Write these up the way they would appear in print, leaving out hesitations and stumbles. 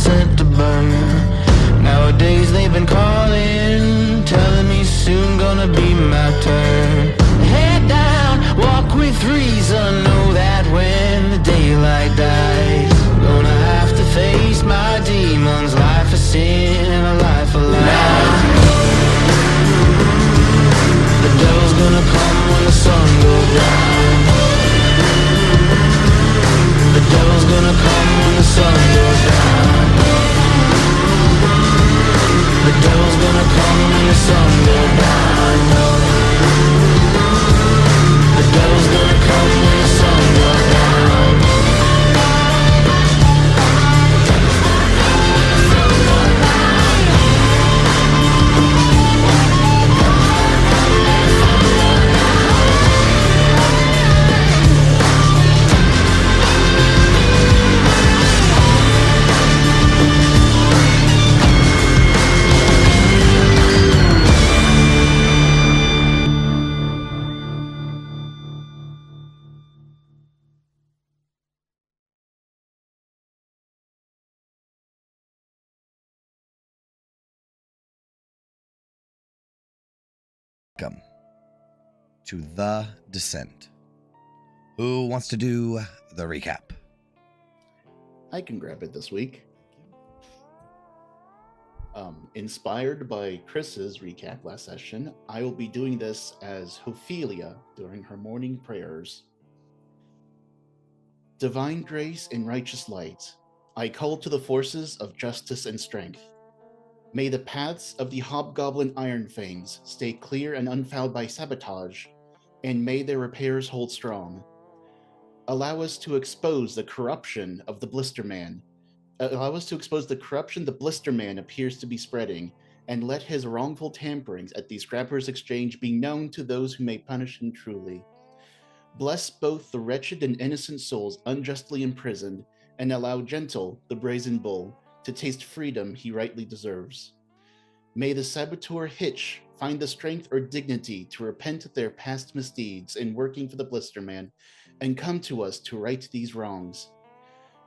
sent to burn. Nowadays they've been calling, telling me soon gonna be my turn. Head down, walk with reason, know that when the daylight dies, I'm gonna have to face my demons. Life of sin and a life of lies. The devil's gonna come when the sun goes down. The devil's gonna come when the sun goes down. The devil's gonna come when the sun goes down. The devil's gonna come when the sun goes down. Welcome to The Descent. Who wants to do the recap? I can grab it this week. Inspired by Chris's recap last session, I will be doing this as Ophelia during her morning prayers. Divine grace and righteous light, I call to the forces of justice and strength. May the paths of the hobgoblin Iron Fangs stay clear and unfouled by sabotage, and may their repairs hold strong. Allow us to expose the corruption of the Blisterman. Allow us to expose the corruption the Blisterman appears to be spreading, and let his wrongful tamperings at the Scrappers Exchange be known to those who may punish him truly. Bless both the wretched and innocent souls unjustly imprisoned, and allow Gentle, the brazen bull, to taste freedom he rightly deserves. May the saboteur Hitch find the strength or dignity to repent of their past misdeeds in working for the Blisterman, and come to us to right these wrongs.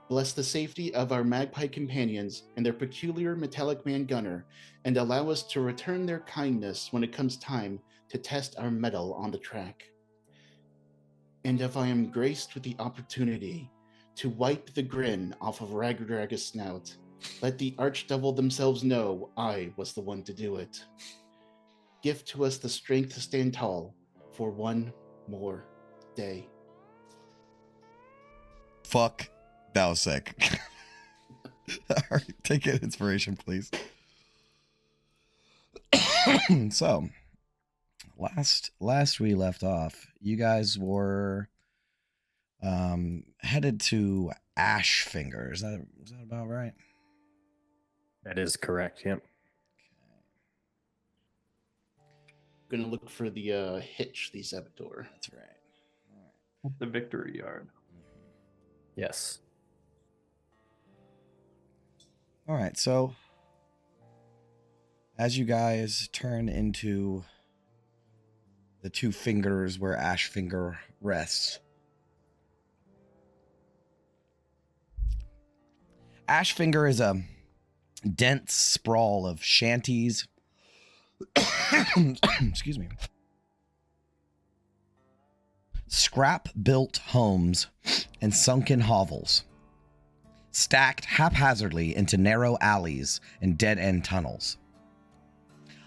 Bless the safety of our magpie companions and their peculiar metallic man gunner, and allow us to return their kindness when it comes time to test our mettle on the track. And if I am graced with the opportunity to wipe the grin off of Ragdrag's snout, let the archdevil themselves know I was the one to do it. Give to us the strength to stand tall for one more day. Fuck. That was sick. All right, take an inspiration, please. So, last we left off, you guys were headed to Ashfinger. Is that about right? That is correct, yep. Gonna look for the Hitch, the saboteur. That's right. All right. The victory yard. Yes. All right, so as you guys turn into the two fingers where Ashfinger rests, Ashfinger is a dense sprawl of shanties. Excuse me. Scrap-built homes and sunken hovels, stacked haphazardly into narrow alleys and dead-end tunnels.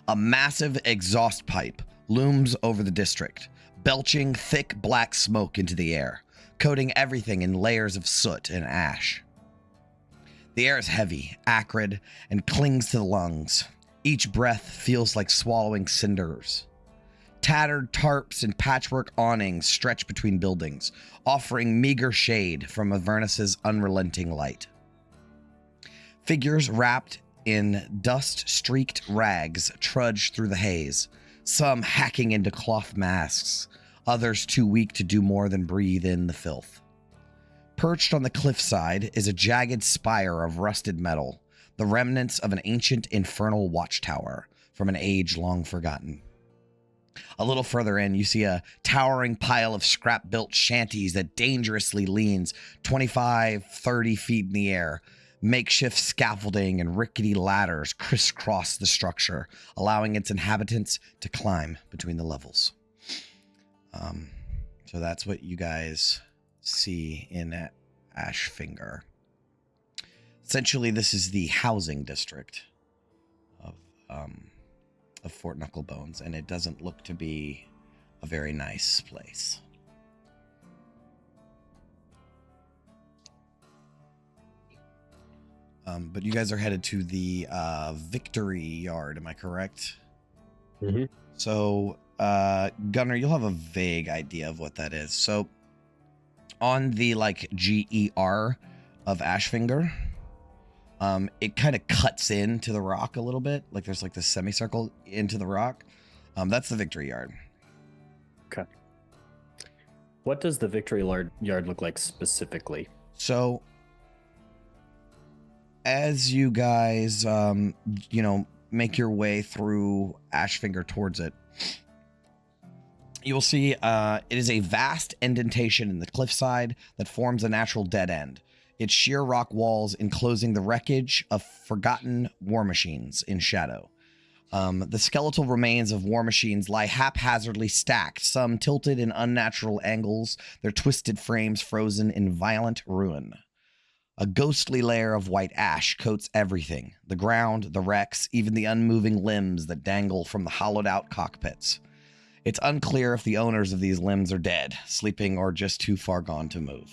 A massive exhaust pipe looms over the district, belching thick black smoke into the air, coating everything in layers of soot and ash. The air is heavy, acrid, and clings to the lungs. Each breath feels like swallowing cinders. Tattered tarps and patchwork awnings stretch between buildings, offering meager shade from Avernus's unrelenting light. Figures wrapped in dust-streaked rags trudge through the haze, some hacking into cloth masks, others too weak to do more than breathe in the filth. Perched on the cliffside is a jagged spire of rusted metal, the remnants of an ancient infernal watchtower from an age long forgotten. A little further in, you see a towering pile of scrap-built shanties that dangerously leans 25, 30 feet in the air, Makeshift scaffolding and rickety ladders crisscross the structure, allowing its inhabitants to climb between the levels. So that's what you guys see in Ashfinger. Essentially, this is the housing district of Fort Knucklebones, and it doesn't look to be a very nice place. But you guys are headed to the Victory Yard, am I correct? Mm-hmm. So, Gunnar, you'll have a vague idea of what that is. So, on the, like, GER of Ashfinger, it kind of cuts into the rock a little bit. Like, there's, like, this semicircle into the rock. That's the Victory Yard. Okay. What does the Victory Yard look like specifically? So, as you guys, make your way through Ashfinger towards it, you will see it is a vast indentation in the cliffside that forms a natural dead end. Its sheer rock walls enclosing the wreckage of forgotten war machines in shadow. The skeletal remains of war machines lie haphazardly stacked, some tilted in unnatural angles, their twisted frames frozen in violent ruin. A ghostly layer of white ash coats everything, the ground, the wrecks, even the unmoving limbs that dangle from the hollowed-out cockpits. It's unclear if the owners of these limbs are dead, sleeping, or just too far gone to move.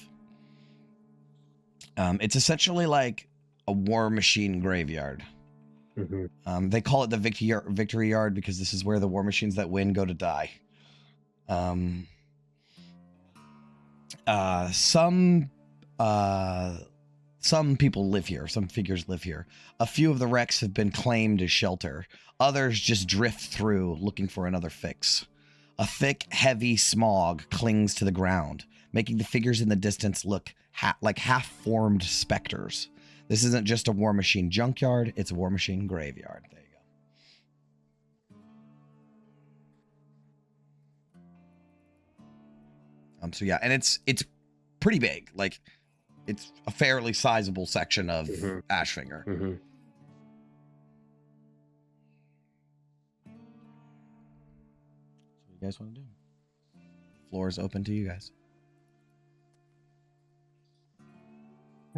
It's essentially like a war machine graveyard. Mm-hmm. They call it the Victory Yard because this is where the war machines that win go to die. Some people live here. Some figures live here. A few of the wrecks have been claimed as shelter. Others just drift through, looking for another fix. A thick, heavy smog clings to the ground, making the figures in the distance look like half-formed specters. This isn't just a war machine junkyard, it's a war machine graveyard. There you go. So yeah, and it's pretty big. Like, it's a fairly sizable section of Ashfinger. Mm-hmm. So what do you guys want to do? Floor is open to you guys.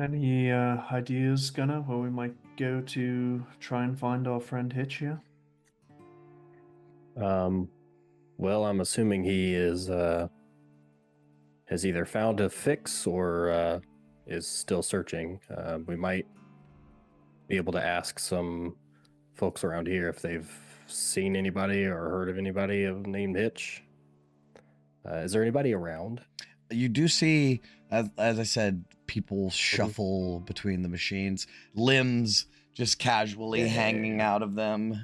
Any ideas, Gunnar, where we might go to try and find our friend Hitch here? Well, I'm assuming he is has either found a fix or is still searching. We might be able to ask some folks around here if they've seen anybody or heard of anybody named Hitch. Is there anybody around? You do see, as I said, people shuffle between the machines, limbs just casually hanging out of them,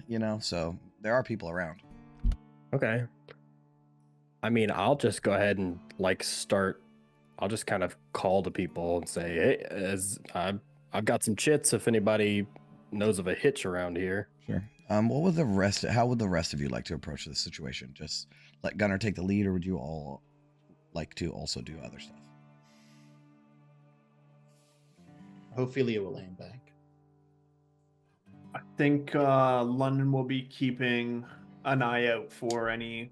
so there are people around. Okay. I mean, I'll just go ahead and I'll just kind of call to people and say, hey, I've got some chits if anybody knows of a Hitch around here. Sure. How would the rest of you like to approach this situation? Just let Gunnar take the lead, or would you all like to also do other stuff? Ophelia will aim back. I think London will be keeping an eye out for anyone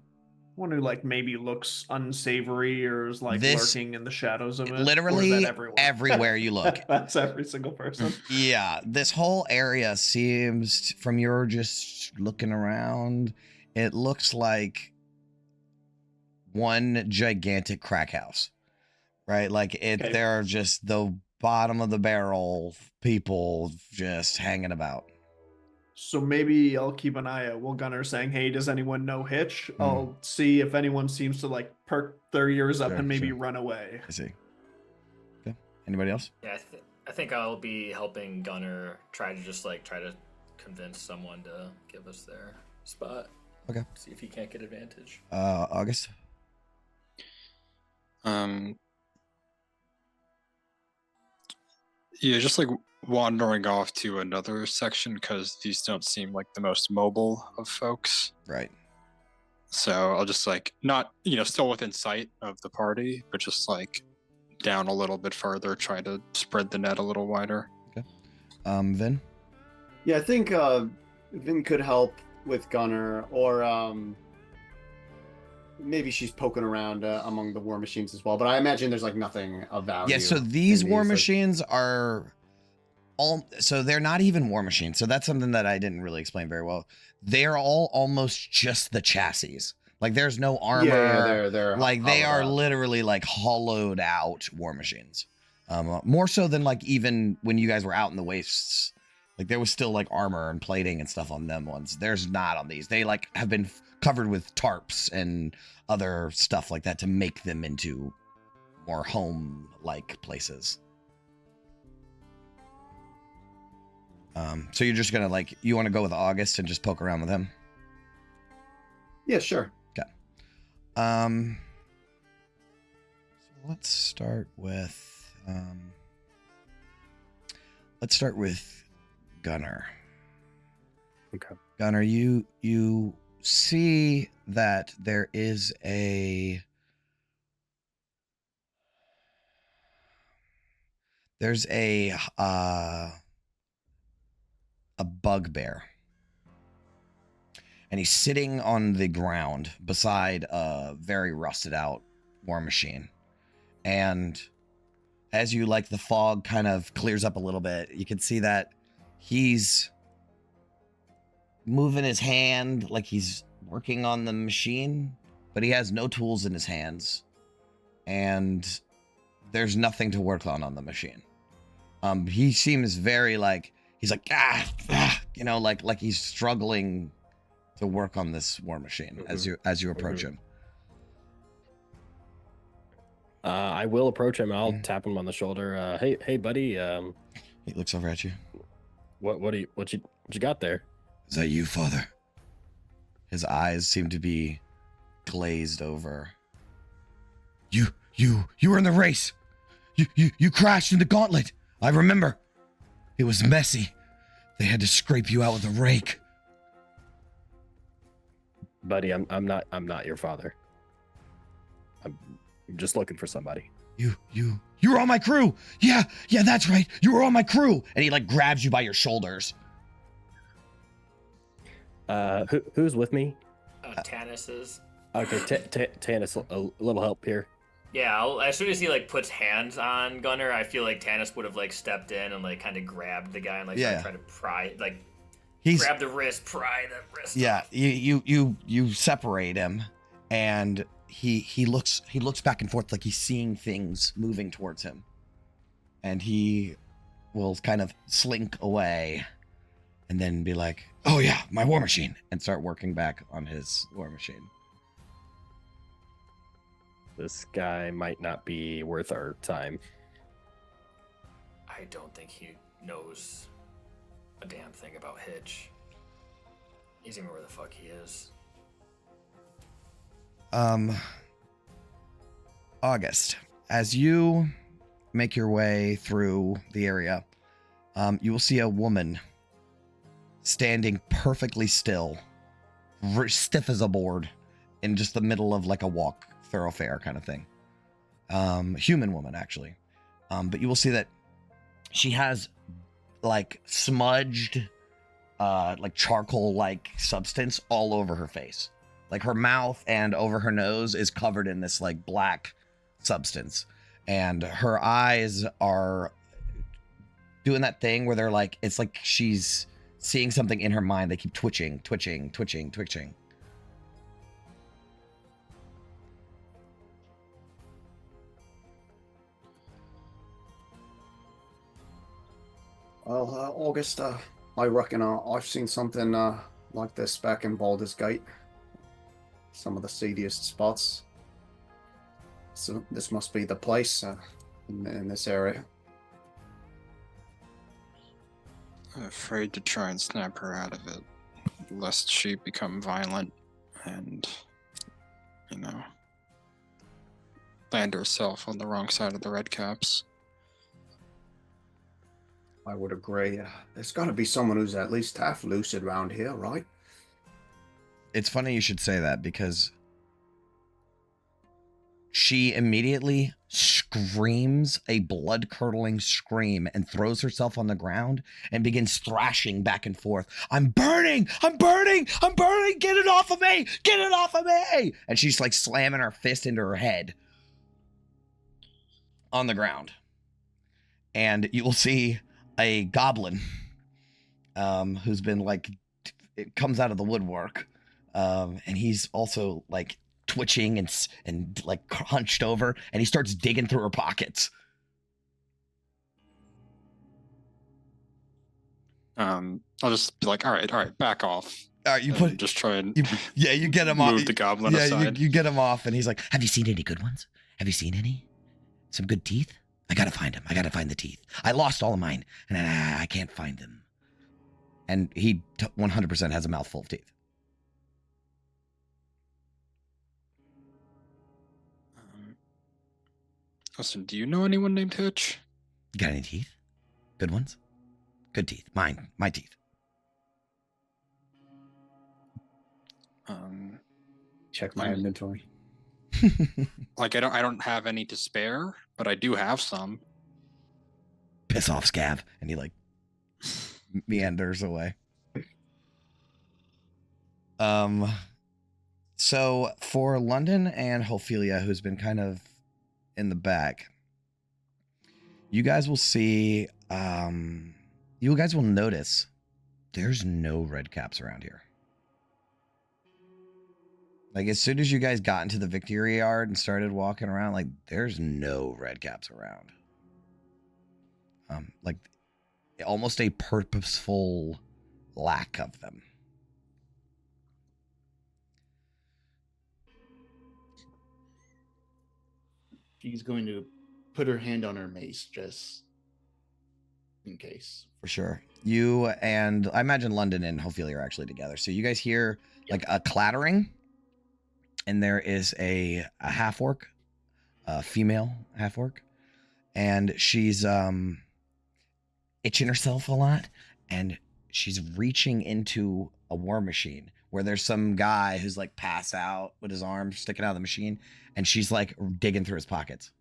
who maybe looks unsavory or is lurking in the shadows of it. Literally or is that everywhere you look. That's every single person. Yeah, this whole area seems, from your just looking around, it looks like one gigantic crack house, right? Okay. There are just the bottom of the barrel people just hanging about. So maybe I'll keep an eye out while Gunner's saying, hey, does anyone know Hitch? I'll see if anyone seems to perk their ears up and maybe run away. I see. Okay. Anybody else? Yeah, I think I'll be helping Gunner try to convince someone to give us their spot. Okay. See if he can't get advantage. August? Yeah, just wandering off to another section because these don't seem like the most mobile of folks. Right. So I'll just not, still within sight of the party, but just down a little bit further, try to spread the net a little wider. Okay. Vin? Yeah, I think Vin could help with Gunner, or maybe she's poking around among the war machines as well. But I imagine there's like nothing of value. Yeah, so these in war like- machines are so they're not even war machines. So that's something that I didn't really explain very well. They're all almost just the chassis. Like there's no armor. Yeah, they're like they hollowed are out. literally like hollowed out war machines. More so than like even when you guys were out in the wastes. Like there was still like armor and plating and stuff on them ones. There's not on these. They like have been covered with tarps and other stuff like that to make them into more home-like places. So you're just gonna like, you want to go with August and just poke around with him? Yeah, sure. Okay. So let's start with Gunner. Okay. Gunner, you see that there is a bugbear, and he's sitting on the ground beside a very rusted out war machine. And as you like the fog kind of clears up a little bit, you can see that he's moving his hand like he's working on the machine, but he has no tools in his hands, and there's nothing to work on the machine. He seems very like he's like like he's struggling to work on this war machine as you approach him. I will approach him. I'll tap him on the shoulder. Hey, buddy. He looks over at you. What you got there? Is that you, Father? His eyes seem to be glazed over. You were in the race. You crashed in the gauntlet. I remember. It was messy. They had to scrape you out with a rake. Buddy, I'm not your father. I'm just looking for somebody. You were on my crew. Yeah, that's right. You were on my crew. And he like grabs you by your shoulders. Who's with me? Tanis is. Okay, Tanis, a little help here. Yeah, as soon as he like puts hands on Gunner, I feel like Tanis would have like stepped in and like kind of grabbed the guy and like try to pry, like grab the wrist, pry the wrist. Yeah, off. you separate him, and he looks back and forth like he's seeing things moving towards him, and he will kind of slink away, and then be like, "Oh yeah, my war machine," and start working back on his war machine. This guy might not be worth our time. I don't think he knows a damn thing about Hitch. He doesn't even know where the fuck he is. August, as you make your way through the area, you will see a woman standing perfectly still, stiff as a board, in just the middle of like a walk thoroughfare kind of thing. Human woman, actually. But you will see that she has like smudged, like charcoal like substance all over her face. Like her mouth and over her nose is covered in this like black substance. And her eyes are doing that thing where they're like, it's like she's seeing something in her mind. They keep twitching. Well, August, I reckon I've seen something like this back in Baldur's Gate. Some of the seediest spots. So this must be the place in this area. I'm afraid to try and snap her out of it, lest she become violent and, land herself on the wrong side of the Redcaps. I would agree. There's got to be someone who's at least half lucid around here, right? It's funny you should say that, because She immediately screams a blood-curdling scream and throws herself on the ground and begins thrashing back and forth. I'm burning! I'm burning! I'm burning! Get it off of me! Get it off of me! And she's like slamming her fist into her head on the ground. And you will see a goblin who's been like, it comes out of the woodwork. And he's also like twitching and like hunched over, and he starts digging through her pockets. I'll just be like, all right, back off. All right, you put just try and you get him off. Move the goblin aside. You get him off, and he's like, "Have you seen any good ones? Have you seen any? Some good teeth? I gotta find them. I gotta find the teeth. I lost all of mine, and I can't find them." And he 100% has a mouthful of teeth. Listen, do you know anyone named Hitch? You got any teeth? Good ones? Good teeth. Mine. My teeth. Check my inventory. Like I don't have any to spare, but I do have some. Piss off, Scav. And he like meanders away. So for London and Ophelia, who's been kind of in the back, you guys will see, you guys will notice there's no red caps around here. Like, as soon as you guys got into the victory yard and started walking around, like, there's no red caps around. Like, almost a purposeful lack of them. She's going to put her hand on her mace just in case. For sure. You and I imagine London and Ophelia are actually together. So you guys hear like a clattering, and there is a half-orc, a female half-orc, and she's itching herself a lot, and she's reaching into a war machine where there's some guy who's like passed out with his arms sticking out of the machine, and she's like digging through his pockets.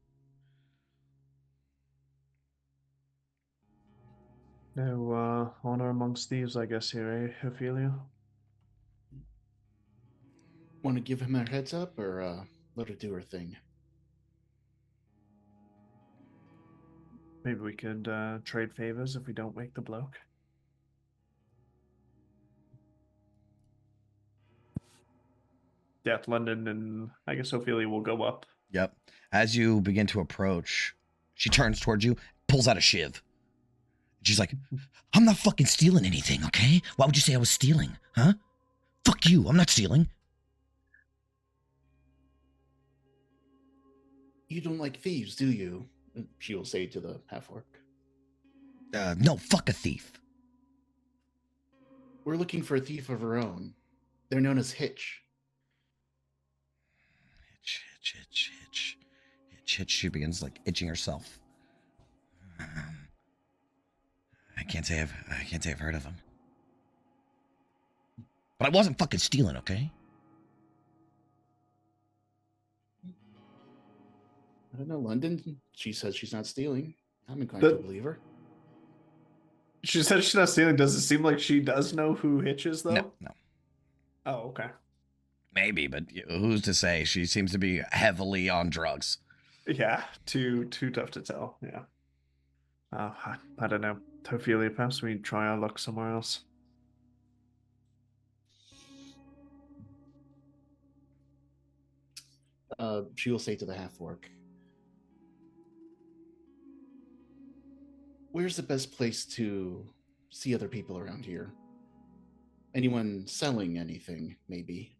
No honor amongst thieves, I guess, here, eh, Ophelia? Want to give him a heads up or let her do her thing? Maybe we could trade favors if we don't wake the bloke. Yeah, London and I guess Ophelia will go up. Yep. As you begin to approach, she turns towards you, pulls out a shiv. She's like, I'm not fucking stealing anything, okay? Why would you say I was stealing, huh? Fuck you, I'm not stealing. You don't like thieves, do you? She will say to the half-orc. No, fuck a thief. We're looking for a thief of our own. They're known as Hitch. Hitch. She begins like itching herself. I can't say I've heard of him. But I wasn't fucking stealing, okay? I don't know, London. She says she's not stealing. I'm inclined to believe her. She said she's not stealing. Does it seem like she does know who Hitch is, though? No. Oh, okay. Maybe, but who's to say? She seems to be heavily on drugs. Yeah, too tough to tell. Yeah. I don't know. Ophelia, perhaps we try our luck somewhere else. She will say to the half-orc, where's the best place to see other people around here? Anyone selling anything, maybe?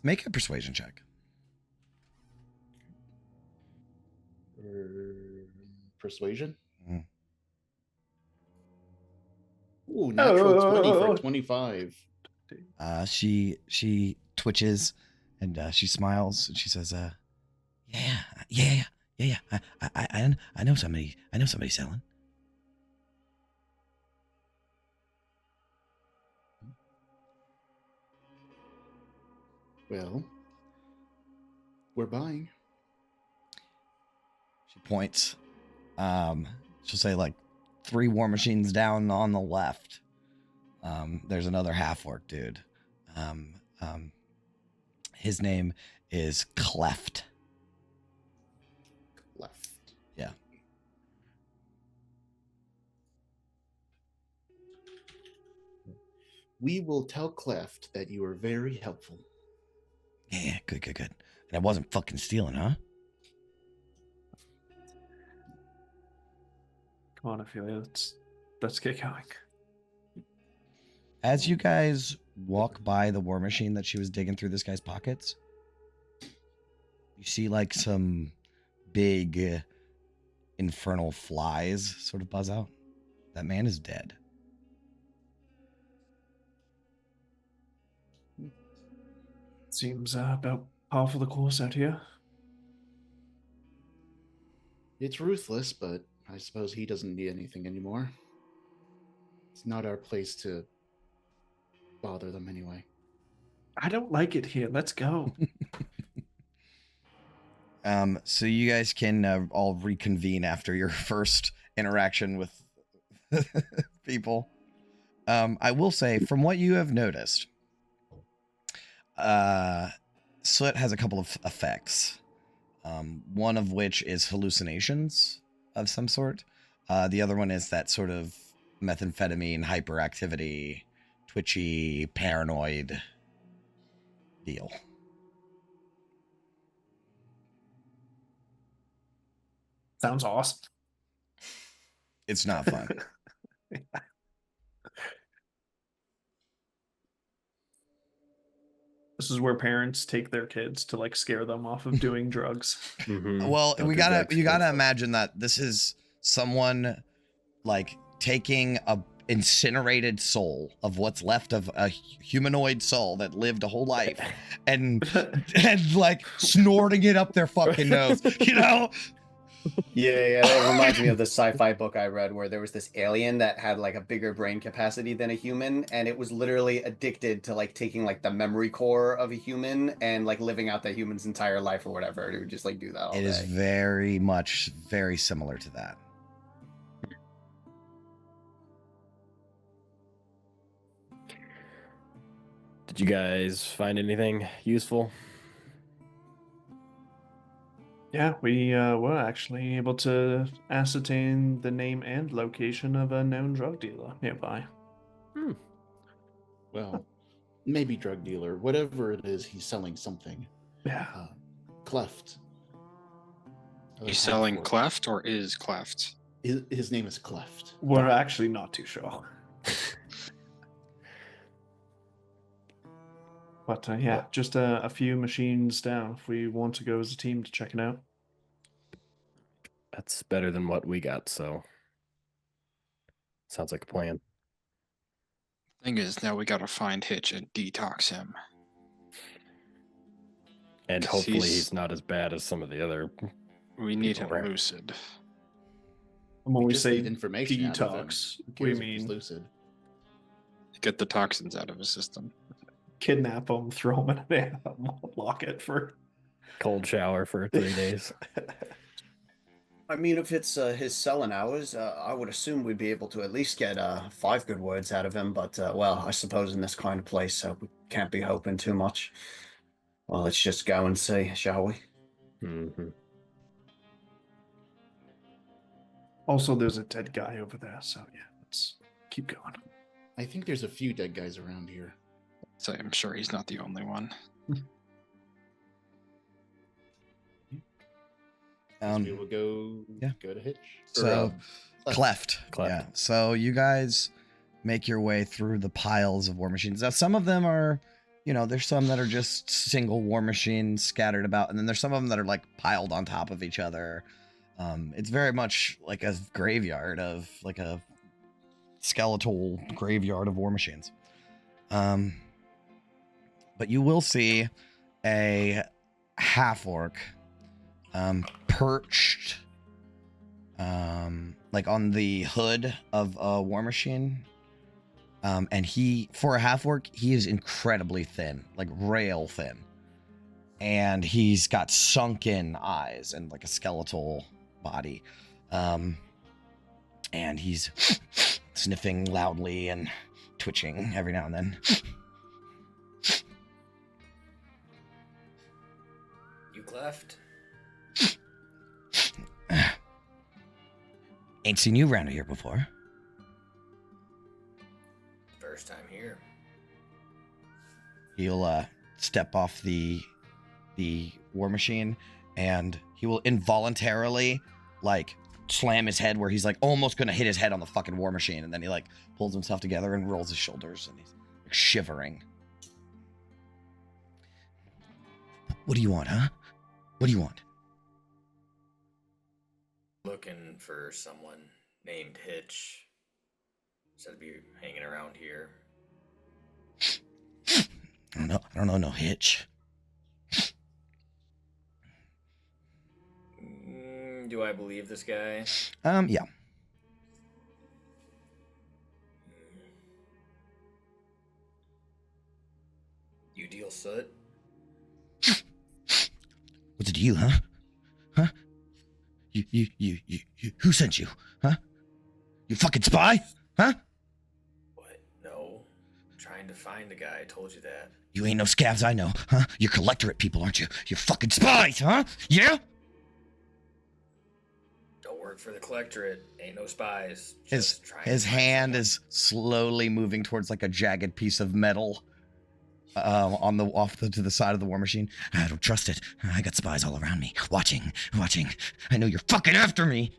Make a persuasion check. Persuasion? Mm. Ooh, natural 20 for 25. She twitches and she smiles and she says, yeah. I know somebody selling. Well, we're buying. She points. She'll say like 3 war machines down on the left. There's another half-orc dude. His name is Cleft. Left. Yeah. We will tell Cleft that you were very helpful. Yeah, good. And I wasn't fucking stealing, huh? Come on, Ophelia, let's get going. As you guys walk by the war machine that she was digging through this guy's pockets, you see like some big infernal flies sort of buzz out. That man is dead. Seems about par for the course out here. It's ruthless, but I suppose he doesn't need anything anymore. It's not our place to bother them anyway. I don't like it here. Let's go. So you guys can all reconvene after your first interaction with people. I will say, from what you have noticed, Soot has a couple of effects. One of which is hallucinations of some sort. The other one is that sort of methamphetamine, hyperactivity, twitchy, paranoid deal. Sounds awesome. It's not fun. This is where parents take their kids to like scare them off of doing drugs. Mm-hmm. Well, you gotta imagine that this is someone like taking a incinerated soul of what's left of a humanoid soul that lived a whole life and like snorting it up their fucking nose, you know? Yeah, that reminds me of the sci-fi book I read where there was this alien that had like a bigger brain capacity than a human, and it was literally addicted to like taking like the memory core of a human and like living out that human's entire life or whatever. It would just like do that all day. It is very similar to that. Did you guys find anything useful? Yeah, we were actually able to ascertain the name and location of a known drug dealer nearby. Well, maybe drug dealer. Whatever it is, he's selling something. Yeah. Cleft. He's selling Cleft or is Cleft? His name is Cleft. We're actually not too sure. But yeah, just a few machines down if we want to go as a team to check it out. That's better than what we got, so sounds like a plan. Thing is, now we gotta find Hitch and detox him. And hopefully he's not as bad as some of the other. We need him around. lucid. And when we just say need information out of him. detox, Who we cares if he's mean lucid. Get the toxins out of his system. kidnap him, throw him in an animal, lock it for Cold shower for 3 days. I mean, if it's his selling hours, I would assume we'd be able to at least get 5 good words out of him. But, well, I suppose in this kind of place, we can't be hoping too much. Well, let's just go and see, shall we? Mm-hmm. Also, there's a dead guy over there, so yeah, let's keep going. I think there's a few dead guys around here. So I'm sure he's not the only one. We will go to Hitch. So Or, Cleft. Yeah. So you guys make your way through the piles of war machines. Now some of them are, there's some that are just single war machines scattered about, and then there's some of them that are like piled on top of each other. It's very much like a graveyard of like a skeletal graveyard of war machines. But you will see a half-orc perched like on the hood of a war machine. And he, for a half-orc, he is incredibly thin, like rail thin. and he's got sunken eyes and like a skeletal body. And he's sniffing loudly and twitching every now and then. You left? Ain't seen you around here before. First time here. He'll step off the war machine, and he will involuntarily like slam his head where he's like almost gonna hit his head on the fucking war machine, and then he like pulls himself together and rolls his shoulders, and he's like shivering. What do you want, huh? What do you want? Looking for someone named Hitch. Said to be hanging around here. I don't know no Hitch. Do I believe this guy? Yeah. You deal soot? What's it to you, huh? Huh? You, who sent you? Huh? You fucking spy? Huh? What? No. I'm trying to find a guy. I told you that. You ain't no scavs I know, huh? You're collectorate people, aren't you? You're fucking spies, huh? Yeah? Don't work for the collectorate. Ain't no spies. His hand is slowly moving towards like a jagged piece of metal to the side of the war machine. I don't trust it. I got spies all around me, watching. I know you're fucking after me.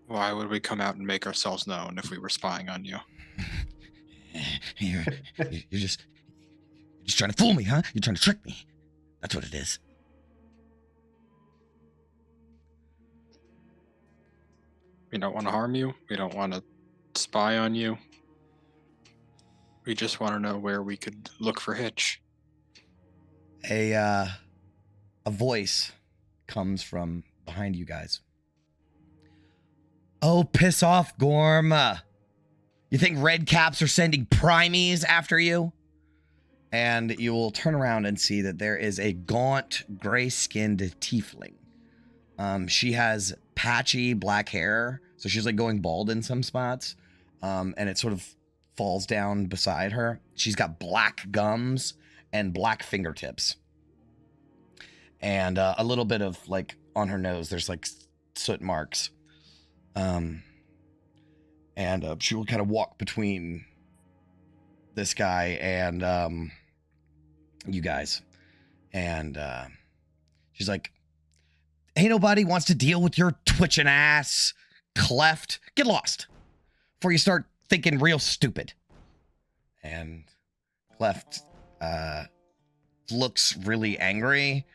Why would we come out and make ourselves known if we were spying on you? You're just trying to fool me, huh? You're trying to trick me. That's what it is. We don't want to harm you. We don't want to spy on you. We just want to know where we could look for Hitch. A voice comes from behind you guys. Oh, piss off, Gorm. You think red caps are sending primies after you? And you will turn around and see that there is a gaunt, gray-skinned tiefling. She has patchy black hair, so she's like going bald in some spots. And it sort of falls down beside her. She's got black gums and black fingertips. And a little bit of like on her nose, there's like soot marks. And she will kind of walk between this guy and you guys. And she's like, ain't nobody wants to deal with your twitching ass, cleft. Get lost before you start thinking real stupid. And Cleft looks really angry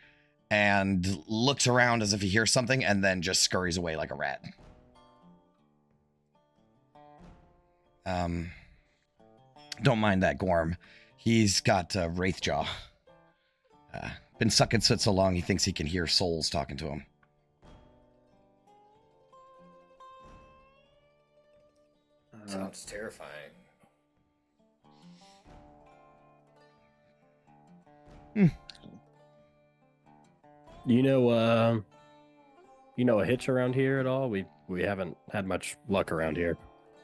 and looks around as if he hears something and then just scurries away like a rat. Don't mind that Gorm. He's got Wraith Jaw. Been sucking soot so long he thinks he can hear souls talking to him. Sounds terrifying. You know a Hitch around here at all? We haven't had much luck around here,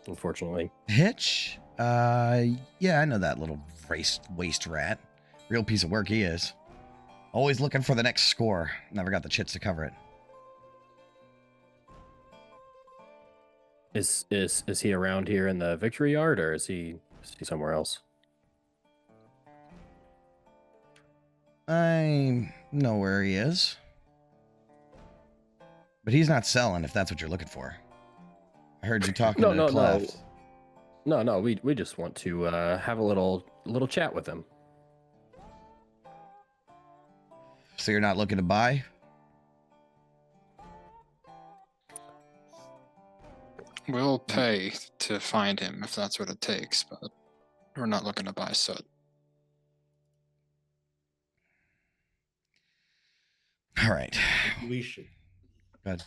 unfortunately. Hitch? Yeah, I know that little waste rat. Real piece of work he is. Always looking for the next score. Never got the chits to cover it. Is he around here in the Victory Yard, or is he somewhere else? I know where he is. But he's not selling, if that's what you're looking for. I heard you talking to Cleft. No. We just want to have a little chat with him. So you're not looking to buy? We'll pay to find him if that's what it takes, but we're not looking to buy soot. All right. We should. Go ahead.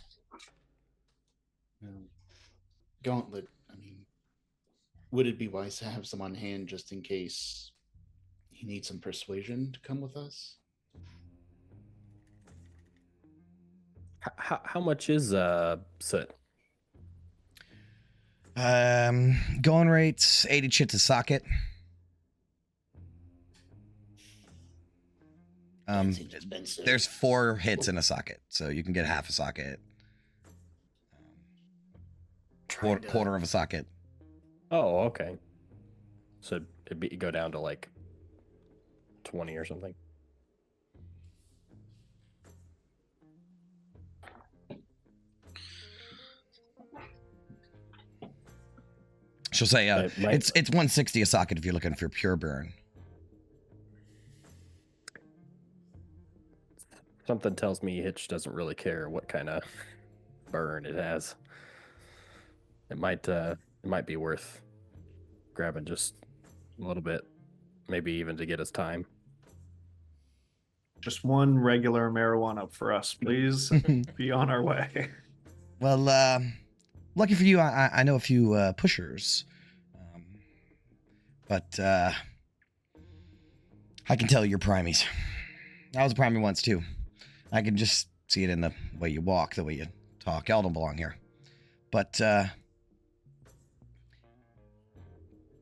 Gauntlet, I mean, would it be wise to have some on hand just in case You need some persuasion to come with us? How much is soot? Going rates 80 chits a socket. Seems expensive. There's 4 hits in a socket, so you can get half a socket. Quarter of a socket. Oh, okay. So it'd go down to like 20 or something. She'll say, it's 160 a socket if you're looking for pure burn. Something tells me Hitch doesn't really care what kind of burn it has. It might be worth grabbing just a little bit, maybe even to get us time. Just one regular marijuana for us, please. Be on our way. Well, lucky for you, I know a few pushers. But I can tell you're primies. I was a primie once, too. I can just see it in the way you walk, the way you talk. Y'all don't belong here. But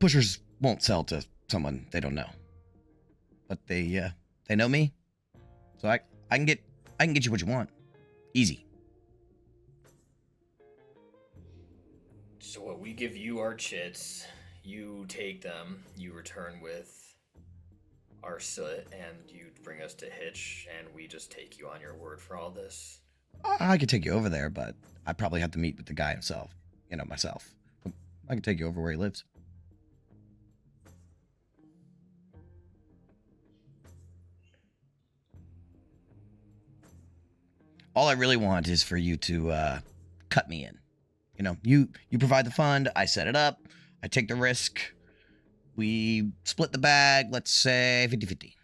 pushers won't sell to someone they don't know. But they know me. So I can get you what you want. Easy. So what, we give you our chits, you take them, you return with our soot, and you bring us to Hitch, and we just take you on your word for all this. I could take you over there, but I probably have to meet with the guy himself. Myself. I can take you over where he lives. All I really want is for you to cut me in. You provide the fund, I set it up, I take the risk, we split the bag, let's say 50-50.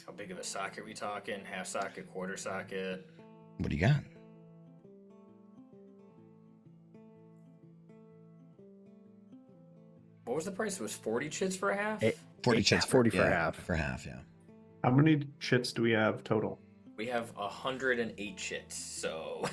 How big of a socket are we talking? Half socket, quarter socket? What do you got? What was the price? It was 40 chits for a half? 40 chits 40 for yeah, half. For half, yeah. How many chits do we have total? We have 108 chits, so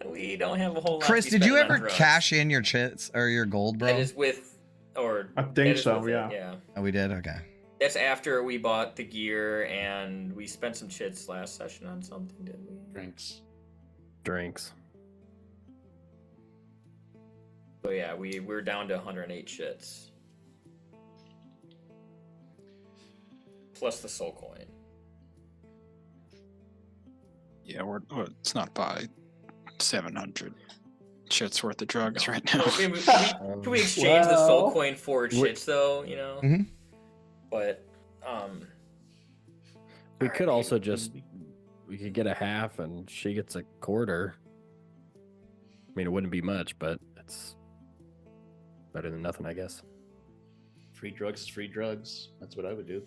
we don't have a whole lot. Chris, to be did you spending on ever drugs. cash in your chits or your gold, bro? That is with, or I that think is so, with it, yeah. yeah. Oh, we did? Okay. That's after we bought the gear, and we spent some chits last session on something, didn't we? Drinks. So yeah, we're down to 108 chits. Plus the soul coin. Yeah, let's not buy 700 shits worth of drugs right now. Well, can we exchange the soul coin for chits, though? Mhm. But We could also we could get a half and she gets a quarter. I mean, it wouldn't be much, but it's better than nothing, I guess. Free drugs is free drugs. That's what I would do.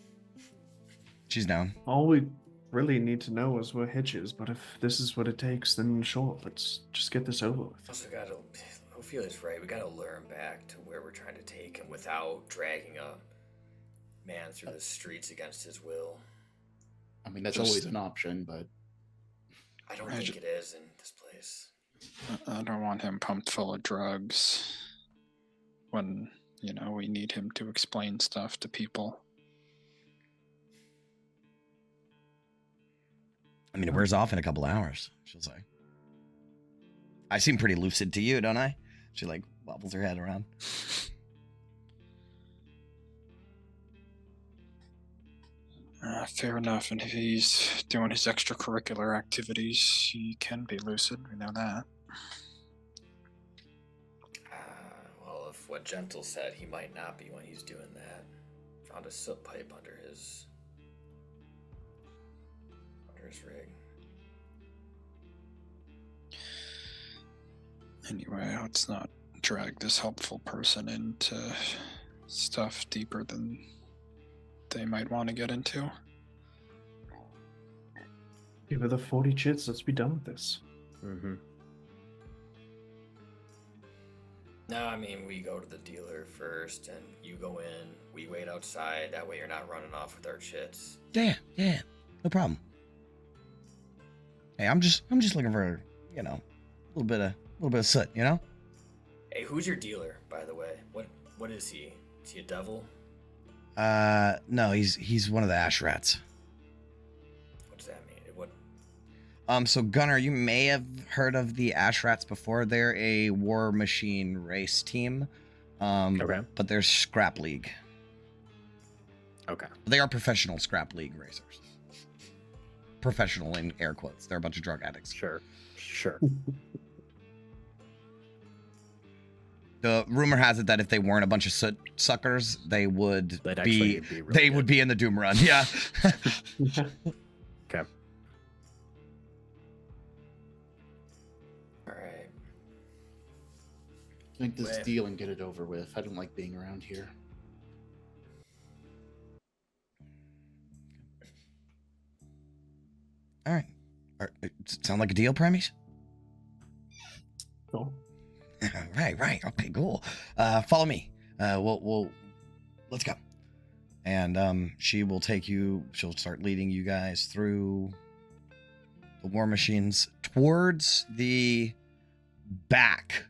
She's down. All we really need to know is where Hitch is, but if this is what it takes, then sure, let's just get this over with. also gotta, Ophelia's right. We gotta lure him back to where we're trying to take him without dragging a man through the streets against his will. I mean, that's always an option, but I don't think it is in this place. I don't want him pumped full of drugs when, we need him to explain stuff to people. I mean, it wears off in a couple hours, she'll say. I seem pretty lucid to you, don't I? She, wobbles her head around. Fair enough, and if he's doing his extracurricular activities, he can be lucid, we know that. Well, if what Gentle said, he might not be when he's doing that. Found a soot pipe under his rig. Anyway, let's not drag this helpful person into stuff deeper than they might want to get into. Give her the 40 chits, let's be done with this. Mm-hmm. No, I mean, we go to the dealer first, and you go in. We wait outside. That way, you're not running off with our chits. Yeah, no problem. Hey, I'm just looking for, a little bit of soot, Hey, who's your dealer, by the way? What is he? Is he a devil? No, he's one of the ash rats. What does that mean? What? So Gunnar, you may have heard of the ash rats before. They're a war machine race team. Okay. But they're scrap league. Okay. They are professional scrap league racers. Professional in air quotes. They're a bunch of drug addicts. Sure. The rumor has it that if they weren't a bunch of soot suckers, they would They'd be actually be really they good. would be in the Doom Run. Yeah. Okay. All right. Make this Wait. deal and get it over with. I don't like being around here. All right. Sound like a deal, Premies? Cool. Right. Okay, cool. Follow me. We'll let's go. And she will take you. She'll start leading you guys through the war machines towards the back,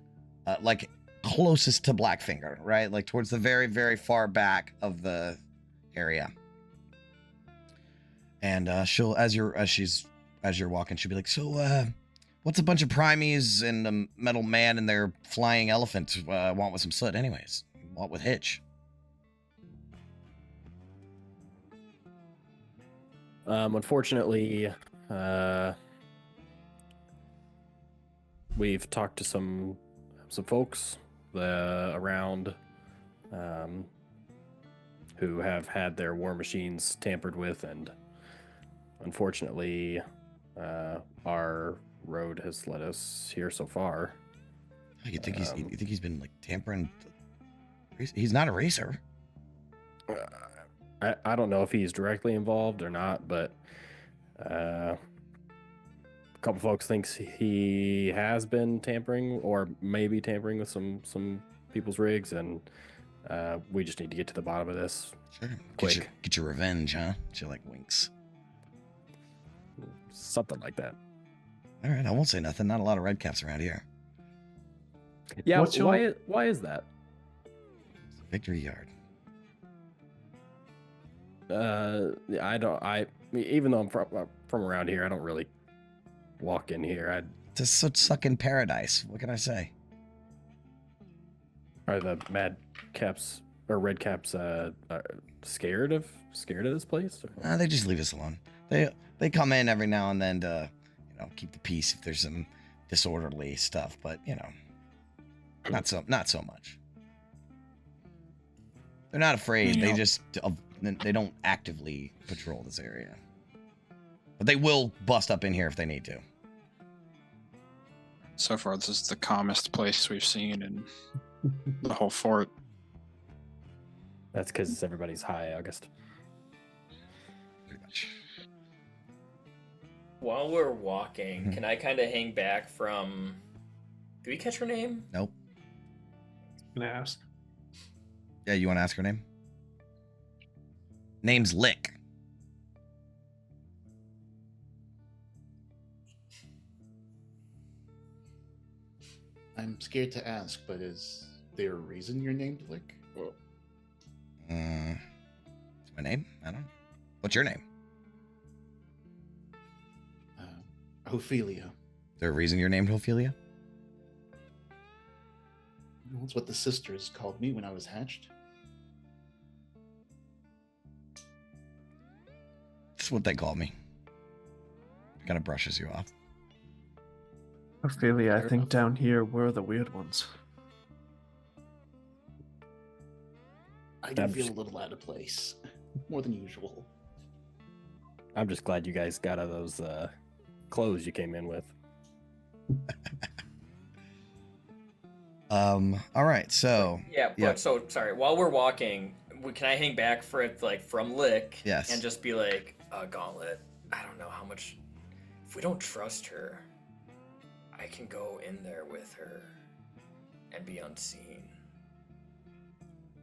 like closest to Blackfinger, right? Like towards the very, very far back of the area. And she'll, as you're walking, she'll be like, so, what's a bunch of primies and a metal man and their flying elephant want with some soot anyways? Want with Hitch? Unfortunately, we've talked to some folks around who have had their war machines tampered with, and unfortunately, our road has led us here so far. You think he's been like tampering? He's not a racer. I don't know if he's directly involved or not, but a couple folks thinks he has been tampering or maybe tampering with some people's rigs, and we just need to get to the bottom of this. Sure. Quick. Get your revenge, huh? She like winks. Something like that. All right, I won't say nothing. Not a lot of red caps around here. Yeah, What's your- why is that? Victory Yard. Even though I'm from around here, I don't really walk in here. It's a soot sucking paradise. What can I say? Are the mad caps or red caps scared of this place? They just leave us alone. They come in every now and then to, keep the peace if there's some disorderly stuff, but not so much. They're not afraid. They just they don't actively patrol this area, but they will bust up in here if they need to. So far, this is the calmest place we've seen in the whole fort. That's because everybody's high, August. Pretty much. While we're walking, can I kind of hang back from... Did we catch her name? Nope. Can I ask? Yeah, you want to ask her name? Name's Lick. I'm scared to ask, but is there a reason you're named Lick? What's my name? I don't know. What's your name? Ophelia. Is there a reason you're named Ophelia? That's what the sisters called me when I was hatched. That's what they call me. Kind of brushes you off. Ophelia, I Fair think enough. down here we're the weird ones. I do I'm feel just- a little out of place. More than usual. I'm just glad you guys got out of those clothes you came in with. All right, so Yeah, but Yeah. so sorry. While we're walking, can I hang back for it, like from Lick? Yes. And just be like, Gauntlet. I don't know how much. If we don't trust her, I can go in there with her and be unseen.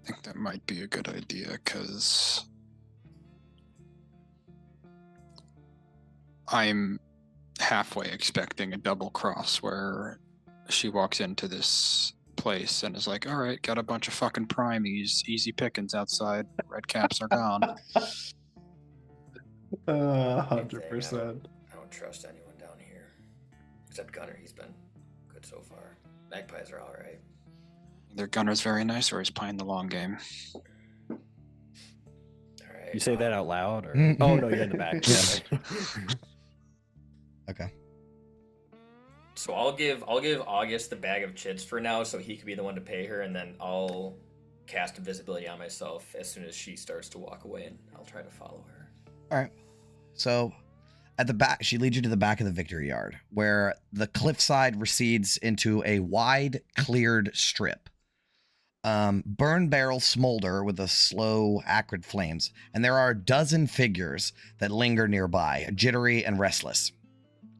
I think that might be a good idea, because I'm halfway expecting a double cross where she walks into this place and is like, all right, got a bunch of fucking primies, easy pickings outside, red caps are gone. 100%. I don't trust anyone down here. Except Gunner, he's been good so far. Magpies are alright. Either Gunner's very nice or he's playing the long game. Alright. You say that out loud, or Mhm. oh no, you're in the back. Yeah. Okay. So I'll give August the bag of chits for now, so he could be the one to pay her, and then I'll cast invisibility on myself as soon as she starts to walk away, and I'll try to follow her. All right. So at the back, she leads you to the back of the victory yard, where the cliffside recedes into a wide, cleared strip. Burn barrels smolder with the slow, acrid flames, and there are a dozen figures that linger nearby, jittery and restless.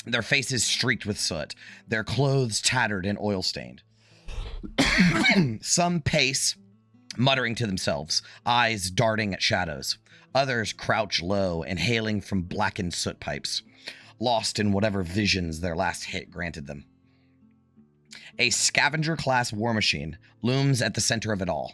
Their faces streaked with soot, their clothes tattered and oil-stained. Some pace, muttering to themselves, eyes darting at shadows. Others crouch low, inhaling from blackened soot pipes, lost in whatever visions their last hit granted them. A scavenger-class war machine looms at the center of it all.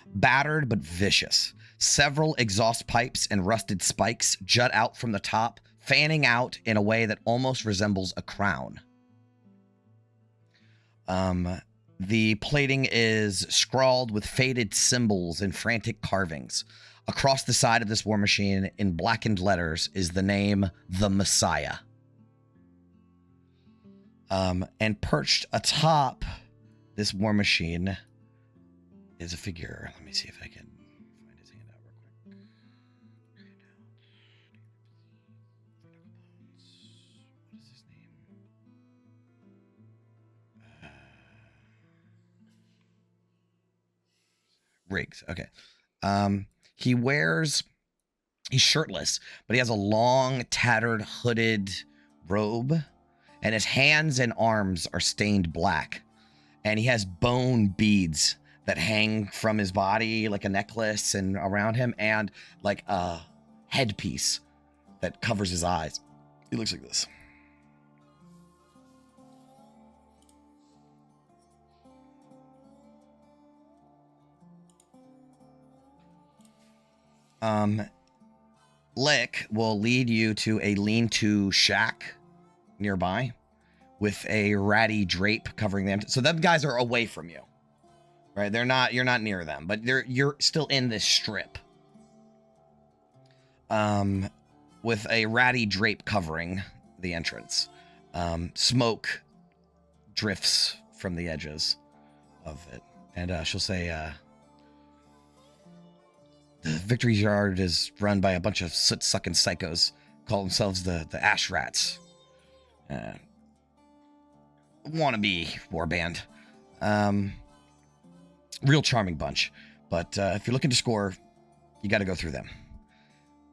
Battered but vicious, several exhaust pipes and rusted spikes jut out from the top, fanning out in a way that almost resembles a crown. The plating is scrawled with faded symbols and frantic carvings. Across the side of this war machine, in blackened letters, is the name The Messiah. And perched atop this war machine is a figure. Let me see if I can find his hand out real quick. What is his name? Riggs. Okay. He's shirtless, but he has a long, tattered, hooded robe, and his hands and arms are stained black. And he has bone beads that hang from his body like a necklace and around him, and like a headpiece that covers his eyes. He looks like this. Lick will lead you to a lean-to shack nearby with a ratty drape covering them. So them guys are away from you, right? You're not near them, but you're still in this strip. With a ratty drape covering the entrance. Smoke drifts from the edges of it. And she'll say, the victory yard is run by a bunch of soot-sucking psychos, call themselves the Ash Rats. Wannabe warband. Real charming bunch. But if you're looking to score, you got to go through them.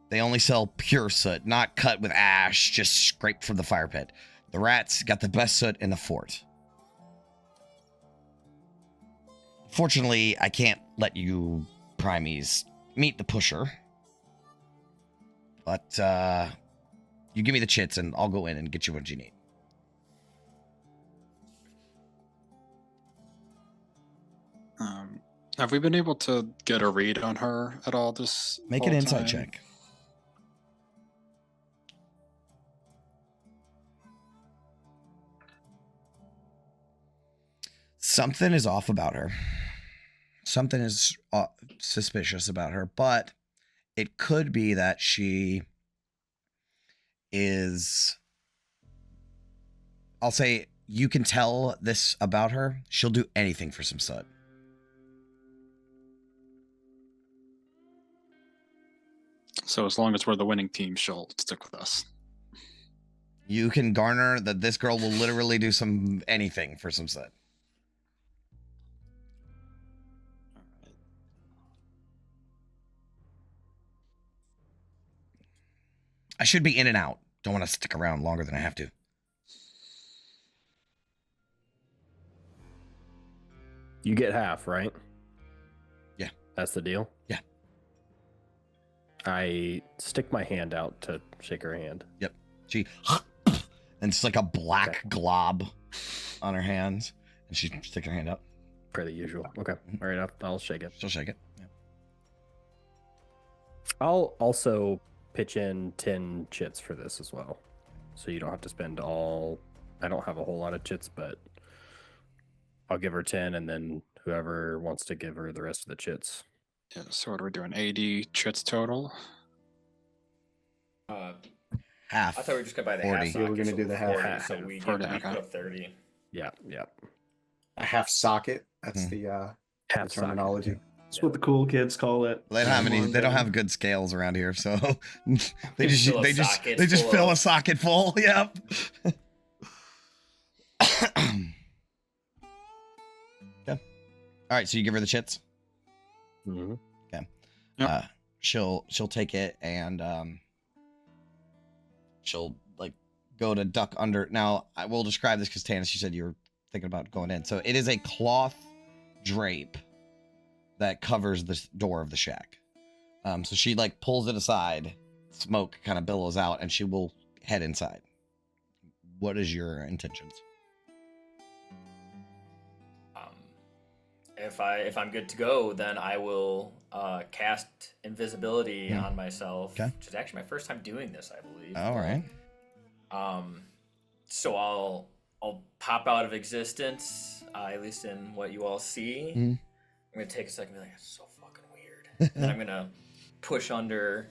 They only sell pure soot, not cut with ash, just scraped from the fire pit. The Rats got the best soot in the fort. Fortunately, I can't let you primies meet the pusher. But you give me the chits and I'll go in and get you what you need. Have we been able to get a read on her at all this Make whole an insight time? check. Something is off about her. Something is suspicious about her, but it could be that she is, I'll say, you can tell this about her. She'll do anything for some soot. So as long as we're the winning team, she'll stick with us. You can garner that this girl will literally do anything for some soot. I should be in and out. Don't want to stick around longer than I have to. You get half, right? Yeah. That's the deal? Yeah. I stick my hand out to shake her hand. Yep. She and it's like a black glob on her hands, and she sticks her hand up. Per the usual. Okay. All right, I'll shake it. She'll shake it. Yeah. I'll also pitch in 10 chits for this as well. So you don't have to spend all... I don't have a whole lot of chits, but I'll give her 10, and then whoever wants to give her the rest of the chits. Yeah, so what are we doing? 80 chits total? Half. I thought we were just gonna buy the 40. half. Yeah, Socket, we're gonna so do the half. 40, so we 40, put okay. up 30. Yeah. A half socket. That's Hmm. the Half terminology. That's what the cool kids call it. They don't have any. They don't have good scales around here, so they just fill a socket full. Yep. Okay. All right. So you give her the chits. Mm-hmm. Okay. Yep. She'll take it and she'll like go to duck under. Now I will describe this because Tanis, you said you were thinking about going in. So it is a cloth drape that covers the door of the shack. So she like pulls it aside, smoke kind of billows out, and she will head inside. What is your intentions? If I'm good to go, then I will cast invisibility on myself. Okay. Which is actually my first time doing this, I believe. All right. So I'll pop out of existence, at least in what you all see. Mhm. I'm gonna take a second and be like, "It's so fucking weird." And I'm gonna push under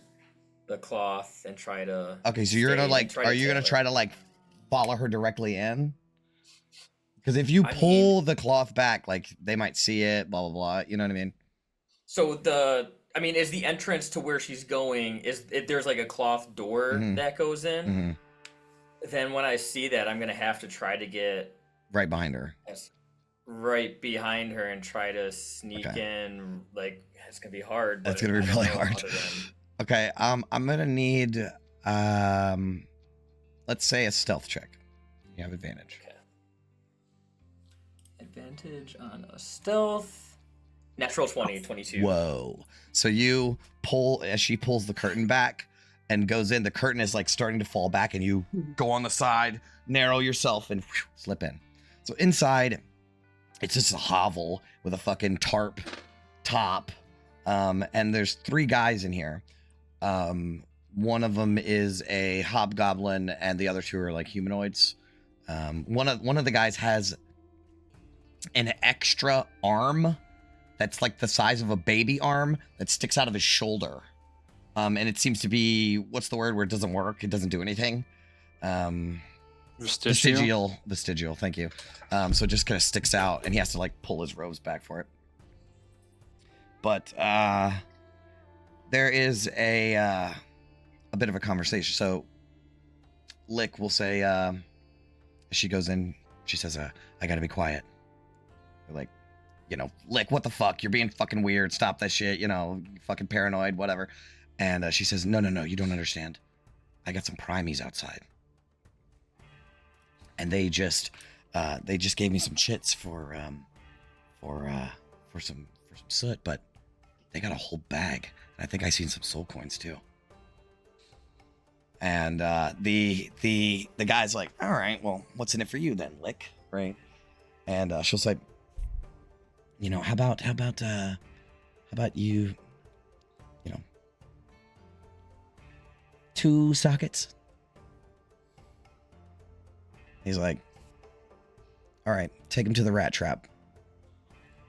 the cloth and try to. Okay, so you're gonna stay- like, try are you gonna tail it. try to like follow her directly in? Because if you I pull the cloth back, like they might see it, blah blah blah. You know what I mean? So is the entrance to where she's going? There's like a cloth door Mhm. that goes in? Mhm. Then when I see that, I'm gonna have to try to get Right behind her. right behind her and try to sneak Okay. in. Like it's gonna be hard. That's but gonna be I don't really know hard. other than- Okay, I'm gonna need let's say a stealth check. You have advantage. Okay. Advantage on a stealth. Natural 20, 22. Whoa. So you pull as she pulls the curtain back and goes in. The curtain is like starting to fall back, and you go on the side, narrow yourself, and slip in. So inside, it's just a hovel with a fucking tarp top. And there's 3 guys in here. One of them is a hobgoblin, and the other 2 are like humanoids. One of the guys has an extra arm that's like the size of a baby arm that sticks out of his shoulder. And it seems to be, what's the word where it doesn't work? It doesn't do anything. Vestigial? Vestigial, thank you. So it just kind of sticks out, and he has to like pull his robes back for it. But there is a bit of a conversation. So Lick will say, as she goes in, she says, I gotta be quiet. They're like, Lick, what the fuck? You're being fucking weird. Stop that shit. Fucking paranoid, whatever. And she says, no, you don't understand. I got some primies outside. And they just gave me some chits for some soot, but they got a whole bag. And I think I seen some soul coins too. And the guy's like, all right, well, what's in it for you then, Lick? Right? And she'll say, how about you, 2 sockets? He's like, all right, take him to the rat trap.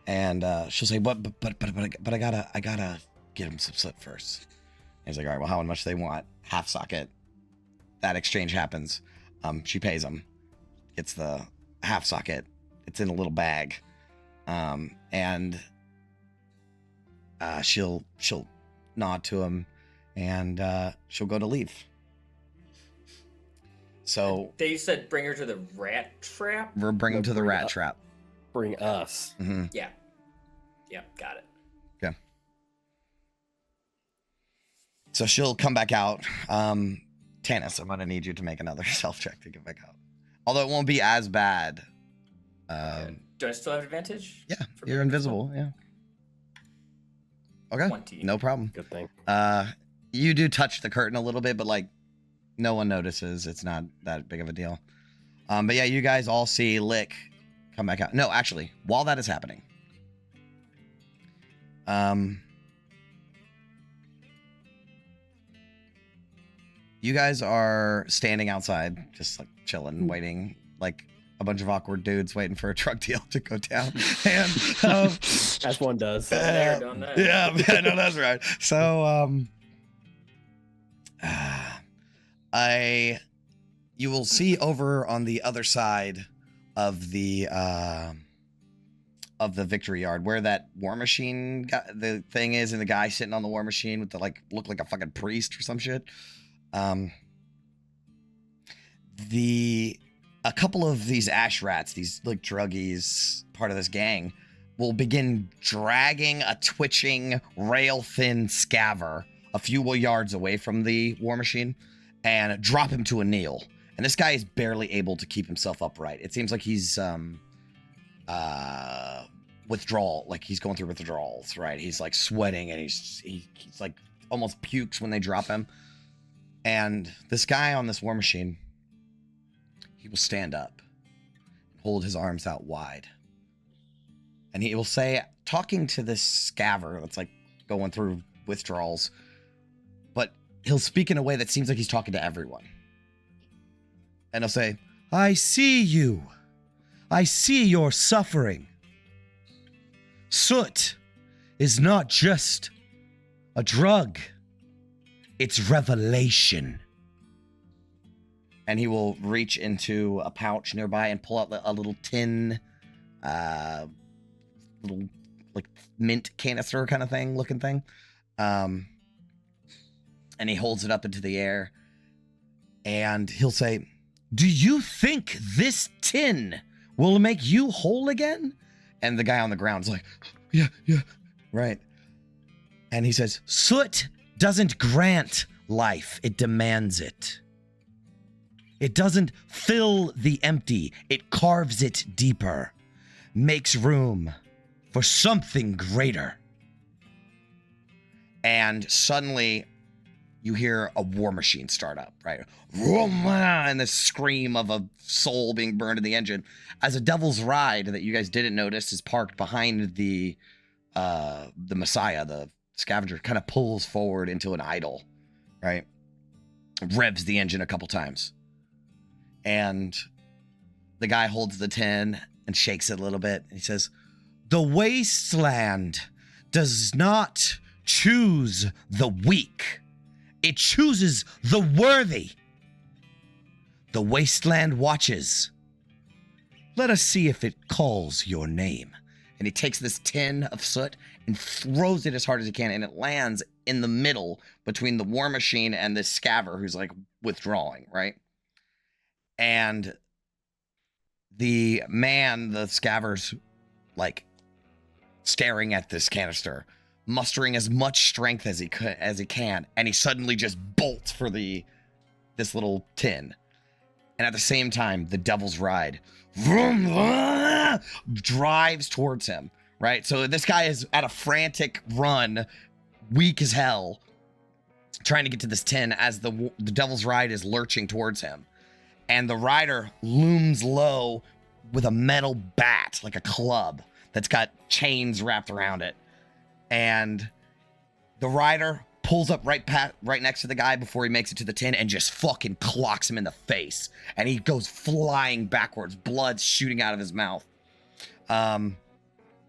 And she'll say, but I gotta get him some soot first. And he's like, all right, well, how much they want? Half socket. That exchange happens. She pays him, gets the half socket. It's in a little bag. And she'll nod to him, and she'll go to leave. So They said bring her to the rat trap? we're bringing him to the Bring rat up- trap. Bring us. Mm-hmm. Yeah. Yeah, got it. Okay. So she'll come back out. Tanis, I'm gonna need you to make another self check to get back out. Although it won't be as bad. Do I still have advantage? Yeah, for you're being invisible. Yeah. Okay. 20. No problem. Good thing. You do touch the curtain a little bit, but like no one notices. It's not that big of a deal. But yeah, you guys all see Lick come back out. No, actually, while that is happening, you guys are standing outside, just like chilling, waiting, like a bunch of awkward dudes waiting for a drug deal to go down. And As one does. There, done that. yeah, no, that's right. So you will see over on the other side of the victory yard where that war machine guy, the thing is, and the guy sitting on the war machine with the like look like a fucking priest or some shit. A couple of these ash rats, these like druggies, part of this gang, will begin dragging a twitching, rail-thin scavver a few yards away from the war machine and drop him to a kneel. And this guy is barely able to keep himself upright. It seems like he's withdrawal, like he's going through withdrawals, right? He's like sweating and he's like almost pukes when they drop him. And this guy on this war machine, he will stand up and hold his arms out wide. And he will say, talking to this scavver that's like going through withdrawals, but he'll speak in a way that seems like he's talking to everyone. And he'll say, I see you. I see your suffering. Soot is not just a drug. It's revelation. And he will reach into a pouch nearby and pull out a little tin, little like mint canister kind of thing, looking thing. And he holds it up into the air. And he'll say, do you think this tin will make you whole again? And the guy on the ground is like, yeah, right. And he says, soot doesn't grant life, it demands it. It doesn't fill the empty, it carves it deeper, makes room for something greater. And suddenly you hear a war machine start up, right? And the scream of a soul being burned in the engine as a devil's ride that you guys didn't notice is parked behind the Messiah, the scavenger, kind of pulls forward into an idle, right? Revs the engine a couple times. And the guy holds the tin and shakes it a little bit. And he says, the wasteland does not choose the weak. It chooses the worthy. The wasteland watches. Let us see if it calls your name. And he takes this tin of soot and throws it as hard as he can, and it lands in the middle between the war machine and this scavver who's like withdrawing, right? And the man, the scavver's like staring at this canister, mustering as much strength as he can, and he suddenly just bolts for this little tin. And at the same time, the devil's ride drives towards him, right? So this guy is at a frantic run, weak as hell, trying to get to this tin as the devil's ride is lurching towards him. And the rider looms low with a metal bat, like a club, that's got chains wrapped around it. And the rider pulls up right next to the guy before he makes it to the tin and just fucking clocks him in the face. And he goes flying backwards, blood shooting out of his mouth.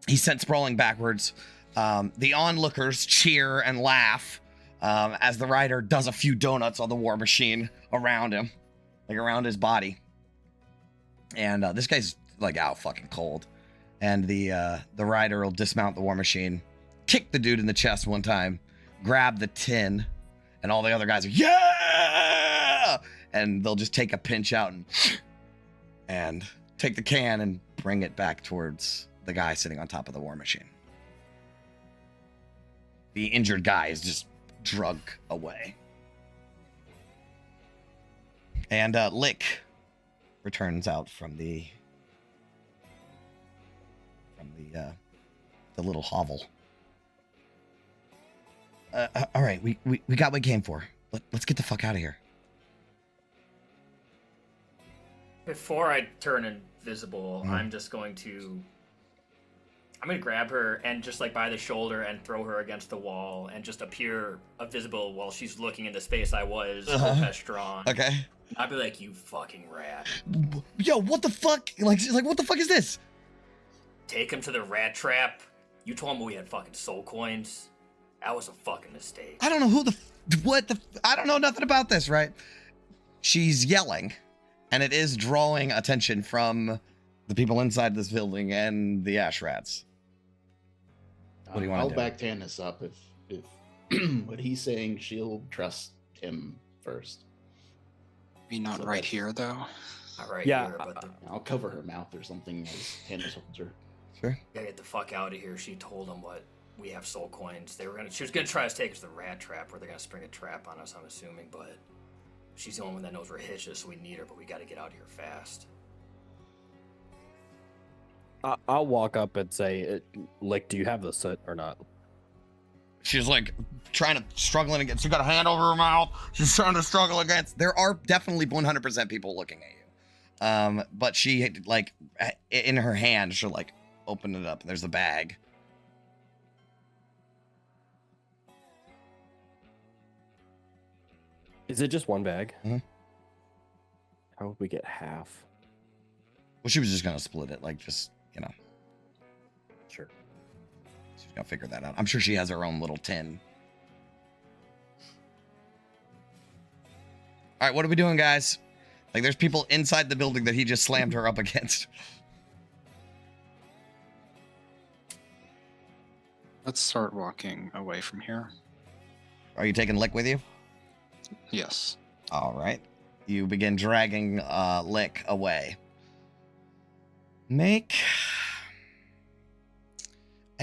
He's sent sprawling backwards. The onlookers cheer and laugh as the rider does a few donuts on the war machine around him, like around his body. And this guy's like out fucking cold. And the rider will dismount the war machine, kick the dude in the chest one time, grab the tin, and all the other guys are, yeah! And they'll just take a pinch out and take the can and bring it back towards the guy sitting on top of the war machine. The injured guy is just drunk away. And Lick returns out from the from the little hovel. All right, we got what we came for. Let's get the fuck out of here. Before I turn invisible, Mhm. I'm gonna grab her and just like by the shoulder and throw her against the wall and just appear invisible while she's looking into space I was, chest drawn. Okay. I'd be like, you fucking rat. Yo, what the fuck? Like, she's like, what the fuck is this? Take him to the rat trap. You told him we had fucking soul coins. That was a fucking mistake. I don't know I don't know nothing about this, right? She's yelling, and it is drawing attention from the people inside this building and the ash rats. What do you want I'll to do? back Tannis up if what he's saying, she'll trust him first. Be not So right that's- here, though. All right, Yeah, here, but I'll cover her mouth or something as Tannis holds her. Sure. gotta get the fuck out of here. She told him what we have soul coins. She was gonna try to take us to the rat trap where they're gonna spring a trap on us, I'm assuming, but she's the only one that knows where Hitch is, so we need her, but we gotta get out of here fast. I'll walk up and say, like, do you have the soot or not? She's like struggling against. She got a hand over her mouth. She's trying to struggle against. There are definitely 100% people looking at you. But she like in her hand, she'll like open it up. And there's a bag. Is it just one bag? Mhm. How would we get half? Well, she was just gonna split it, like just Sure. she's gonna figure that out. I'm sure she has her own little tin. All right, what are we doing, guys? Like, there's people inside the building that he just slammed her up against. Let's start walking away from here. Are you taking Lick with you? Yes. All right. You begin dragging Lick away. I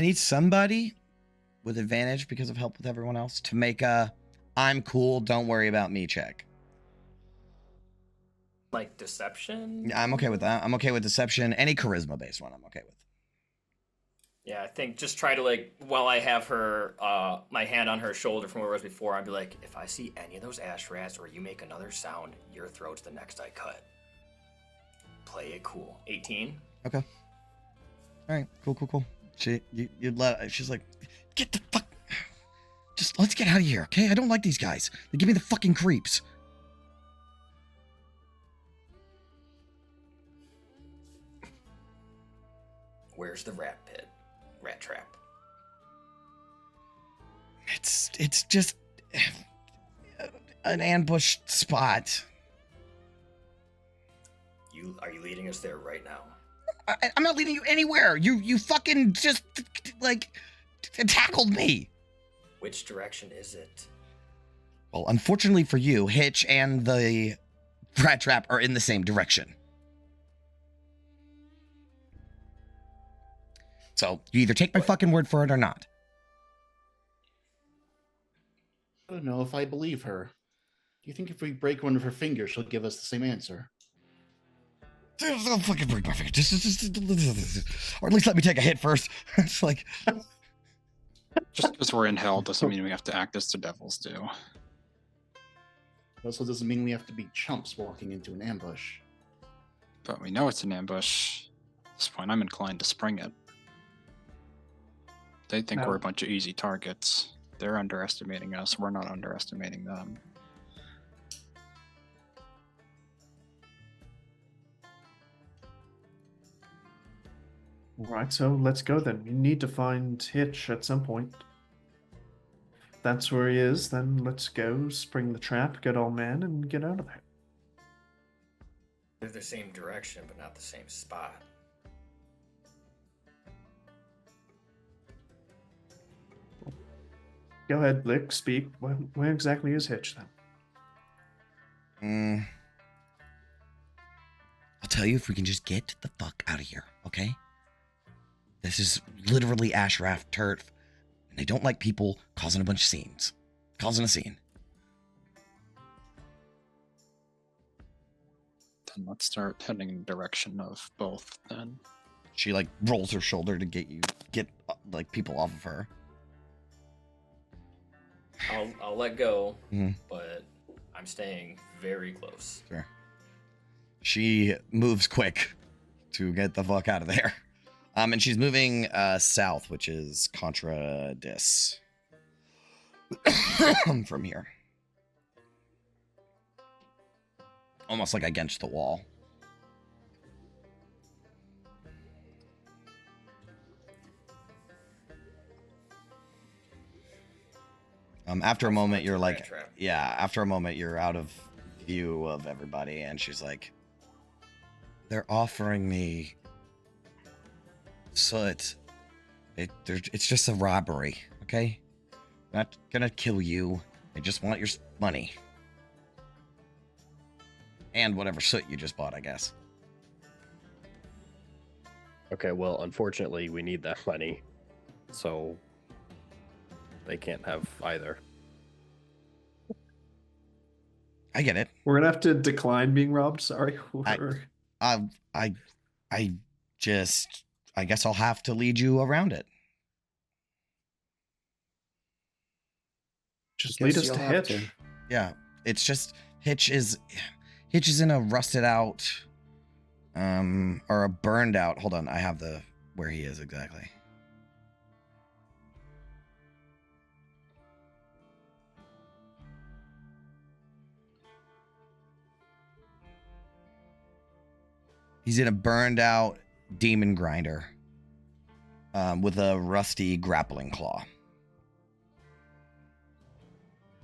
need somebody with advantage because of help with everyone else to make a I'm cool, don't worry about me check. Like deception? I'm okay with that. I'm okay with deception. Any charisma based one I'm okay with. Yeah, I think just try to like, while I have her, my hand on her shoulder from where it was before, I'd be like, if I see any of those ash rats or you make another sound, your throat's the next I cut. Play it cool. 18? Okay. All right. Cool. She's like, get the fuck. Just let's get out of here, okay? I don't like these guys. They give me the fucking creeps. Where's the rat pit? Rat trap. It's just an ambush spot. Are you leading us there right now? I'm not leading you anywhere. You fucking just like tackled me. Which direction is it? Well, unfortunately for you, Hitch and the rat trap are in the same direction. So you either take my fucking word for it or not. I don't know if I believe her. Do you think if we break one of her fingers, she'll give us the same answer? I'll fucking break my finger. Or at least let me take a hit first. It's like, Just because we're in hell doesn't mean we have to act as the devils do. It also doesn't mean we have to be chumps walking into an ambush. But we know it's an ambush. At this point, I'm inclined to spring it. They think No. we're a bunch of easy targets. They're underestimating us. We're not underestimating them. Right, so let's go then. We need to find Hitch at some point. If that's where he is, then let's go, spring the trap, get old man, and get out of there. They're the same direction, but not the same spot. Go ahead, Blick, speak. Where exactly is Hitch then? I'll tell you if we can just get the fuck out of here, okay? This is literally ash raft turf, and they don't like people causing a bunch of scenes. Causing a scene. Then let's start heading in the direction of both then. She like rolls her shoulder to get like people off of her. I'll let go, Mhm. but I'm staying very close. Sure. She moves quick to get the fuck out of there. And she's moving south, which is contra dis from here. Almost like against the wall. After a moment, you're like, yeah, after a moment, you're out of view of everybody, and she's like, they're offering me soot. It's just a robbery, okay? Not gonna kill you. I just want your money. And whatever soot you just bought, I guess. Okay, well, unfortunately, we need that money, so they can't have either. I get it. We're gonna have to decline being robbed. Sorry. I guess I'll have to lead you around it. Just lead us to Hitch. Yeah, it's just Hitch is in a rusted out, or a burned out. Hold on, I have where he is exactly. He's in a burned out demon grinder with a rusty grappling claw.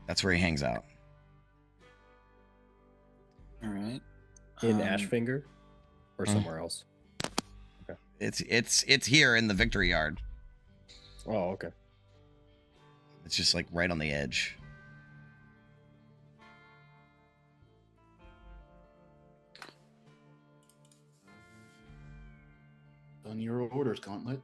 That's where he hangs out. All right. In Ashfinger or somewhere else? Okay. It's here in the Victory Yard. Oh, okay. It's just like right on the edge. On your orders, Gauntlet.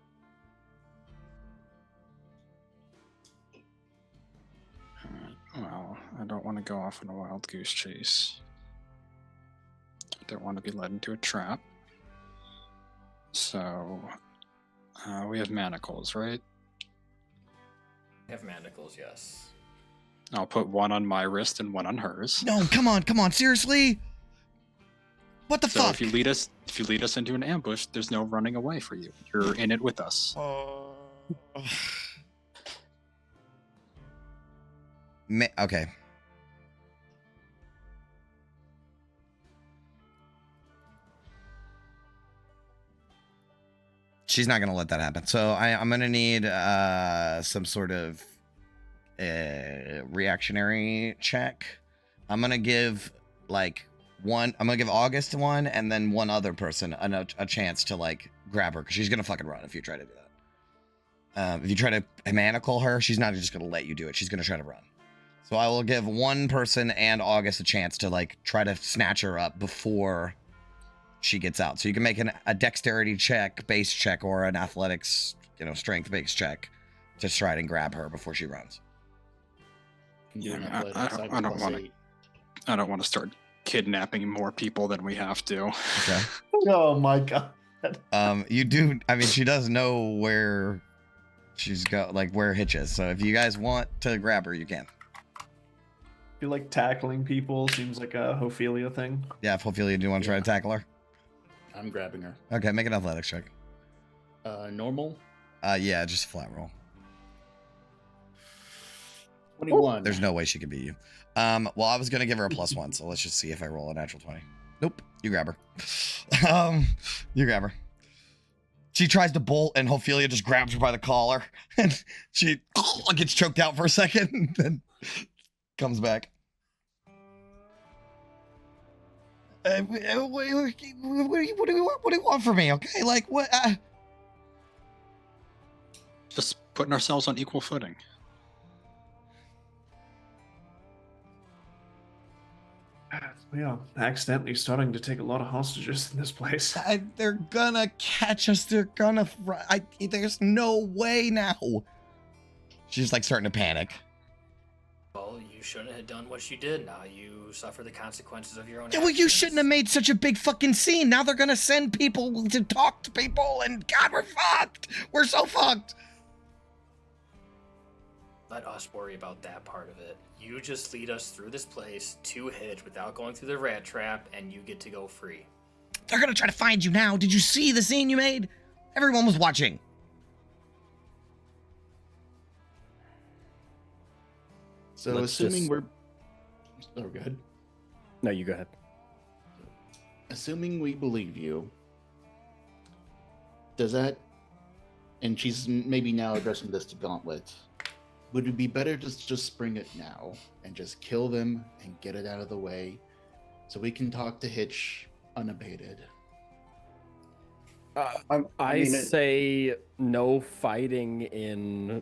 Alright, well, I don't want to go off on a wild goose chase. I don't want to be led into a trap. So, we have manacles, right? I have manacles, yes. I'll put one on my wrist and one on hers. No, come on, seriously? What the So fuck? if you lead us into an ambush, there's no running away for you. You're in it with us. Okay. She's not gonna let that happen. So I'm gonna need some sort of reactionary check. I'm gonna give I'm gonna give August one, and then one other person a chance to like grab her, because she's gonna fucking run if you try to do that. If you try to manacle her, she's not just gonna let you do it. She's gonna try to run. So I will give one person and August a chance to like try to snatch her up before she gets out. So you can make a dexterity check, base check, or an athletics, strength base check to try and grab her before she runs. Yeah, I don't want to start kidnapping more people than we have to. Okay. Oh my god. You do. I mean, she does know where she's where Hitch is. So if you guys want to grab her, you can. I feel like tackling people seems like a Ophelia thing. Yeah, if Ophelia, do you want to try to tackle her? I'm grabbing her. Okay, make an athletics check. Normal? Yeah, just a flat roll. 21. There's no way she can beat you. Well, I was gonna give her a +1, so let's just see if I roll a natural 20. Nope, you grab her. You grab her. She tries to bolt, and Ophelia just grabs her by the collar, and she gets choked out for a second, and then comes back. What do you want from me? Okay, like what? Just putting ourselves on equal footing. Yeah, accidentally starting to take a lot of hostages in this place. They're gonna catch us. They're gonna. There's no way now. She's like starting to panic. Well, you shouldn't have done what you did. Now you suffer the consequences of your own Yeah, well, you actions. shouldn't have made such a big fucking scene. Now they're gonna send people to talk to people, and God, we're fucked. We're so fucked. Let us worry about that part of it. You just lead us through this place to Hitch without going through the rat trap, and you get to go free. They're gonna try to find you now. Did you see the scene you made? Everyone was watching. So Let's assuming just- we're... Oh, good. No, you go ahead. Assuming we believe you, does that... And she's maybe now addressing this to Gauntlet. Would it be better to just spring it now and just kill them and get it out of the way so we can talk to Hitch unabated? I mean, say no fighting in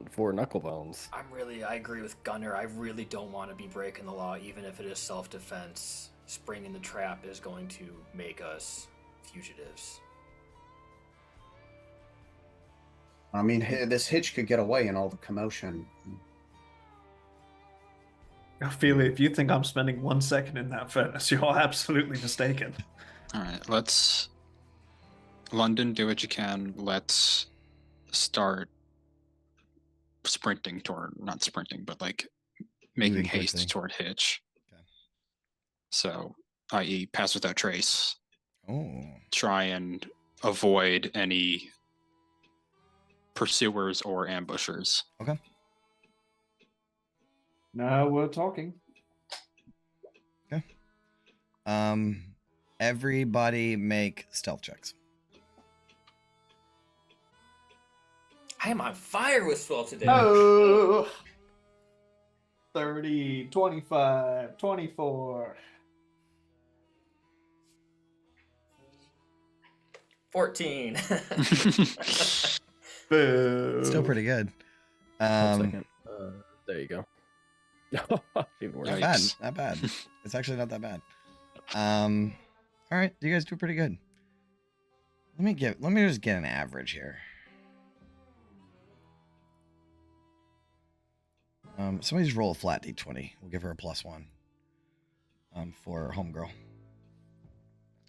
for Knucklebones. I agree with Gunner. I really don't want to be breaking the law, even if it is self-defense. Springing the trap is going to make us fugitives. I mean, this Hitch could get away in all the commotion. I feel if you think I'm spending 1 second in that furnace, you're absolutely mistaken. All right, let's London, do what you can. Let's start sprinting toward, not sprinting, but like making Moving haste quickly. toward Hitch. Okay. So, i.e., pass without trace. Oh. Try and avoid any pursuers or ambushers. Now we're talking. Everybody make stealth checks. I am on fire with Swell today. Oh! 30, 25, 24. 14. Boo. Still pretty good. One second. There you go. Even worse. Not bad. Yikes. Not bad. It's actually not that bad. All right, you guys do pretty good. Let me just get an average here. Somebody just roll a flat d20. We'll give her a +1. For homegirl.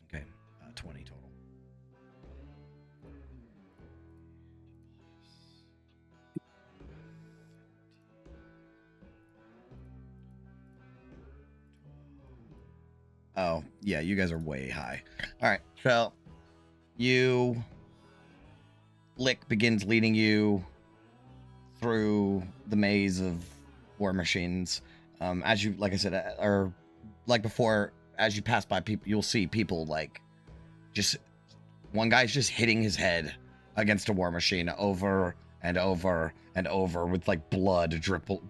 Okay, 20 total. Oh, yeah, you guys are way high. All right, so Lick begins leading you through the maze of war machines. As you, like I said, or like before, as you pass by people, you'll see people like just one guy's just hitting his head against a war machine over and over and over with like blood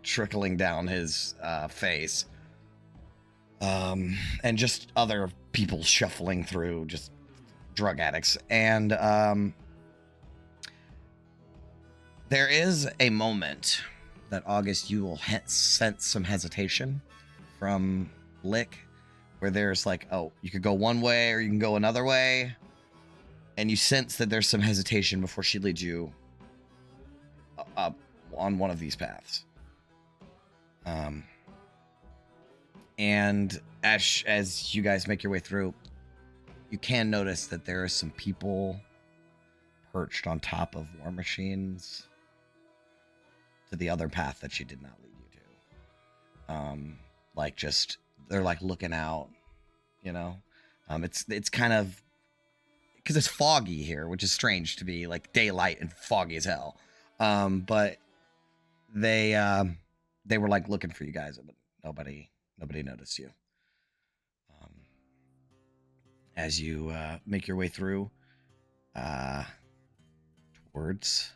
trickling down his face. And just other people shuffling through, just drug addicts. And there is a moment that, August, you will sense some hesitation from Lick, where there's like, oh, you could go one way or you can go another way. And you sense that there's some hesitation before she leads you up on one of these paths. And as you guys make your way through, you can notice that there are some people perched on top of war machines to the other path that she did not lead you to. Like just, they're like looking out, you know? It's kind of, because it's foggy here, which is strange to be like daylight and foggy as hell. But they were like looking for you guys, but nobody noticed you. As you make your way through towards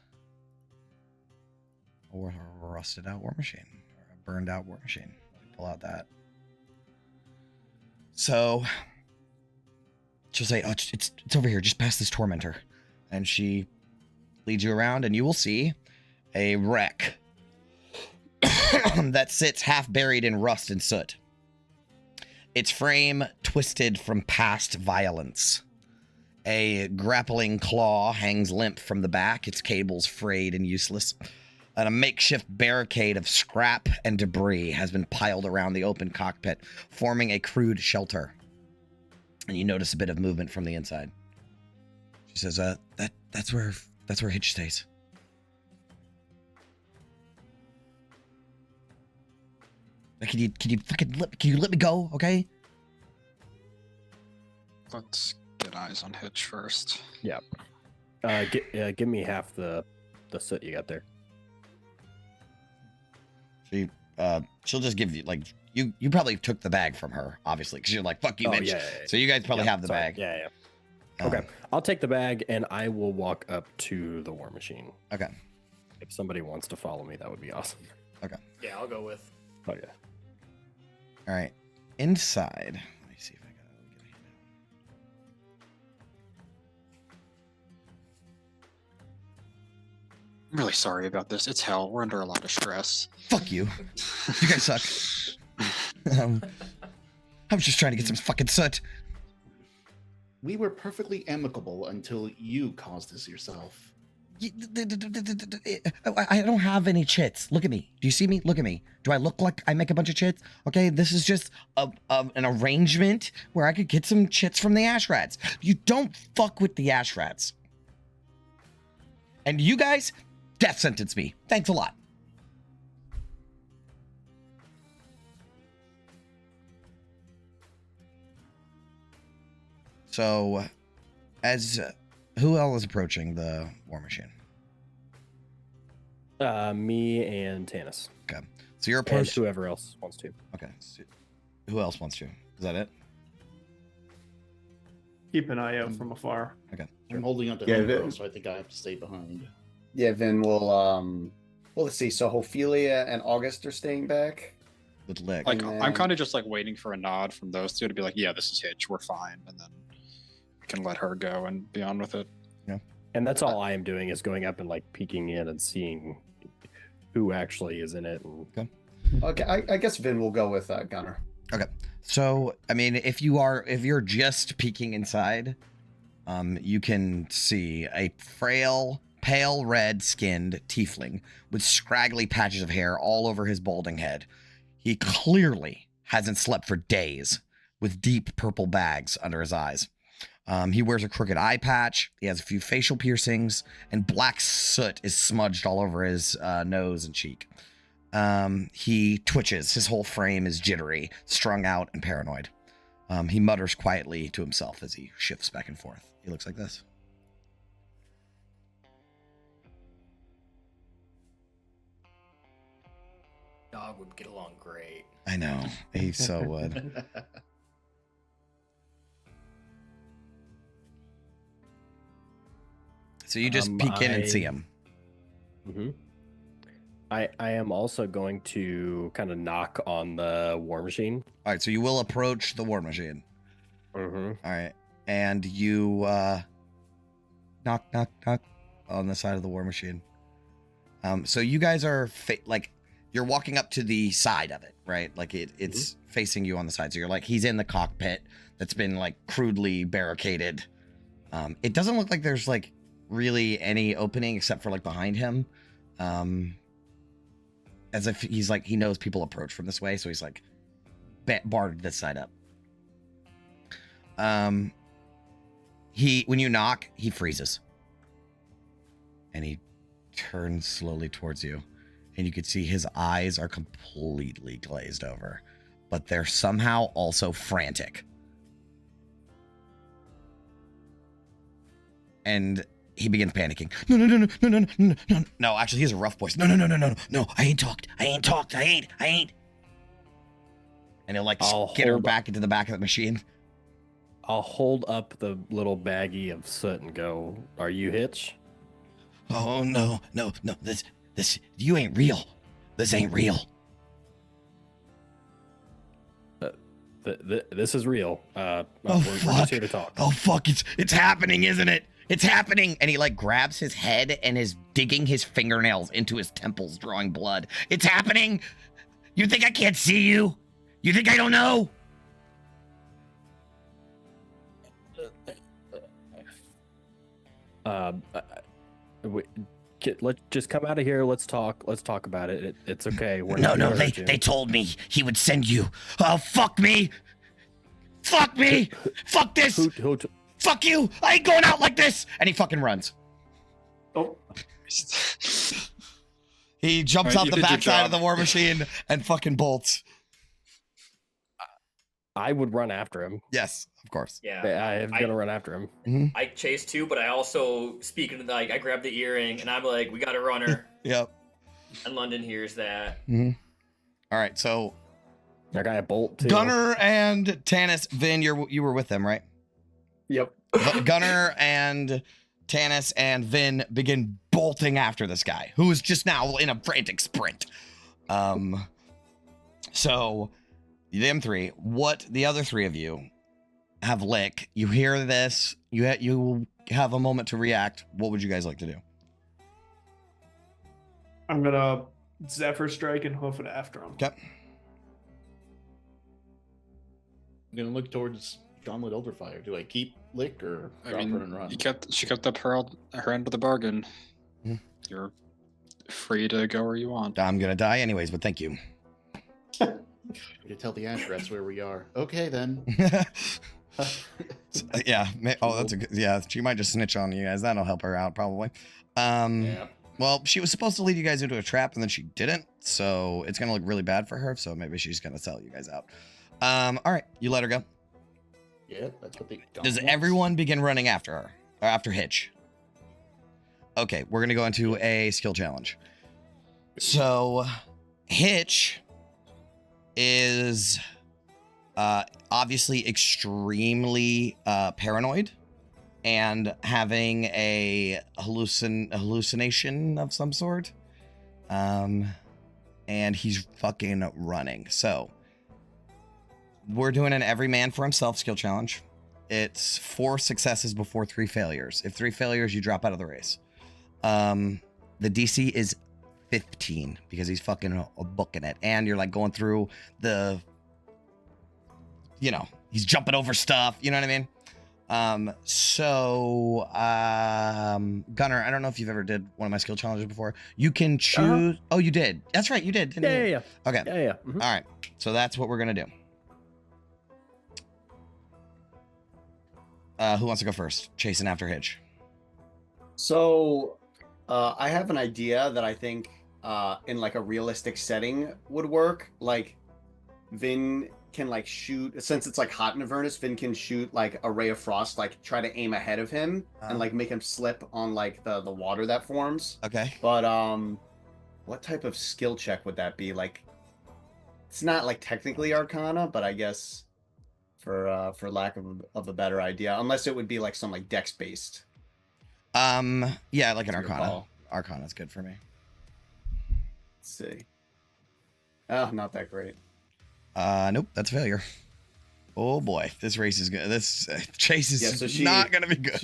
a rusted out war machine, or a burned out war machine. Pull out that. So she'll say, "Oh, it's over here, just past this tormentor," and she leads you around, and you will see a wreck that sits half buried in rust and soot. Its frame twisted from past violence. A grappling claw hangs limp from the back, its cables frayed and useless. and a makeshift barricade of scrap and debris has been piled around the open cockpit, forming a crude shelter. And you notice a bit of movement from the inside. She says, that's where Hitch stays. Can you let me go, okay? Let's get eyes on Hitch first. Yeah. Give me half the soot you got there. She'll just give you, like, you probably took the bag from her, obviously, because you're like, fuck you, bitch. Yeah. So you guys probably have the bag. Yeah. Okay, I'll take the bag and I will walk up to the war machine. Okay. If somebody wants to follow me, that would be awesome. Okay. Yeah, I'll go with. Oh yeah. All right. Inside. Let me see if I got a handout. I'm really sorry about this. It's hell. We're under a lot of stress. Fuck you. You guys suck. I was just trying to get some fucking soot. We were perfectly amicable until you caused this yourself. I don't have any chits. Look at me. Do you see me? Look at me. Do I look like I make a bunch of chits? Okay, this is just an arrangement where I could get some chits from the ash rats. You don't fuck with the ash rats. And you guys, death sentence me. Thanks a lot. So, who else is approaching the war machine? Me and Tanis. Okay. So you're And approaching. whoever else wants to. Okay. So who else wants to? Is that it? Keep an eye out from afar. Okay. I'm holding on to Yeah, Homegirl, but- so I think I have to stay behind. Yeah, then well, let's see. So Ophelia and August are staying back. With Lick. Like, And I'm then- kind of just like waiting for a nod from those two to be like, yeah, this is Hitch. We're fine. And then we can let her go and be on with it. And that's all I am doing is going up and like peeking in and seeing who actually is in it. And Okay, I guess Vin will go with Gunner. So, I mean, if you're just peeking inside, you can see a frail, pale red-skinned tiefling with scraggly patches of hair all over his balding head. He clearly hasn't slept for days, with deep purple bags under his eyes. He wears a crooked eye patch, he has a few facial piercings, and black soot is smudged all over his nose and cheek. He twitches, his whole frame is jittery, strung out, and paranoid. He mutters quietly to himself as he shifts back and forth. He looks like this. Dog would get along great. I know, he so would. So you just peek in and see him. Mm-hmm. I am also going to kind of knock on the war machine. All right, so you will approach the war machine. Mm-hmm. All right, and you knock, knock, knock on the side of the war machine. So you guys are like you're walking up to the side of it, right? Like it's facing you on the side. So you're like he's in the cockpit that's been like crudely barricaded. It doesn't look like there's like really any opening except for like behind him. As if he's like he knows people approach from this way, so he's like barred this side up. When you knock, he freezes. And he turns slowly towards you. And you can see his eyes are completely glazed over. But they're somehow also frantic. And he begins panicking. No, actually, he has a rough voice. No, I ain't talked. I ain't. And he'll like skitter back into the back of the machine. I'll hold up the little baggie of soot and go, "Are you Hitch?" Oh, no. This, you ain't real. This ain't real. This is real. We're fuck. just here to talk. Oh, fuck, it's happening, isn't it? It's happening. And he like grabs his head and is digging his fingernails into his temples, drawing blood. It's happening. You think I can't see you? You think I don't know? let's just come out of here. Let's talk. Let's talk about it. It's okay. We're No, not gonna they hurt you. told me he would send you. Oh, fuck me! Fuck me! Fuck this! Fuck you! I ain't going out like this! And he fucking runs. Oh, He jumps Alright, out you the did your backside of the job. war machine and fucking bolts. I would run after him. Yes, of course. Yeah. I'm gonna run after him. I chase too, but I also, speaking of like, I grab the earring and I'm like, we got a runner. Yep. And London hears that. All right, so I got a bolt too. Gunner and Tanis, Vin, you were with them, right? Yep. Gunner and Tanis and Vin begin bolting after this guy, who is just now in a frantic sprint. So them three, what the other three of you have lick. You hear this, you have a moment to react. What would you guys like to do? I'm gonna Zephyr Strike and hoof it after him. Okay. I'm gonna look towards Gauntlet Elderfire. Do I keep lick or I drop her and mean, run? she kept up her end of the bargain. Mhm. You're free to go where you want. I'm gonna die anyways, but thank you. You tell the ash rats where we are. Okay then. Yeah. Oh, that's a good. Yeah, she might just snitch on you guys. That'll help her out probably. Yeah. Well, she was supposed to lead you guys into a trap, and then she didn't. So it's gonna look really bad for her. So maybe she's gonna sell you guys out. All right, you let her go. Yeah, that's what they. Does everyone begin running after her or after Hitch? Okay, we're gonna go into a skill challenge. So, Hitch is obviously extremely paranoid and having a hallucination of some sort. And he's fucking running. So, we're doing an every man for himself skill challenge. It's 4 successes before 3 failures. If 3 failures, you drop out of the race. The DC is 15 because he's fucking booking it. And you're like going through the, he's jumping over stuff. You know what I mean? Gunner, I don't know if you've ever did one of my skill challenges before. You can choose. Oh, you did. That's right. You did. Didn't you? Yeah. Okay. Yeah. Mhm. All right. So that's what we're going to do. Who wants to go first? Chasing after Hitch. So, I have an idea that I think in like a realistic setting would work. Like, Vin can like shoot, since it's like hot in Avernus, Vin can shoot like a ray of frost, like try to aim ahead of him and like make him slip on like the water that forms. Okay. But what type of skill check would that be? Like, it's not like technically Arcana, but I guess for lack of a better idea, unless it would be like some like dex based. Yeah, like an It's your Arcana. call. Arcana's good for me. Let's see. Oh, not that great. Nope, that's a failure. Oh boy, this race is good. This chase is Yeah, so not gonna be good.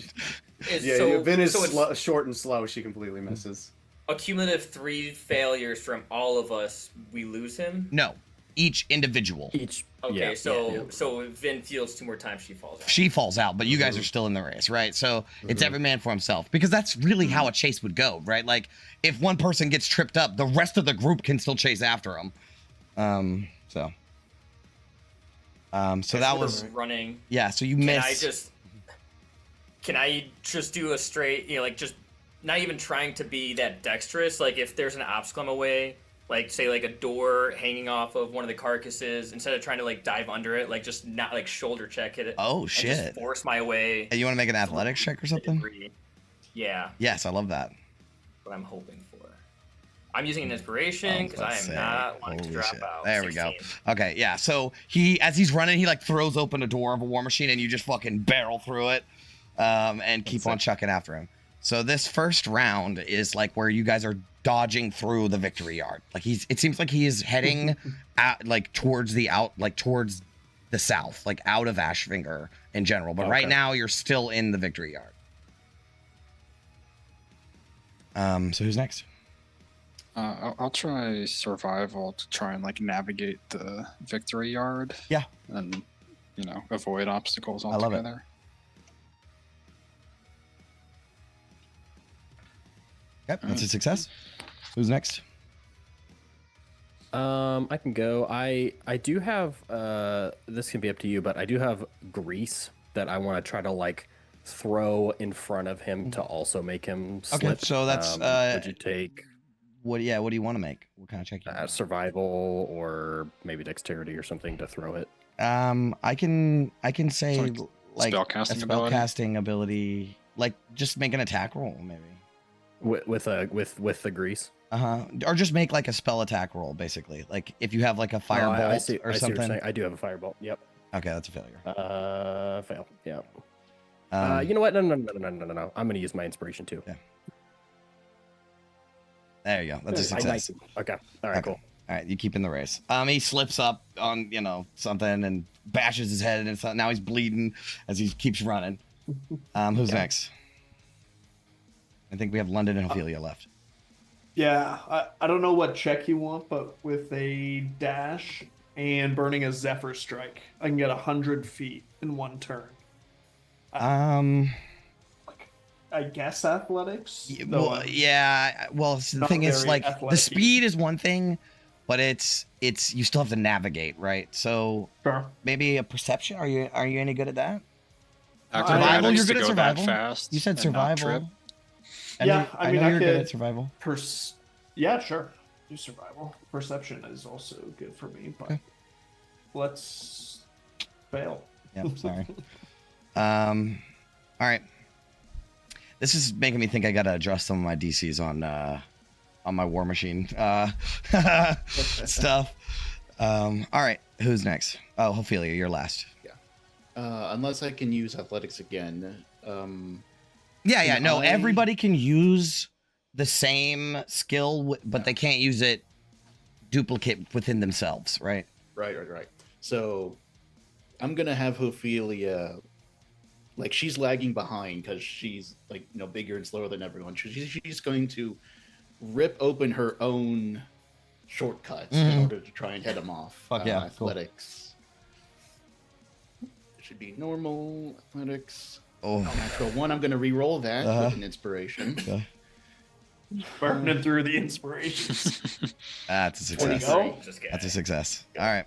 Vin is it's short and slow. She completely misses. a cumulative 3 failures from all of us. We lose him. No, each individual. Each. Okay, yeah, so yeah. so Vin feels 2 more times she falls out. She falls out, but you guys are still in the race, right? So it's every man for himself, because that's really how a chase would go, right? Like if one person gets tripped up, the rest of the group can still chase after him. So that was running. yeah. So you Can missed. Can I just do a straight, like just not even trying to be that dexterous? Like if there's an obstacle in my way, like say like a door hanging off of one of the carcasses, instead of trying to like dive under it, like just not like shoulder check it. Oh and shit! just force my way. Hey, you want to make an athletics check or something? Degree. Yeah, Yes, I love that. what I'm hoping for. I'm using an inspiration because I am not wanting to Holy drop shit. out. There we go. 16. Okay, yeah. So as he's running, he like throws open a door of a war machine, and you just fucking barrel through it, and keep on chucking after him. So this first round is like where you guys are dodging through the victory yard. Like it seems like he is heading out, like towards the south, like out of Ashfinger in general. But right now you're still in the victory yard. So who's next? I'll try survival to try and like navigate the victory yard. Yeah. And avoid obstacles I love it. altogether. Yep, that's a success. Who's next? I can go. I do have this can be up to you, but I do have grease that I want to try to like throw in front of him to also make him slip. Okay, so that's would you take what do you want to make? What kind of check? survival or maybe dexterity or something to throw it? I can say like a spellcasting ability, like just make an attack roll maybe. With the grease. Or just make like a spell attack roll, basically. Like if you have like a firebolt or something. I see what you're saying. I do have a firebolt. Yep. Okay, that's a failure. Fail. Yeah. You know what? No. I'm gonna use my inspiration too. Yeah. There you go. That's a success. Okay. All right. Okay. Cool. All right, you keep in the race. He slips up on something and bashes his head, and now he's bleeding as he keeps running. Who's next? I think we have London and Ophelia left. Yeah, I don't know what check you want, but with a dash and burning a Zephyr Strike, I can get 100 feet in one turn. I guess athletics. Well, yeah. Well, the thing is, like, the speed is one thing, but it's you still have to navigate, right? So sure. Maybe a perception. Are you any good at that? Survival. You're good at survival. Fast you said survival. I mean, you're good at survival. Yeah, sure. Do survival. Perception is also good for me, but let's fail. Yep, sorry. All right. This is making me think I gotta adjust some of my DCs on my war machine stuff. All right, who's next? Oh, Ophelia, you're last. Yeah. Unless I can use athletics again. No, everybody can use the same skill, but they can't use it duplicate within themselves, right? Right. So I'm gonna have Ophelia, like, she's lagging behind because she's like bigger and slower than everyone. She's going to rip open her own shortcuts in order to try and head them off. Fuck yeah, athletics. Cool. It should be normal athletics. Oh, natural one. I'm going to re-roll that with an inspiration. Okay. Burning through the inspirations. That's a success. That's a success. All right.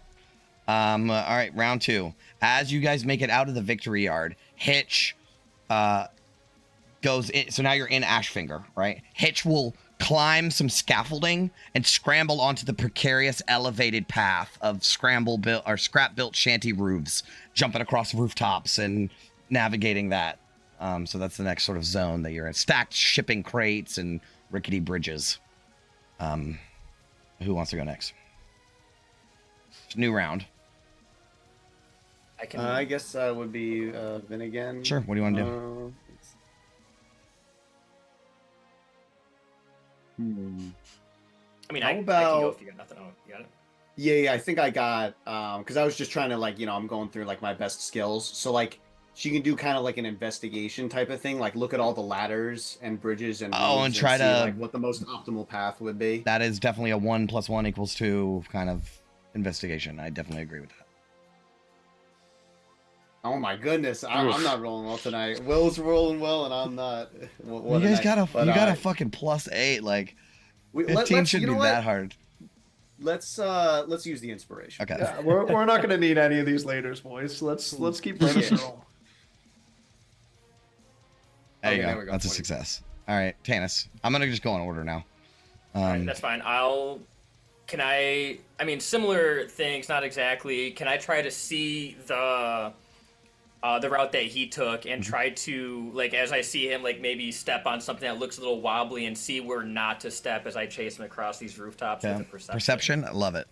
All right. Round 2. As you guys make it out of the victory yard, Hitch goes in. So now you're in Ashfinger, right? Hitch will climb some scaffolding and scramble onto the precarious elevated path of scrap-built shanty roofs, jumping across rooftops and navigating that. So that's the next sort of zone that you're in. Stacked shipping crates and rickety bridges. Who wants to go next? New round. I guess would be Vin again. Sure. What do you want to do? I mean, How I can about- go if you got nothing. Oh, you got it? Yeah, I think I got because I was just trying to I'm going through like my best skills. So like she can do kind of like an investigation type of thing, like look at all the ladders and bridges and and try see, to like what the most optimal path would be. That is definitely a 1 + 1 = 2 kind of investigation. I definitely agree with that. Oh my goodness, I'm not rolling well tonight. Will's rolling well, and I'm not. You guys got a fucking +8. Like 15 shouldn't be that hard. Let's use the inspiration. Okay. Yeah, we're not going to need any of these later, boys. Let's keep running through. There you there go. we go. That's a success. All right, Tanis. I'm gonna just go in order now. All right, that's fine. I mean, similar things, not exactly. Can I try to see the route that he took and try to, like, as I see him, like, maybe step on something that looks a little wobbly and see where not to step as I chase him across these rooftops with a perception. Perception, I love it.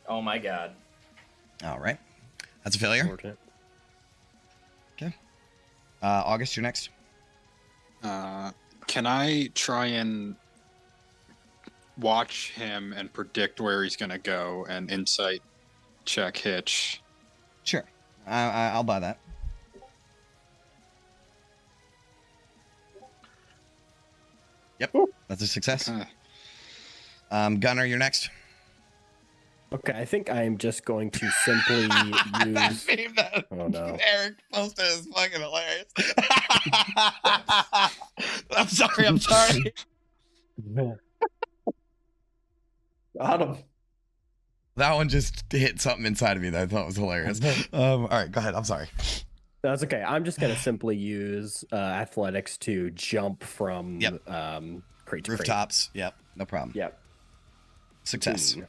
Oh my god. All right. That's a failure. Okay. August, you're next. Can I try and watch him and predict where he's going to go and insight check Hitch? Sure. I'll buy that. Yep. That's a success. Okay. Gunner, you're next. Okay, I think I'm just going to simply use. That Oh no! Eric posted is fucking hilarious. I'm sorry. I'm sorry. Got him. That one just hit something inside of me that I thought was hilarious. All right, go ahead. I'm sorry. That's okay. I'm just gonna simply use athletics to jump from Yep. crate to Rooftops. Yep, no problem. Crate. Yep. Success. 15.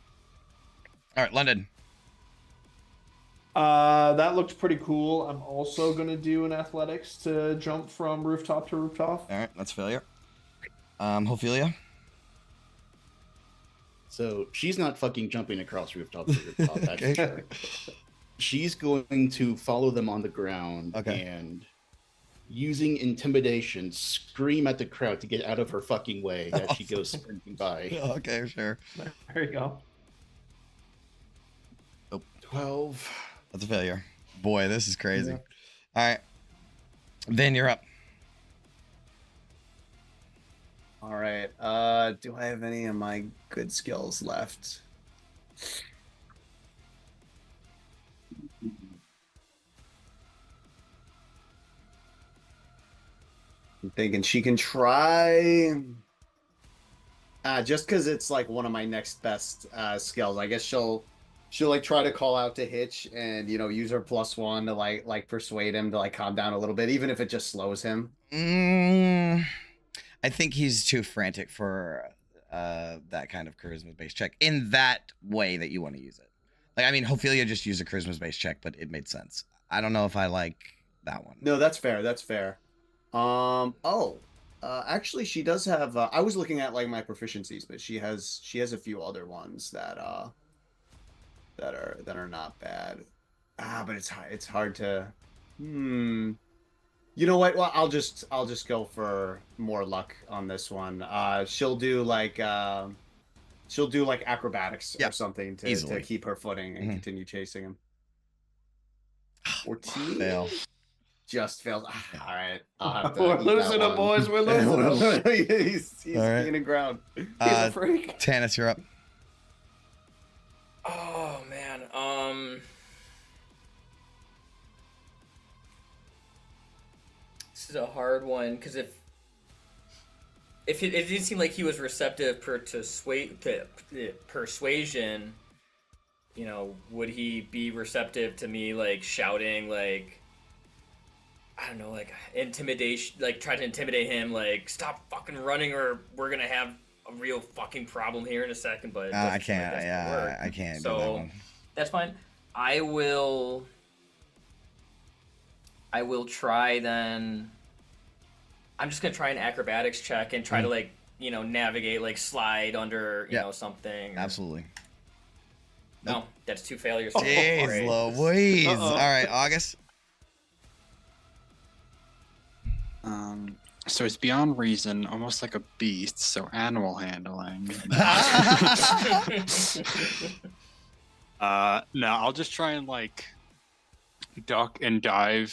All right, London. That looked pretty cool. I'm also gonna do an athletics to jump from rooftop to rooftop. All right, that's failure. Ophelia. So she's not fucking jumping across rooftop to rooftop. That's Okay. sure. She's going to follow them on the ground Okay. and using intimidation, scream at the crowd to get out of her fucking way as she goes sprinting by. Okay, sure. There you go. 12. That's a failure. Boy, this is crazy. Yeah. All right, Vin, you're up. All right. Do I have any of my good skills left? I'm thinking she can try. Just because it's like one of my next best skills. I guess she'll like try to call out to Hitch and use her +1 to like persuade him to like calm down a little bit, even if it just slows him. I think he's too frantic for that kind of charisma-based check in that way that you want to use it. Like, I mean, Ophelia just used a charisma-based check, but it made sense. I don't know if I like that one. No, that's fair. That's fair. Actually, she does have. I was looking at like my proficiencies, but she has a few other ones that are not bad. But it's hard to. You know what? Well, I'll just go for more luck on this one. She'll do like acrobatics or something to keep her footing and continue chasing him. 14. Fail. Just failed. All right. I'll have to We're eat losing that him, one. boys. We're losing him. He's All right. gaining ground. He's a freak. Tannis, you're up. Oh man. This is a hard one because if it didn't seem like he was receptive to persuasion, would he be receptive to me like shouting like, I don't know, like intimidation, like try to intimidate him, like stop fucking running or we're gonna have a real fucking problem here in a second. But it I doesn't seem can't. like that's gonna work. I can't do So that one. that's fine. I will try then. I'm just gonna try an acrobatics check and try to like navigate, like slide under something. Absolutely. No, that's 2 failures. Jeez, Great. Louise. All right, August. So it's beyond reason, almost like a beast. So animal handling. No, I'll just try and like duck and dive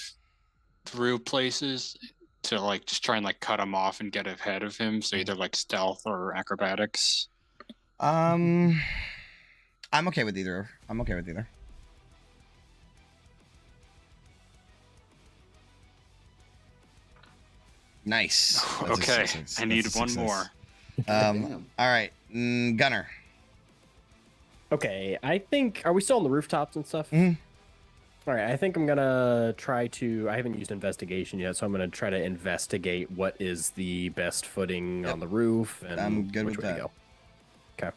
through places to like just try and like cut him off and get ahead of him. So either like stealth or acrobatics. I'm okay with either. Nice. That's a Okay, success. I need That's a one success. more. Damn. All right, Gunner. Okay, I think. Are we still on the rooftops and stuff? Mhm. All right, I think I'm gonna try to. I haven't used investigation yet, so I'm gonna try to investigate what is the best footing on the roof and I'm good which with way that. to go. Okay.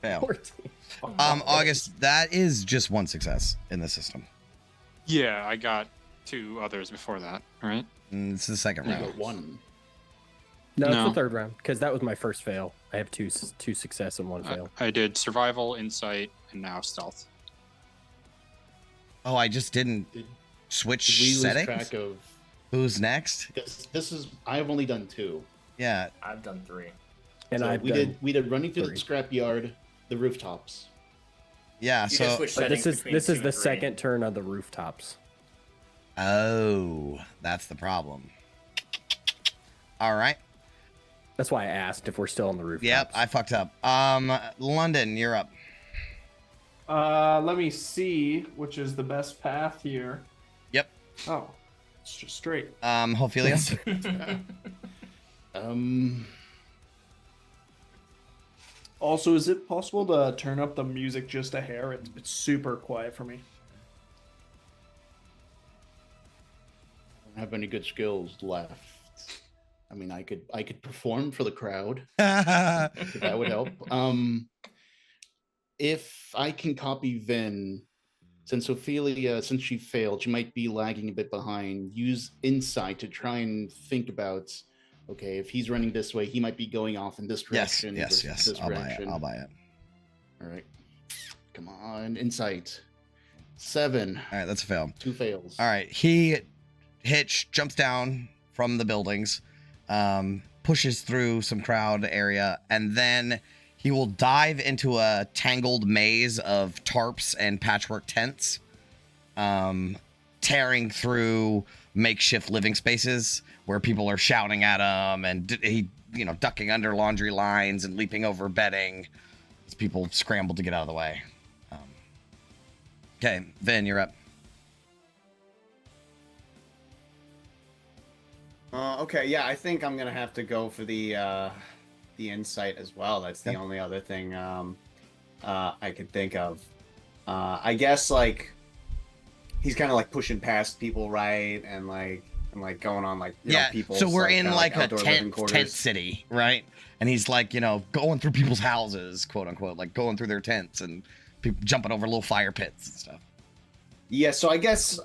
Fail. 14. August, that is just one success in the system. Yeah, I got 2 others before that, right? It's the second You round. got 1. No, No. it's the third round because that was my first fail. I have two success and one fail. I did survival, insight, and now stealth. Oh, I just didn't switch Did we lose settings. track of Who's next? this is I've only done 2. Yeah. I've done 3. And So I've we done, did running through 3. the scrapyard, the rooftops. Yeah. You just So. switch But settings this is between this 2 is and the 3. second turn of the rooftops. Oh, that's the problem. All right. That's why I asked if we're still on the rooftops. Yep, I fucked up. London, you're up. Let me see which is the best path here. Yep. Oh. It's just straight. Ophelia. Also, is it possible to turn up the music just a hair? It's super quiet for me. I don't have any good skills left. I mean, I could perform for the crowd. That That would help. If I can copy Vin, since Ophelia, since she failed, she might be lagging a bit behind. Use insight to try and think about, okay, if he's running this way, he might be going off in this direction. Yes. This I'll buy it. direction. I'll buy it. All right. Come on, insight. 7. All right, that's a fail. 2 fails. All right, Hitch jumps down from the buildings, pushes through some crowd area, and then he will dive into a tangled maze of tarps and patchwork tents, tearing through makeshift living spaces where people are shouting at him, and he, ducking under laundry lines and leaping over bedding as people scramble to get out of the way. Okay, Vin, you're up. Okay, yeah, I think I'm gonna have to go for the insight as well. That's the only other thing I could think of. I guess like he's kind of like pushing past people, right, and going on like people. So we're in like a outdoor living tent city, right? And he's like going through people's houses, quote unquote, like going through their tents and people jumping over little fire pits and stuff. Yeah, so I guess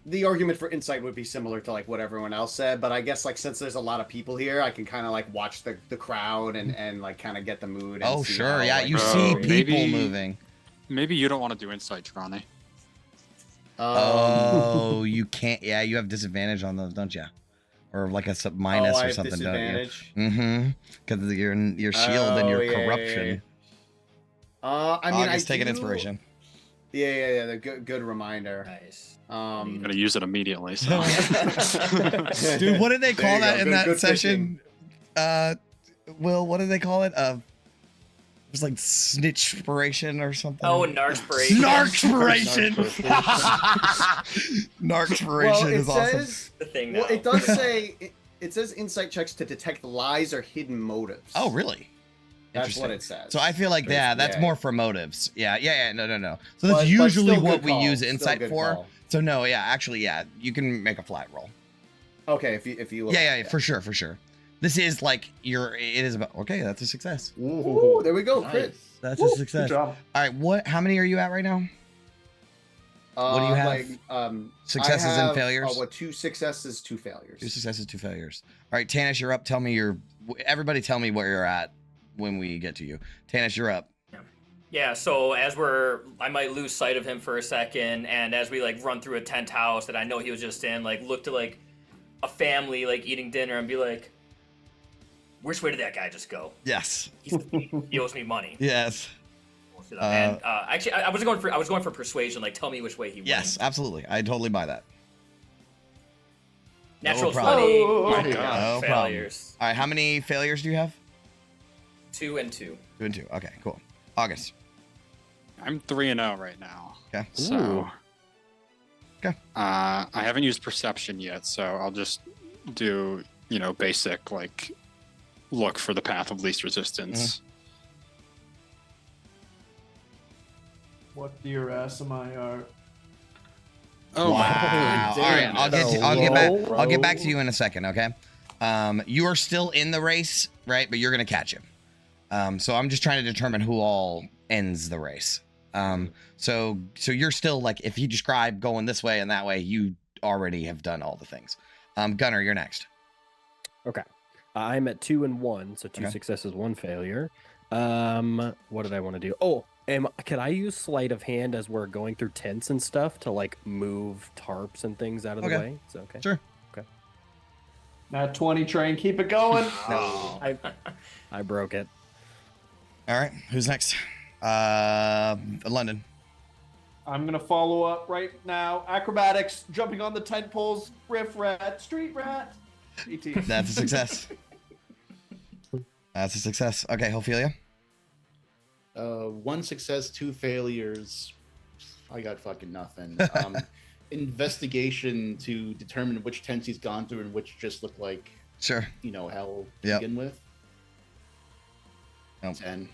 the argument for insight would be similar to like what everyone else said, but I guess like since there's a lot of people here, I can kind of like watch the crowd and like kind of get the mood. And see sure, how, yeah, like, you see people maybe- moving. Maybe you don't want to do insight, Ronnie. You can't. Yeah, you have disadvantage on those, don't you? Or like a minus I or have something, don't you? disadvantage. Mm-hmm. Because your shield and your corruption. I mean, August, take an do- inspiration. Yeah. The good reminder. Nice. I'm gonna use it immediately. So. Dude, what did they There call you that go. in Good- that good session? Will, what did they call it? It was like snitchspiration or something. Oh, narspiration. Narkspiration. Narkspiration is awesome. The thing now. Well, it does say it says insight checks to detect lies or hidden motives. Oh, really? That's what Interesting. it says. So I feel like that's Yeah. more for motives. Yeah. No. So that's But usually still what good we call. use Still insight good for. call. So no, actually, you can make a flat roll. Okay, if you Yeah, for sure. This is like it is about. Okay, that's a success. Ooh, there we go, Nice. crit. That's Woo, a good success. job. All right, how many are you at right now? What do you have? Successes I have, and failures? 2 successes, 2 failures. 2 successes, 2 failures. All right, Tanis, you're up. Everybody tell me where you're at when we get to you. Tanis, you're up. Yeah, so I might lose sight of him for a second, and as we like run through a tent house that I know he was just in, like look to like a family like eating dinner and be like, which way did that guy just go? Yes. He owes me money. Yes. And actually, I was going for persuasion. Like, tell me which way he went. Yes, absolutely. I totally buy that. Natural problem. 20. Oh, my no God, problem. failures. All right, how many failures do you have? 2 and 2. 2 and 2. Okay, cool. August. I'm 3-0 right now. Okay. So. Okay. I haven't used perception yet, so I'll just do basic like look for the path of least resistance. What your SMIR? Oh Wow. my All right, I'll get back to Roll. you in a second, okay? You are still in the race, right? But you're gonna catch him. So I'm just trying to determine who all ends the race. So you're still like, if he described going this way and that way, you already have done all the things. Gunnar, you're next. Okay. I'm at 2 and 1, so 2 Okay. successes, 1 failure. What did I want to do? Oh, can I use sleight of hand as we're going through tents and stuff to like move tarps and things out of the Okay. way? Is that okay? Sure. Okay. That 20 train, keep it going. No. I broke it. All right, who's next? London. I'm gonna follow up right now. Acrobatics, jumping on the tent poles, riff rat, street rat. ET. That's a success. That's a success. Okay, Ophelia. 1 success, 2 failures. I got fucking nothing. investigation to determine which tents he's gone through and which just look like, Sure. hell to Yep. begin with. Nope. 10.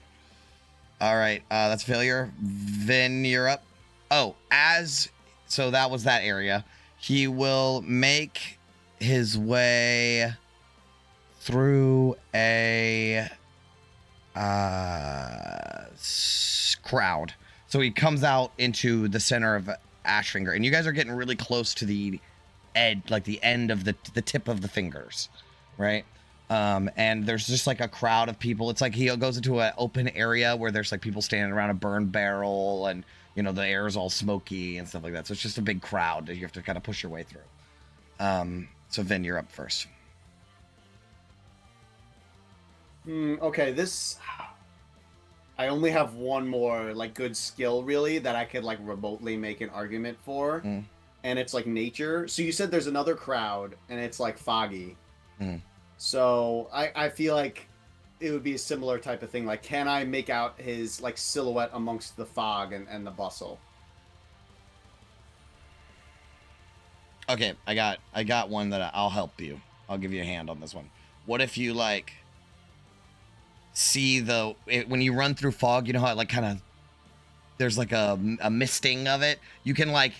All right, that's a failure. Vin, you're up. Oh, so that was that area. He will make his way through a crowd. So he comes out into the center of Ashfinger, and you guys are getting really close to the edge, like the end of the tip of the fingers, right? And there's just like a crowd of people. It's like he goes into an open area where there's like people standing around a burned barrel, and the air is all smoky and stuff like that. So it's just a big crowd that you have to kind of push your way through. So Vin, you're up first. Okay, I only have one more like good skill really that I could like remotely make an argument for, and it's like nature. So you said there's another crowd and it's like foggy. So I feel like it would be a similar type of thing. Like, can I make out his like silhouette amongst the fog and the bustle? Okay, I got one that I'll help you. I'll give you a hand on this one. What if you like see when you run through fog, you know how it like kind of there's like a misting of it? You can like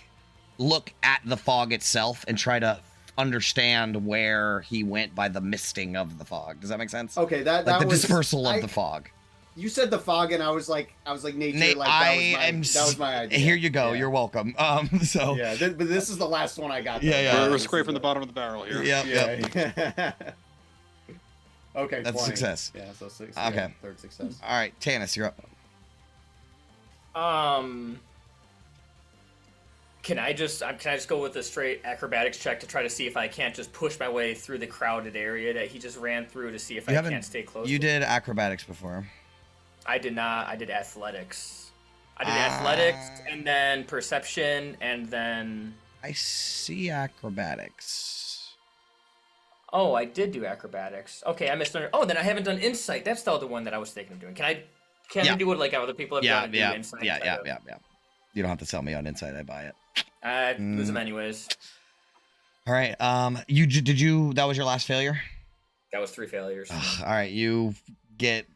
look at the fog itself and try to understand where he went by the misting of the fog. Does that make sense? Okay, that the was dispersal of the fog. You said the fog, and I was like nature. Nate, like that was my idea. Here you go. Yeah. You're welcome. So yeah, but this is the last one I got. Yeah. We're scraping the bottom of the barrel here. Yep. Okay, that's 20. a success. Yeah, so 6. Okay. Yeah, third success. All right, Tanis, you're up. Can I just go with a straight acrobatics check to try to see if I can't just push my way through the crowded area that he just ran through to see if I can't stay close? You did acrobatics before. I did not. I did athletics. Athletics and then perception and then... I see acrobatics. Oh, I did do acrobatics. Okay, I missed. Oh, then I haven't done insight. That's the other one that I was thinking of doing. Can I do what like other people have done and do insight? Yeah. You don't have to sell me on insight. I buy it. I lose them anyways. All right. That was your last failure? That was 3 failures. All right. You get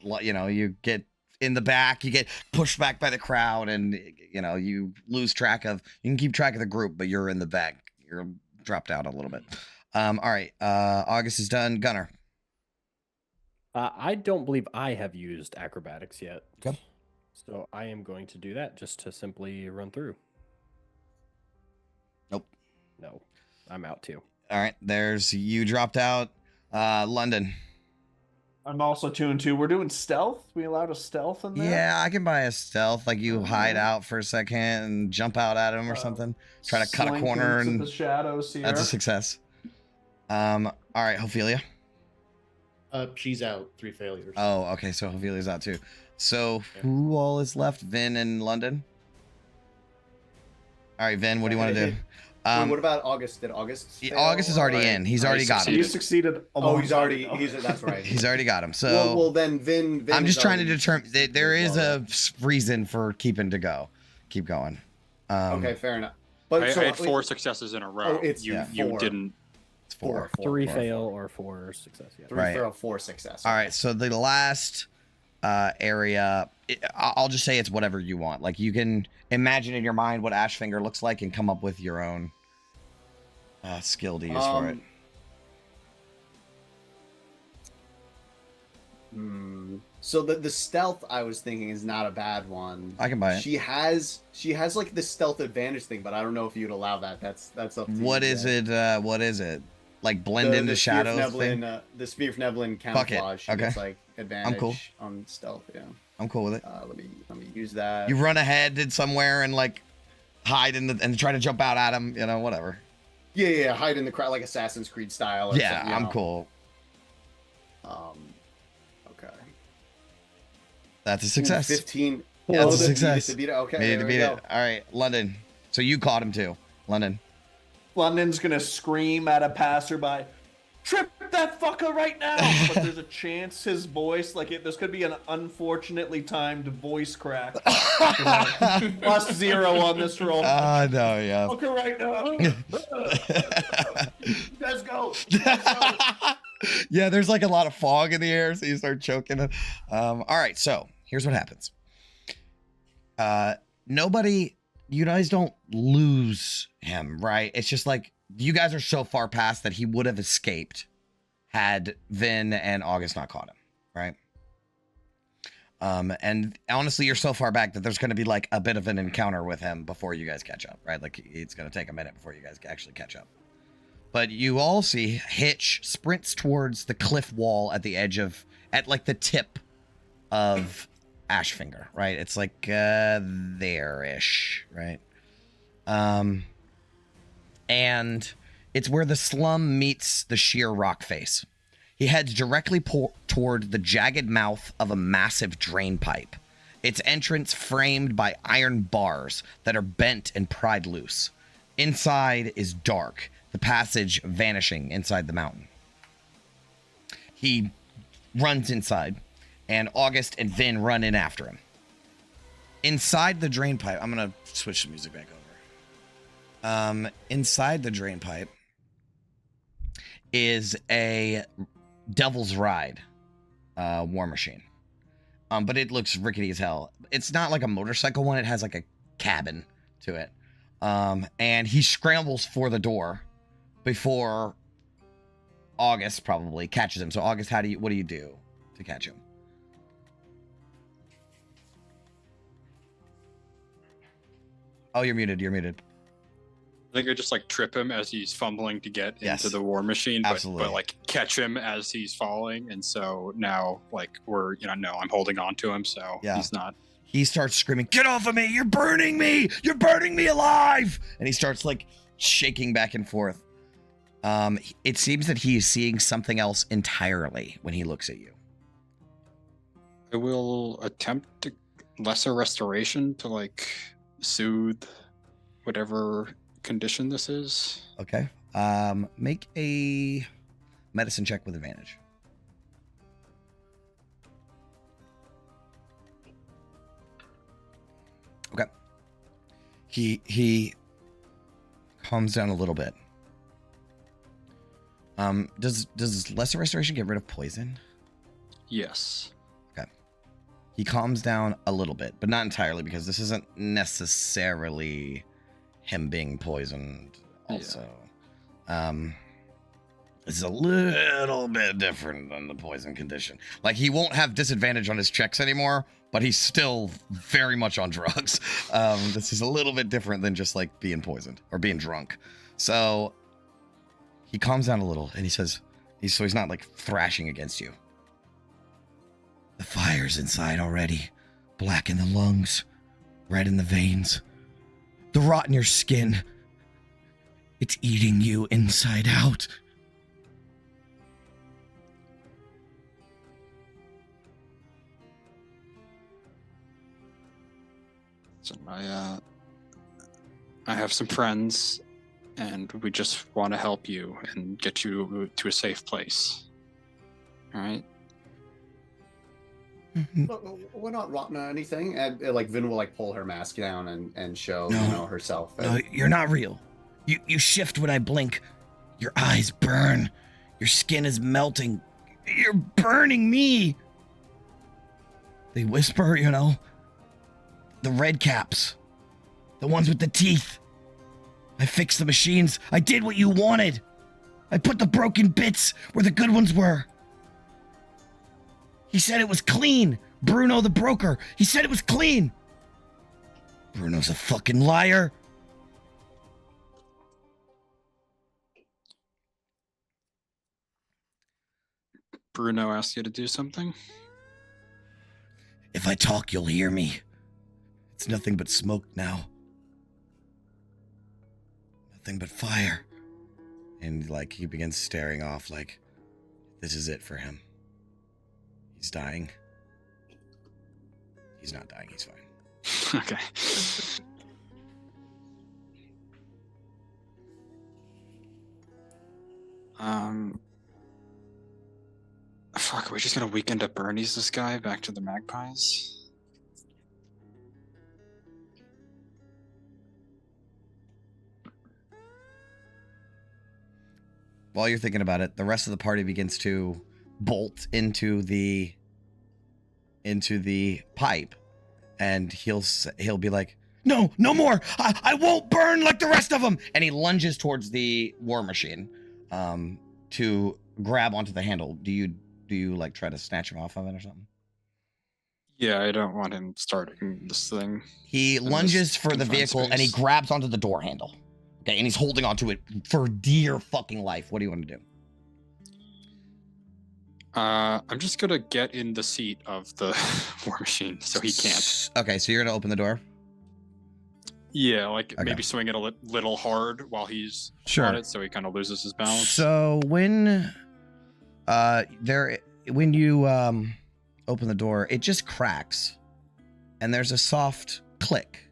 in the back. You get pushed back by the crowd, and you lose track of. You can keep track of the group, but you're in the back. You're dropped out a little bit. All right. August is done. Gunner. I don't believe I have used acrobatics yet. Okay. So I am going to do that just to simply run through. Nope. No, I'm out too. All right. You dropped out. London. I'm also 2 and 2. We're doing stealth. We allowed a stealth in there. Yeah, I can buy a stealth. Like you hide out for a second and jump out at him or something. Try to cut a corner and the shadows here. that's a success. All right, Ophelia. She's out. 3 failures. Oh, okay. So Ophelia's out too. So who all is left? Vin and London. All right, Vin. What do you want to do? Wait, what about August? Did August? August is already in. He's already got him. You succeeded. That's right. He's already got him. So well then Vin I'm just trying to determine. succeeded There as is well, a reason for keeping to go. Keep going. Okay, fair enough. But I had 4 successes in a row. You four. didn't. It's 4. 3 fail or 4 success. Yeah. 3 fail, 4 success. All right. So the last area, I'll just say it's whatever you want. Like you can imagine in your mind what Ashfinger looks like and come up with your own skill to use for it. So the stealth I was thinking is not a bad one. I can buy it. She has like the stealth advantage thing, but I don't know if you'd allow that. That's up to you. What is it? Like blend into the shadows thing? thing? The Spear of Neblin Fuck it. camouflage. Okay. It's like advantage cool. on stealth. Yeah. I'm cool with it. Let me use that. You run ahead somewhere and like hide and try to jump out at him. Whatever. Yeah. Hide in the crowd like Assassin's Creed style. Or Yeah, something, I'm cool. Okay. That's a success. 15. Yeah, that's a to success. beat it. Okay. Needed to there we beat go. it. All right, London. So you caught him too, London. London's gonna scream at a passerby, trip that fucker right now. But there's a chance his voice, there's could be an unfortunately timed voice crack. +0 on this roll. No, yeah. Fucker right now. You guys go. You guys go. Yeah, there's like a lot of fog in the air, so you start choking. All right, so here's what happens. You guys don't lose him, right? It's just like you guys are so far past that he would have escaped had Vin and August not caught him, right? And honestly, you're so far back that there's going to be like a bit of an encounter with him before you guys catch up, right? Like it's going to take a minute before you guys actually catch up. But you all see Hitch sprints towards the cliff wall at the edge at like the tip of Ashfinger, right? It's like there-ish, right? And it's where the slum meets the sheer rock face. He heads directly toward the jagged mouth of a massive drain pipe, its entrance framed by iron bars that are bent and pried loose. Inside is dark, the passage vanishing inside the mountain. He runs inside, and August and Vin run in after him. Inside the drain pipe, I'm going to switch the music back over. Inside the drain pipe is a Devil's Ride war machine. But it looks rickety as hell. It's not like a motorcycle one. It has like a cabin to it. And he scrambles for the door before August probably catches him. So August, what do you do to catch him? Oh, you're muted. You're muted. I think I just like trip him as he's fumbling to get into the war machine, but like catch him as he's falling. And so now like I'm holding on to him. So he's not. He starts screaming, "Get off of me! You're burning me! You're burning me alive!" And he starts like shaking back and forth. It seems that he is seeing something else entirely when he looks at you. I will attempt lesser restoration to like soothe whatever condition this is. Okay. Make a medicine check with advantage. Okay. He calms down a little bit. Does lesser restoration get rid of poison? Yes. Okay. He calms down a little bit, but not entirely, because this isn't necessarily him being poisoned also. This is a little bit different than the poison condition. Like, he won't have disadvantage on his checks anymore, but he's still very much on drugs. This is a little bit different than just like being poisoned or being drunk. So he calms down a little and he says, he's not like thrashing against you. The fire's inside already. Black in the lungs, red in the veins. The rot in your skin. It's eating you inside out. So I have some friends, and we just want to help you and get you to a safe place. All right? We're not rotten or anything. And like Vin will like pull her mask down and show herself. No, you're not real. You shift when I blink. Your eyes burn. Your skin is melting. You're burning me. They whisper, the red caps. The ones with the teeth. I fixed the machines. I did what you wanted. I put the broken bits where the good ones were. He said it was clean. Bruno the broker. He said it was clean. Bruno's a fucking liar. Bruno asked you to do something? If I talk, you'll hear me. It's nothing but smoke now. Nothing but fire. And like he begins staring off like this is it for him. He's dying. He's not dying, he's fine. Okay. fuck, are we just gonna weekend at Bernie's this guy back to the Magpies? While you're thinking about it, the rest of the party begins to bolt into the pipe, and he'll be like, "No, no more! I won't burn like the rest of them!" And he lunges towards the war machine, to grab onto the handle. Do you like try to snatch him off of it or something? Yeah, I don't want him starting this thing. He lunges for the confined vehicle and he space. grabs onto the door handle. Okay, and he's holding onto it for dear fucking life. What do you want to do? I'm just gonna get in the seat of the war machine so he can't. Okay, so you're gonna open the door? Yeah, like Okay. maybe swing it a little hard while he's Sure. on it, so he kind of loses his balance. So when you open the door, it just cracks, and there's a soft click,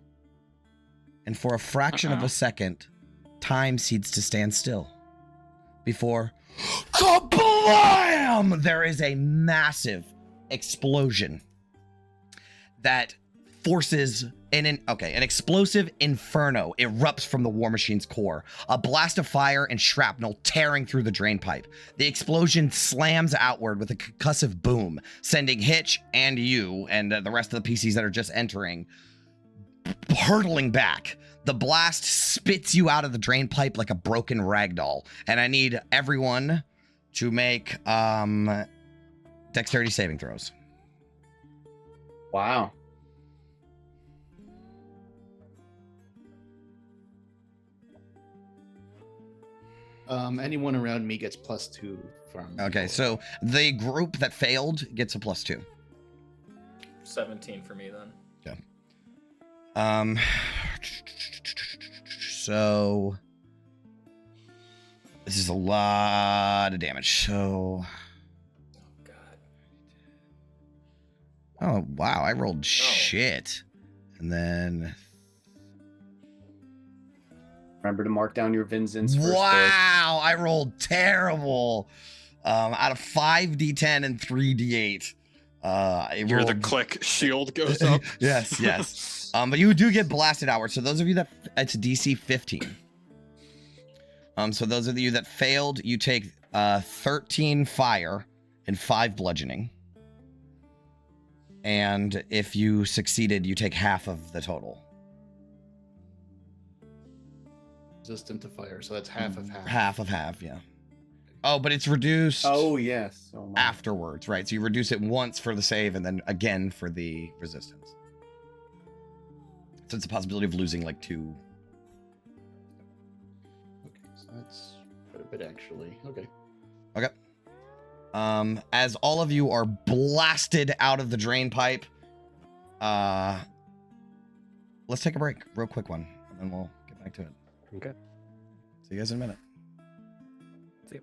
and for a fraction of a second, time seems to stand still. Before, kablam! There is a massive explosion that forces an explosive inferno erupts from the war machine's core. A blast of fire and shrapnel tearing through the drain pipe. The explosion slams outward with a concussive boom, sending Hitch and you and the rest of the PCs that are just entering hurtling back. The blast spits you out of the drain pipe like a broken ragdoll. And I need everyone to make dexterity saving throws. Wow. Anyone around me gets +2 from. Okay, so the group that failed gets a +2. 17 for me then. So this is a lot of damage. So, Oh god. oh wow, I rolled shit, and then Remember to mark down your Vincent's first aid. wow, I rolled terrible. Out of 5d10 and 3d8. I Hear the rolled- click, shield goes up. Yes. But you do get blasted outward. So those of you that it's DC 15. So those of you that failed, you take 13 fire and 5 bludgeoning. And if you succeeded, you take half of the total. Resistant to fire, so that's half of half. Half of half, yeah. Oh, but it's reduced Oh, yes. Oh, my. afterwards, right? So you reduce it once for the save and then again for the resistance. So it's a possibility of losing like 2. Okay, so that's quite a bit actually. Okay. Okay. As all of you are blasted out of the drain pipe, let's take a break, real quick one, and then we'll get back to it. Okay. See you guys in a minute. See you.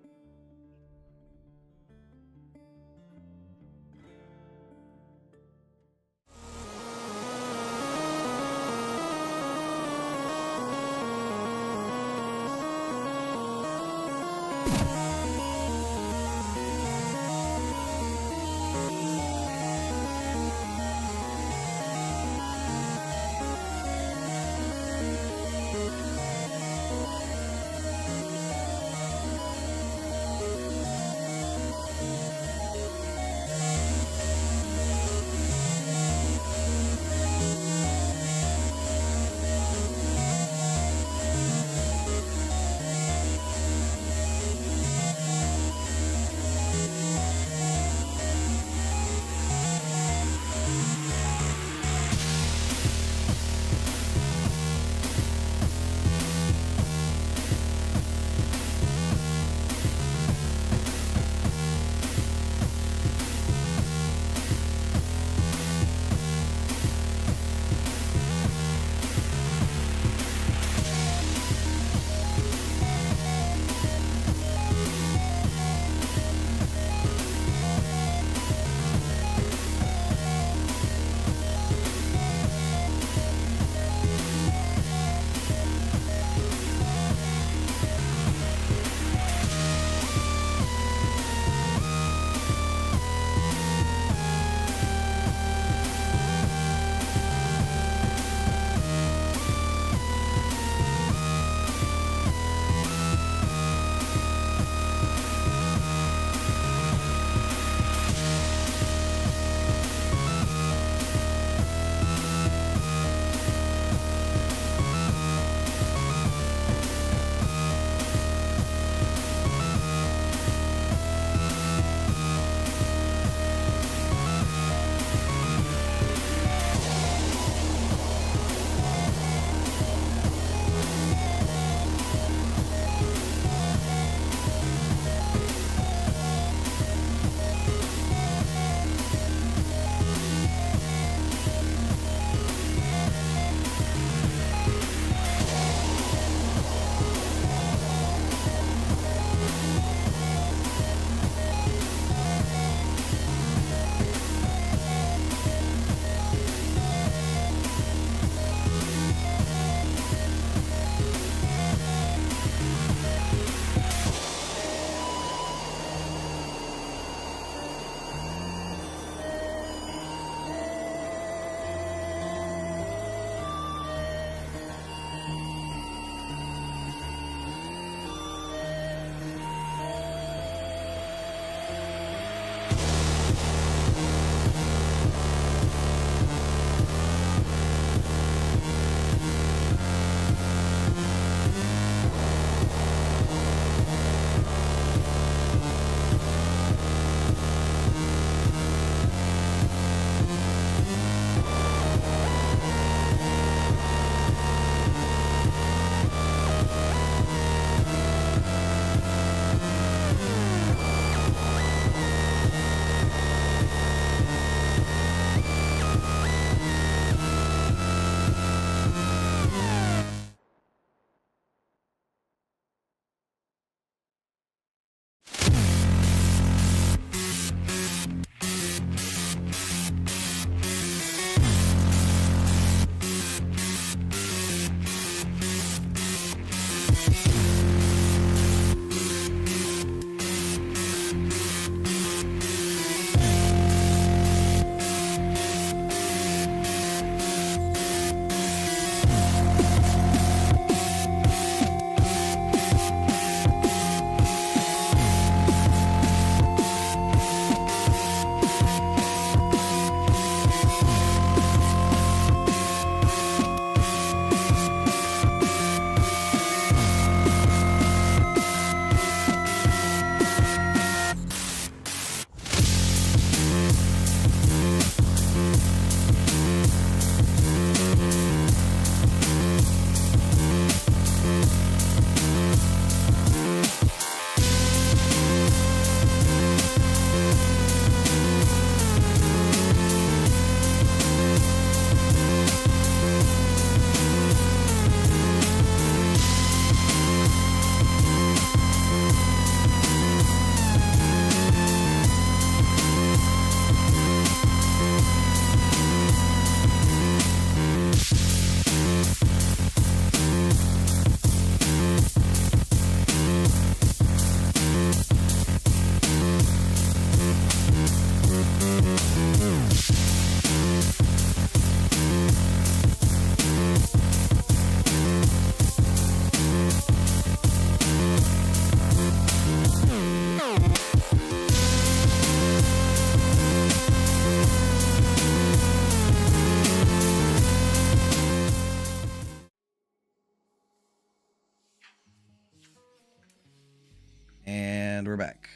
And we're back.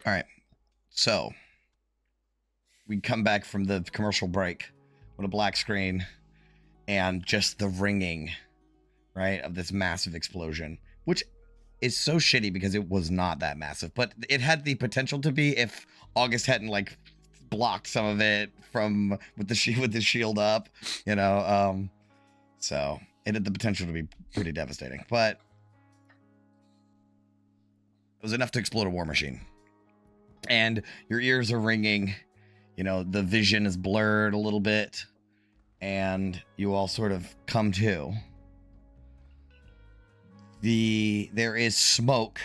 All right. So we come back from the commercial break with a black screen and just the ringing, right, of this massive explosion, which is so shitty because it was not that massive, but it had the potential to be if August hadn't like blocked some of it from with the shield up, you know. So it had the potential to be pretty devastating, but it was enough to explode a war machine. And your ears are ringing, you know, the vision is blurred a little bit, and you all sort of come to. There is smoke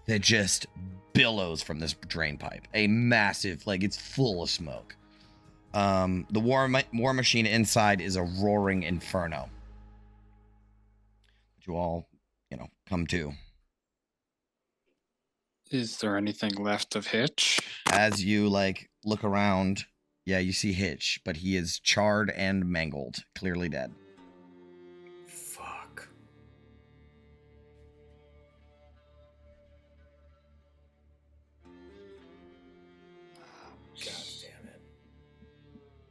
that just billows from this drain pipe. A massive, like, it's full of smoke. The war machine inside is a roaring inferno. You all, you know, come to. Is there anything left of Hitch? As you like look around, yeah, you see Hitch, but he is charred and mangled, clearly dead. Fuck. God damn it.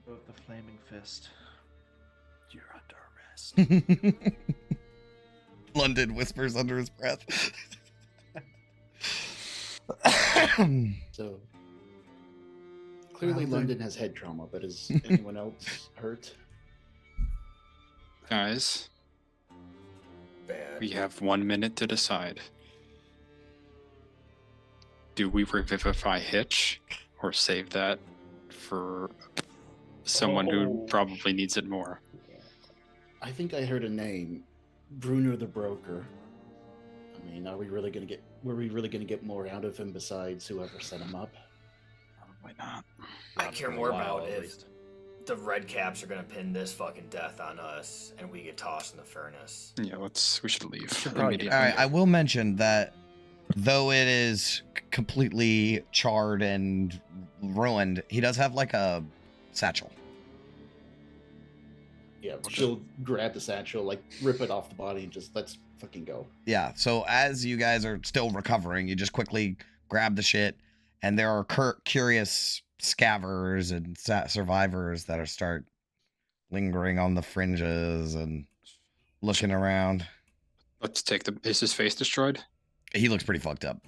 Both the flaming fist. You're under arrest. London whispers under his breath. So clearly London has head trauma, but is anyone else hurt? Guys, Bad. we have 1 minute to decide. Do we revivify Hitch or save that for someone who probably needs it more? I think I heard a name, Bruno the Broker. I mean, were we really gonna get more out of him besides whoever set him up? Probably not. I Not care for a more while, about at if least. the red caps are gonna pin this fucking death on us and we get tossed in the furnace. Yeah, we should leave probably get immediately. All right, I will mention that though it is completely charred and ruined, he does have like a satchel. Yeah, she'll grab the satchel, like rip it off the body, and just let's fucking go. Yeah, so as you guys are still recovering, you just quickly grab the shit, and there are curious scavvers and survivors that start lingering on the fringes and looking around. Let's take Is his face destroyed? He looks pretty fucked up.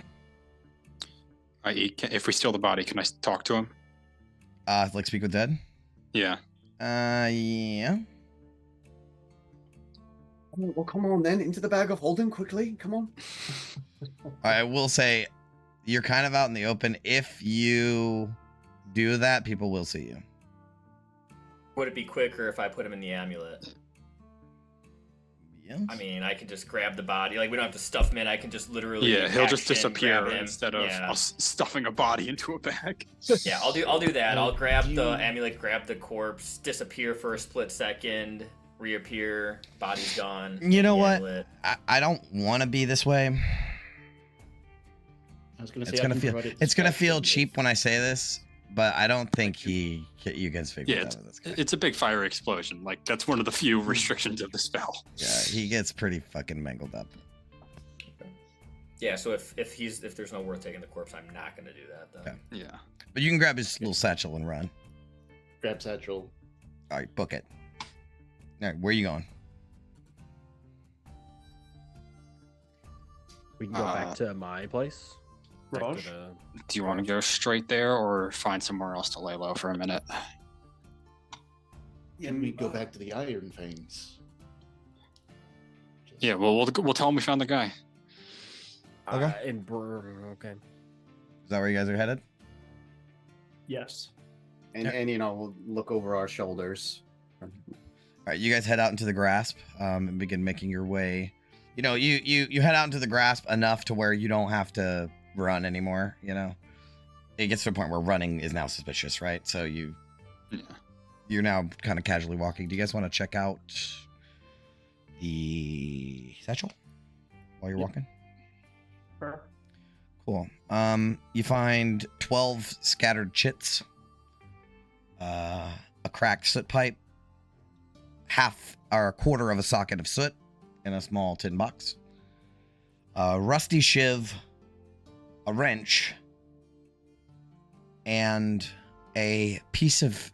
If we steal the body, can I talk to him? Like speak with dead? Yeah. Yeah. Well, come on then, into the bag of holding quickly. Come on. I will say, you're kind of out in the open. If you do that, people will see you. Would it be quicker if I put him in the amulet? Yes. I mean, I can just grab the body. Like, we don't have to stuff him in. I can just literally. Yeah, he'll just action, disappear grab him. instead of Yeah. us stuffing a body into a bag. Yeah, I'll do that. I'll grab Do the you- amulet, grab the corpse, disappear for a split second, reappear, body's gone. You know the what? amulet. I don't want to be this way. I was gonna say It's I gonna can feel provide a it's gonna distraction feel with- cheap when I say this, but I don't think you guys figure Yeah, it out with this guy. It's a big fire explosion. Like, that's one of the few restrictions of the spell. Yeah, he gets pretty fucking mangled up. Yeah, so if there's no worth taking the corpse, I'm not gonna do that then. Okay. Yeah. But you can grab his little satchel and run. Grab satchel. All right, book it. All right, where are you going? We can go back to my place. Back to Raj? the- Do you want to go straight there or find somewhere else to lay low for a minute? Can we go back to the Iron Fangs? Just- Yeah, well, we'll tell him we found the guy. Okay. Okay. Is that where you guys are headed? Yes. And you know, we'll look over our shoulders. All right, you guys head out into the grasp and begin making your way. You know, you head out into the grasp enough to where you don't have to run anymore. You know, it gets to a point where running is now suspicious, right? So Yeah. you're now kind of casually walking. Do you guys want to check out the satchel while you're walking? Sure. Cool. You find 12 scattered chits, a cracked soot pipe, half or a quarter of a socket of soot in a small tin box, a rusty shiv, a wrench, and a piece of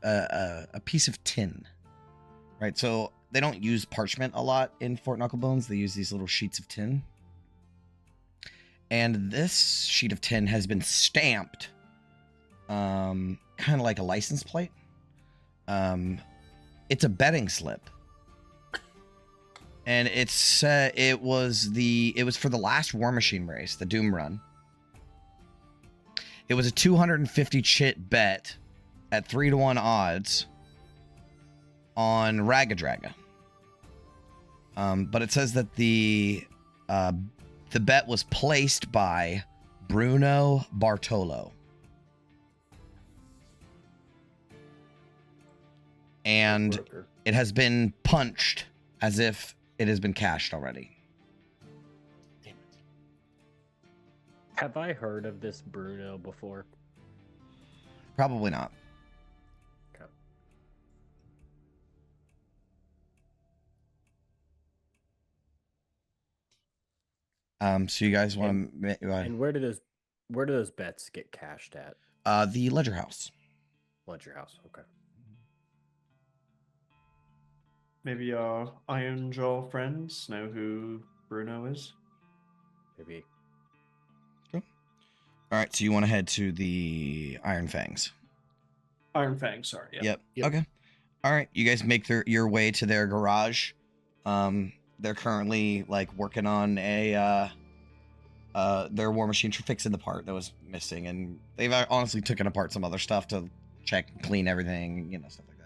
tin. Right, so they don't use parchment a lot in Fort Knucklebones. They use these little sheets of tin. And this sheet of tin has been stamped, kind of like a license plate. It's a betting slip, and it was for the last War Machine race, the Doom Run. It was a 250 chit bet at 3-to-1 odds on Ragadraga. But it says that the bet was placed by Bruno Bartolo. And it has been punched as if it has been cashed already. Damn it. Have I heard of this Bruno before? Probably not. Okay. So you guys want to... And where do those bets get cashed at? The Ledger House. Ledger House. Okay. Maybe our Iron Jaw friends know who Bruno is. Maybe. All right, so you want to head to the Iron Fangs. Iron Fang, sorry. Yeah. Yep. Yep. Okay. All right, you guys make your way to their garage. They're currently like working on their War Machine, fixing the part that was missing, and they've honestly taken apart some other stuff to check and clean everything, stuff like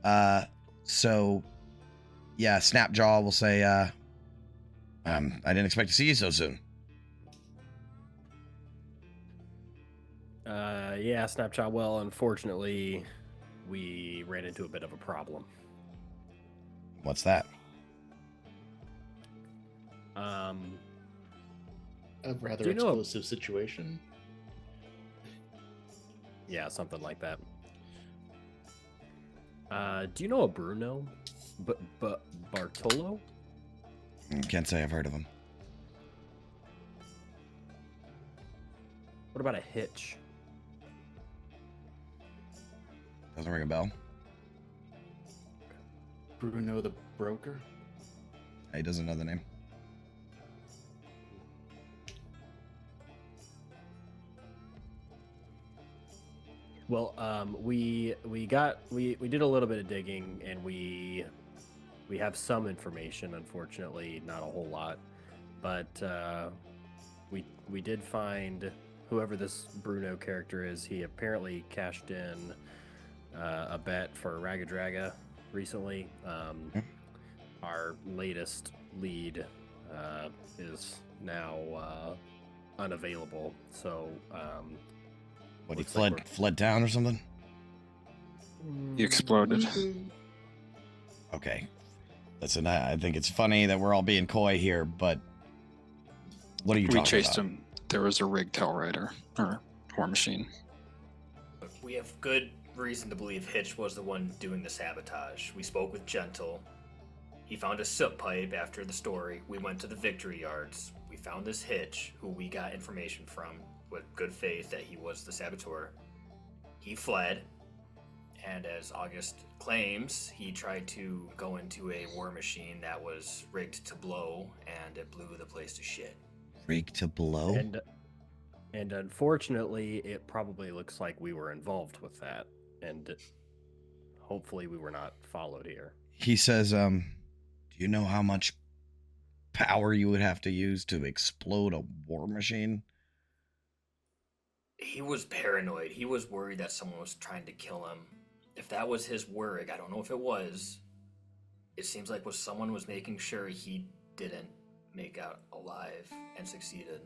that. So yeah, Snapjaw will say, I didn't expect to see you so soon. Yeah, Snapchat. Well, unfortunately, we ran into a bit of a problem. What's that? A rather Do you know- explosive situation. Yeah, something like that. Do you know a Bruno? But Bartolo? Can't say I've heard of him. What about a Hitch? Doesn't ring a bell. Bruno the broker. He doesn't know the name. Well, we did a little bit of digging, and we have some information. Unfortunately, not a whole lot, but we did find whoever this Bruno character is. He apparently cashed in a bet for Ragadraga recently. Our latest lead is now unavailable, so. What, he Looks like fled town or something? He exploded. Okay. Listen, I think it's funny that we're all being coy here, but what are you We talking chased about? him. There was a rig tail rider or War Machine. We have good reason to believe Hitch was the one doing the sabotage. We spoke with Gentle. He found a soot pipe after the story. We went to the victory yards. We found this Hitch, who we got information from with good faith that he was the saboteur. He fled, and as August claims, he tried to go into a war machine that was rigged to blow, and it blew the place to shit. Rigged to blow? And unfortunately, it probably looks like we were involved with that, and hopefully we were not followed here. He says, do you know how much power you would have to use to explode a war machine? He was paranoid. He was worried that someone was trying to kill him. If that was his worry, I don't know if it was. It seems like someone was making sure he didn't make out alive and succeeded.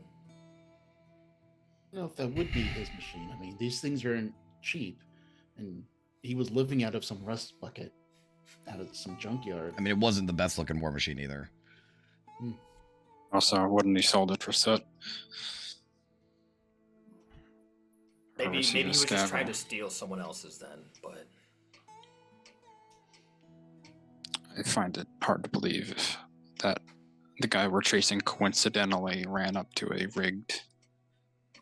I don't know if that would be his machine. I mean, these things aren't cheap, and he was living out of some rust bucket, out of some junkyard. I mean, it wasn't the best looking war machine either. Also, wouldn't he sold it for soot? Maybe Or he was just scavver? trying to steal someone else's then, but I find it hard to believe if that the guy we're chasing coincidentally ran up to a rigged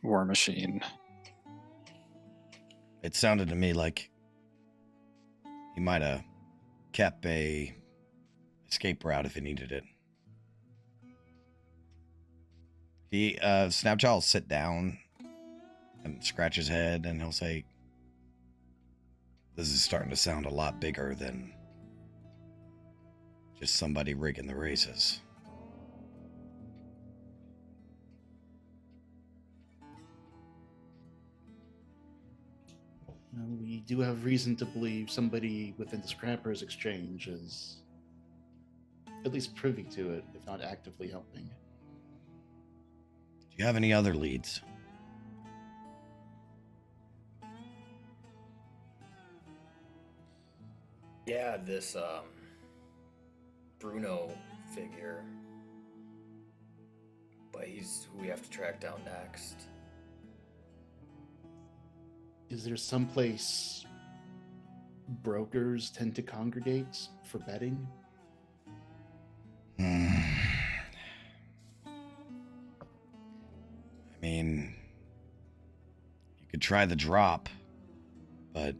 war machine. It sounded to me like he might have kept a escape route if he needed it. Snapjaw will sit down and scratch his head, and he'll say, "This is starting to sound a lot bigger than just somebody rigging the races." We do have reason to believe somebody within the Scrappers Exchange is at least privy to it, if not actively helping. Do you have any other leads? Yeah, this Bruno figure. But he's who we have to track down next. Is there some place brokers tend to congregate for betting? I mean, you could try the drop, but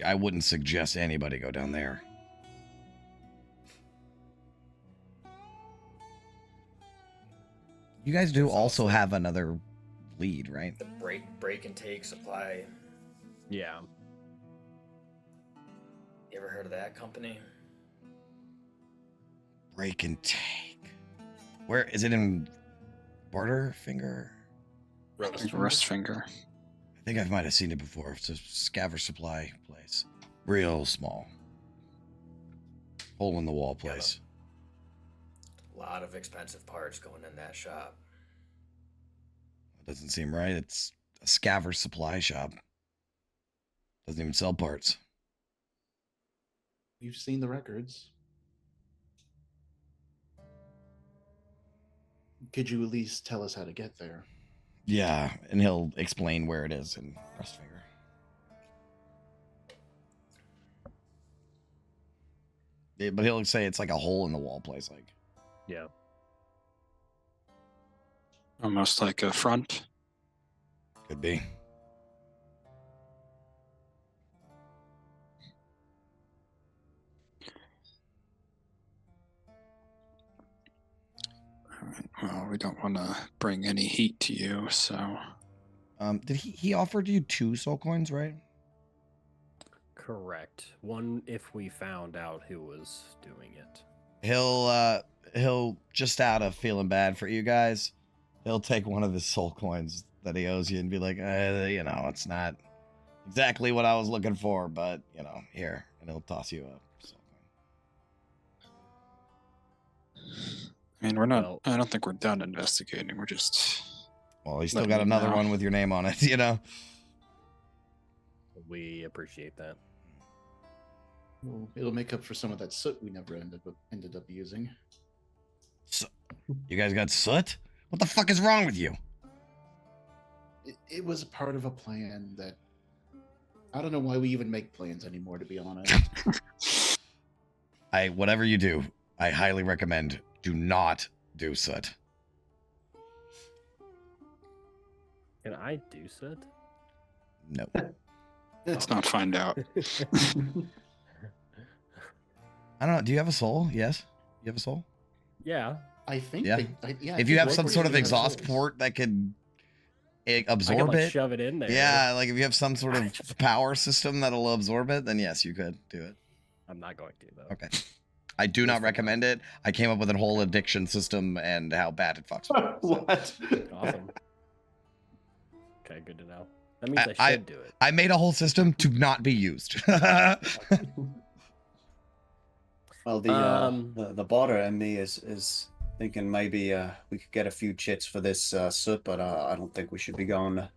I wouldn't suggest anybody go down there. You guys do also have another lead, right? The break and take supply. Yeah. You ever heard of that company? Break and take. Where is it in Borderfinger? Rust finger. I think I might have seen it before. It's a scavver supply place. Real small. Hole in the wall place. A lot of expensive parts going in that shop. That doesn't seem right. It's a scavver supply shop. Doesn't even sell parts. You've seen the records. Could you at least tell us how to get there? Yeah, and he'll explain where it is in Rustfinger. Yeah, but he'll say it's like a hole in the wall place, like. Yeah. Almost like a front. Could be. Well, we don't want to bring any heat to you, so. Did he offered you 2 soul coins, right? Correct. One if we found out who was doing it. He'll just out of feeling bad for you guys, he'll take one of his soul coins that he owes you and be like, it's not exactly what I was looking for, but here, and he'll toss you a soul coin. I mean, we're not. Well, I don't think we're done investigating. We're just. Well, he's still got another one with your name on it, We appreciate that. Well, it'll make up for some of that soot we never ended up using. So, you guys got soot? What the fuck is wrong with you? It was part of a plan that I don't know why we even make plans anymore, to be honest. Whatever you do, I highly recommend do not do soot. Can I do soot? No. Let's not find out. I don't know. Do you have a soul? Yes. You have a soul? Yeah. I think. Yeah. If you have some sort of exhaust port that could absorb it, shove it in there. Yeah, like if you have some sort of power system that'll absorb it, then yes, you could do it. I'm not going to though. Okay. I do not recommend it. I came up with a whole addiction system and how bad it fucks me. What? Awesome. Okay, good to know. That means I should do it. I made a whole system to not be used. Well, the border and me is thinking maybe we could get a few chits for this soot, but I don't think we should be going to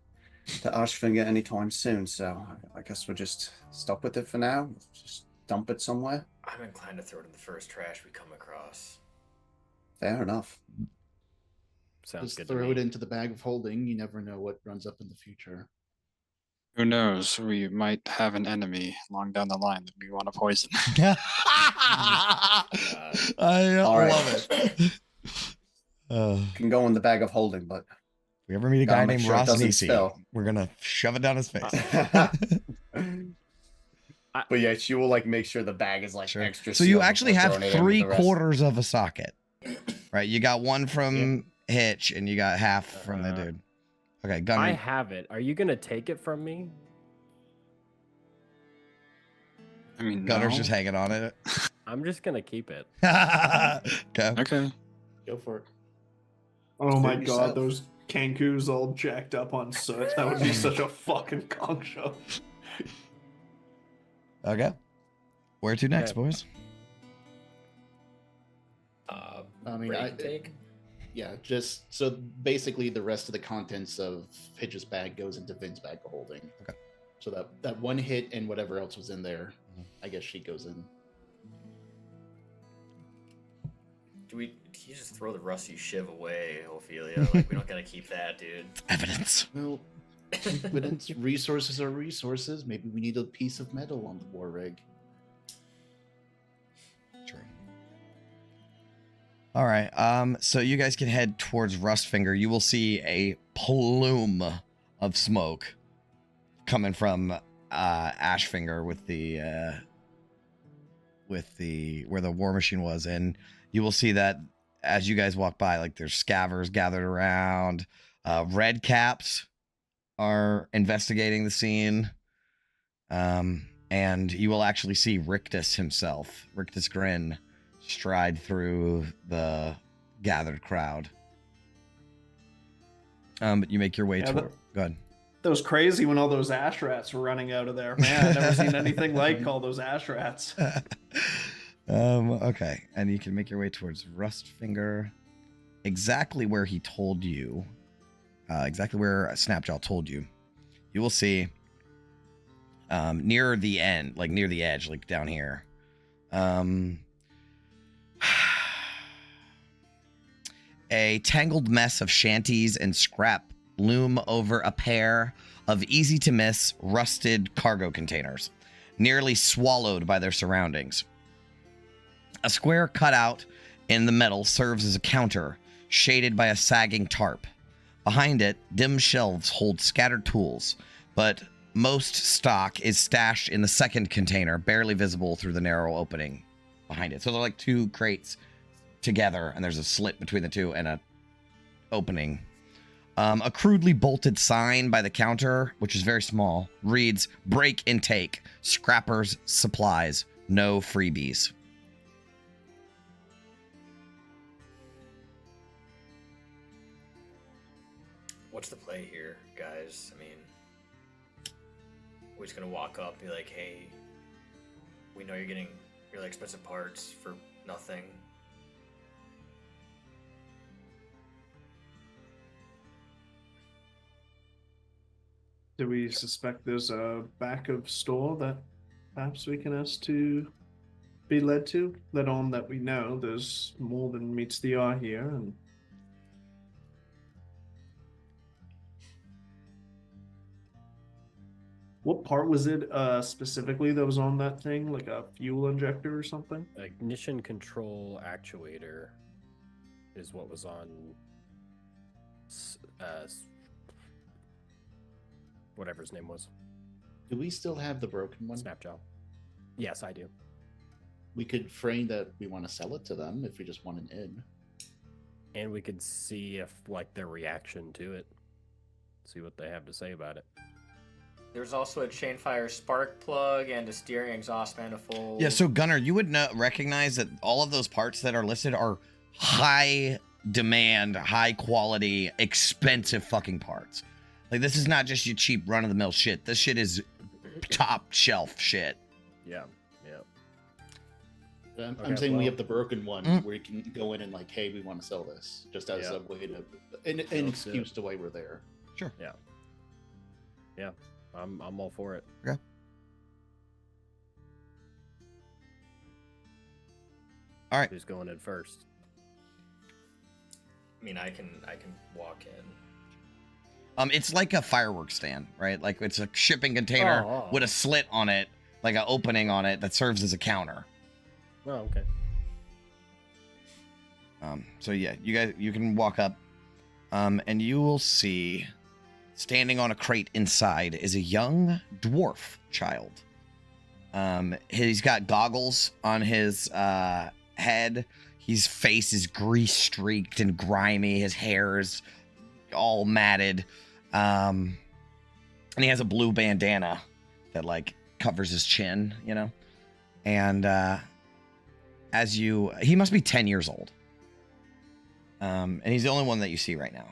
Ashfinger anytime soon. So I guess we'll just stop with it for now. Just dump it somewhere. I'm inclined to throw it in the first trash we come across. Fair enough. Sounds just good. Throw it into the bag of holding. You never know what runs up in the future. Who knows? We might have an enemy along down the line that we want to poison. I All right. love it. Can go in the bag of holding, but If we ever meet a Gotta guy make named sure it Ross doesn't Nisi, spill. we're gonna shove it down his face. but yeah, she will like make sure the bag is like Sure. extra. So you sealed actually before have throwing it in with the rest. 3/4 of a socket, right? You got one from Hitch, and you got half from the dude. Okay, Gunner. I have it. Are you gonna take it from me? I mean, Gunner's no. just hanging on it. I'm just gonna keep it. Okay. Okay. Go for it. Oh my Suit god, yourself. those Kankus all jacked up on soot. That would be such a fucking gong show. Okay. Where to next, Okay. boys? I mean, break and take. Yeah, just so basically the rest of the contents of Hitch's bag goes into Vin's bag of holding. Okay. So that one hit and whatever else was in there, I guess she goes in. Do you just throw the rusty shiv away, Ophelia? Like, we don't gotta keep that, dude. Evidence. Well, evidence, resources are resources. Maybe we need a piece of metal on the war rig. True. All right. So you guys can head towards Rustfinger. You will see a plume of smoke coming from Ashfinger with the where the war machine was, and you will see that as you guys walk by, like there's scavvers gathered around. Red caps are investigating the scene. And you will actually see Rictus himself, Rictus Grin, stride through the gathered crowd. But you make your way toward. Go ahead. That was crazy when all those ash rats were running out of there. Man, I've never seen anything like all those ash rats. Okay, and you can make your way towards Rustfinger, exactly where he told you, exactly where Snapjaw told you. You will see, near the end, like near the edge, like down here. A tangled mess of shanties and scrap loom over a pair of easy-to-miss, rusted cargo containers, nearly swallowed by their surroundings. A square cutout in the metal serves as a counter, shaded by a sagging tarp. Behind it, dim shelves hold scattered tools, but most stock is stashed in the second container, barely visible through the narrow opening behind it. So they're like two crates together, and there's a slit between the two and a opening. A crudely bolted sign by the counter, which is very small, reads, "Break intake, scrappers supplies, no freebies." What's the play here, guys? I mean, we're just gonna walk up and be like, hey, we know you're getting really expensive parts for nothing. Do we suspect there's a back of store that perhaps we can ask to be led to? Let on that we know there's more than meets the eye here, and what part was it specifically that was on that thing? Like a fuel injector or something? Ignition control actuator is what was on whatever his name was. Do we still have the broken one? Snapjaw. Yes, I do. We could frame that we want to sell it to them if we just want an in. And we could see if like their reaction to it. See what they have to say about it. There's also a chainfire spark plug and a steering exhaust manifold. Yeah, so Gunnar, you would recognize that all of those parts that are listed are high demand, high quality, expensive fucking parts. Like, this is not just your cheap run-of-the-mill shit. This shit is top shelf shit. Yeah, yeah. I'm Okay, saying we well- have the broken one where you can go in and like, hey, we want to sell this, just as Yeah. a way to an excuse to why we're there. Sure. Yeah. Yeah. I'm all for it. Okay. All right. Who's going in first? I mean, I can walk in. It's like a fireworks stand, right? Like it's a shipping container with a slit on it, like an opening on it that serves as a counter. Oh, okay. So yeah, you can walk up, and you will see, standing on a crate inside is a young dwarf child. He's got goggles on his head. His face is grease streaked and grimy. His hair is all matted. And he has a blue bandana that like covers his chin, you know? And he must be 10 years old. And he's the only one that you see right now.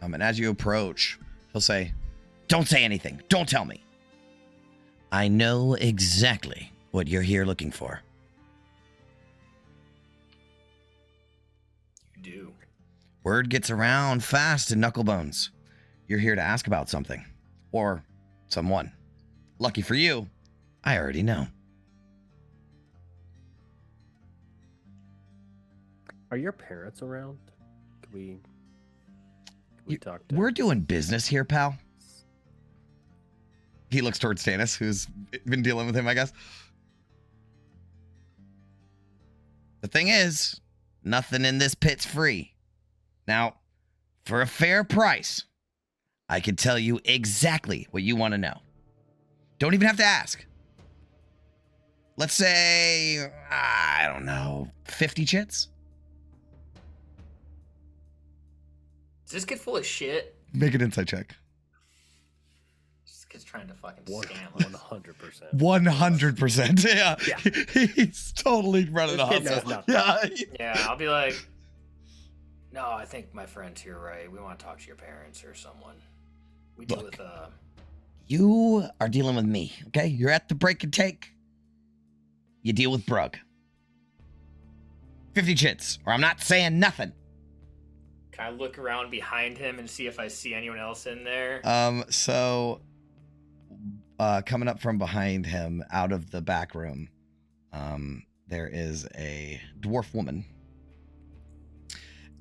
And as you approach, he'll say, "Don't say anything. Don't tell me. I know exactly what you're here looking for." You do. Word gets around fast in Knucklebones. You're here to ask about something. Or someone. Lucky for you, I already know. Are your parents around? Could we talk to... We're doing business here, pal. He looks towards Stannis, who's been dealing with him, I guess. The thing is, nothing in this pit's free. Now, for a fair price, I can tell you exactly what you want to know. Don't even have to ask. Let's say, I don't know, 50 chits? Is this kid full of shit? Make an insight check. This kid's trying to fucking scam us. 100%. 100%. Yeah. Yeah. He's totally running a This kid knows hustle. nothing. Yeah. Yeah, I'll be like, no, I think my friend's here, right? We want to talk to your parents or someone. We deal Look. with, You are dealing with me, okay? You're at the break and take. You deal with Brug. 50 chits, or I'm not saying nothing. Can I look around behind him and see if I see anyone else in there? Coming up from behind him out of the back room, there is a dwarf woman.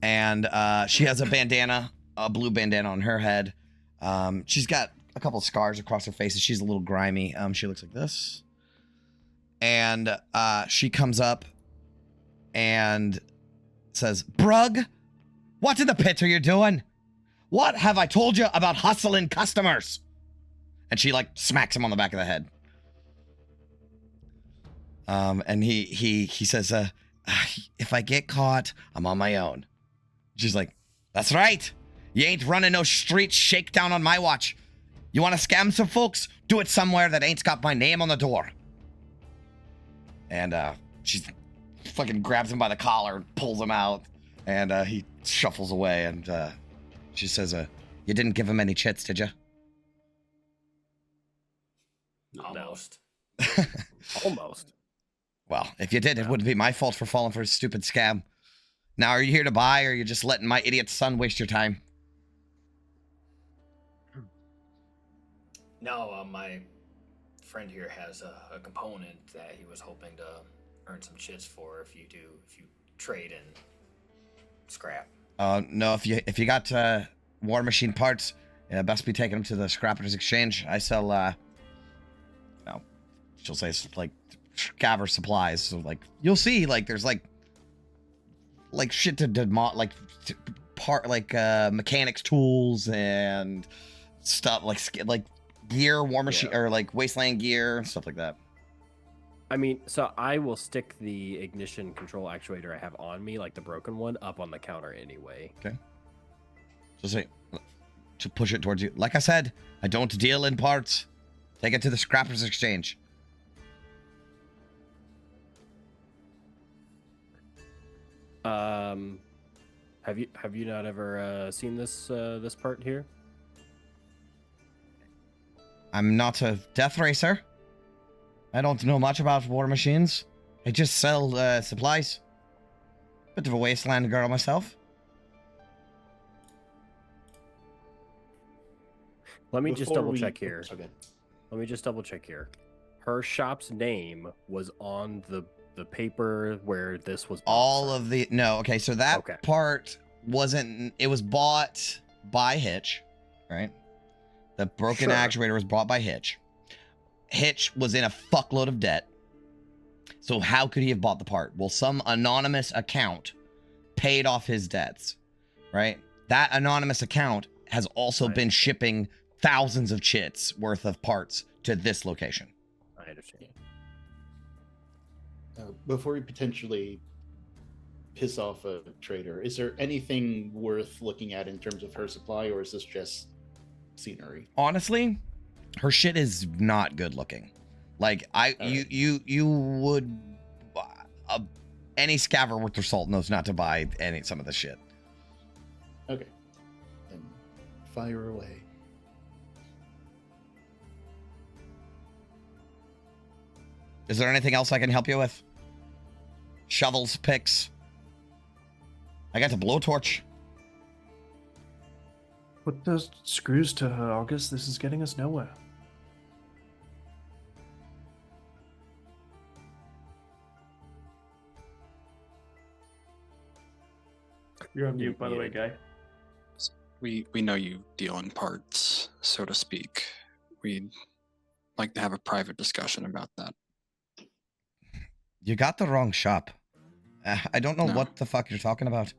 And she has a bandana, a blue bandana on her head. She's got a couple scars across her face, and she's a little grimy. She looks like this. And she comes up and says, "Brug, what in the pit are you doing? What have I told you about hustling customers?" And she like smacks him on the back of the head. And he says, "If I get caught, I'm on my own." She's like, "That's right. You ain't running no street shakedown on my watch. You want to scam some folks? Do it somewhere that ain't got my name on the door." And she fucking grabs him by the collar and pulls him out. And he shuffles away. And she says, "You didn't give him any chits, did you?" Almost. Almost. Well, if you did, it wouldn't be my fault for falling for a stupid scam. Now, are you here to buy, or are you just letting my idiot son waste your time? No, my friend here has a component that he was hoping to earn some chits for if you trade in scrap. No, if you got warmachine parts, best be taking them to the Scrappers Exchange. I sell, no, she'll say it's like scavver supplies. So like, you'll see, like there's like shit to mechanics tools and stuff like gear, warmachine or like wasteland gear and stuff like that. I mean, so I will stick the ignition control actuator I have on me, like the broken one, up on the counter anyway. Okay. So say, to push it towards you. Like I said, I don't deal in parts. Take it to the Scrappers Exchange. Have you not ever seen this part here? I'm not a death racer. I don't know much about war machines. I just sell supplies. Bit of a wasteland girl myself. Let me just Before double we- check here. Okay. Let me just double check here. Her shop's name was on the paper where this was bought All from. of the no, okay, so that Okay. part wasn't. It was bought by Hitch, right? The broken Sure. actuator was bought by Hitch. Hitch was in a fuckload of debt. So how could he have bought the part? Well, some anonymous account paid off his debts, right? That anonymous account has also been shipping thousands of chits worth of parts to this location. I understand. Before we potentially piss off a trader, is there anything worth looking at in terms of her supply, or is this just scenery? Honestly, her shit is not good looking. Like you would any scavver worth their salt knows not to buy some of this shit. Okay, then fire away. Is there anything else I can help you with? Shovels, picks. I got the blowtorch. Put those screws to her, August. This is getting us nowhere. You're on mute, by the way, guy. We know you deal in parts, so to speak. We'd like to have a private discussion about that. You got the wrong shop. I don't know No. what the fuck you're talking about.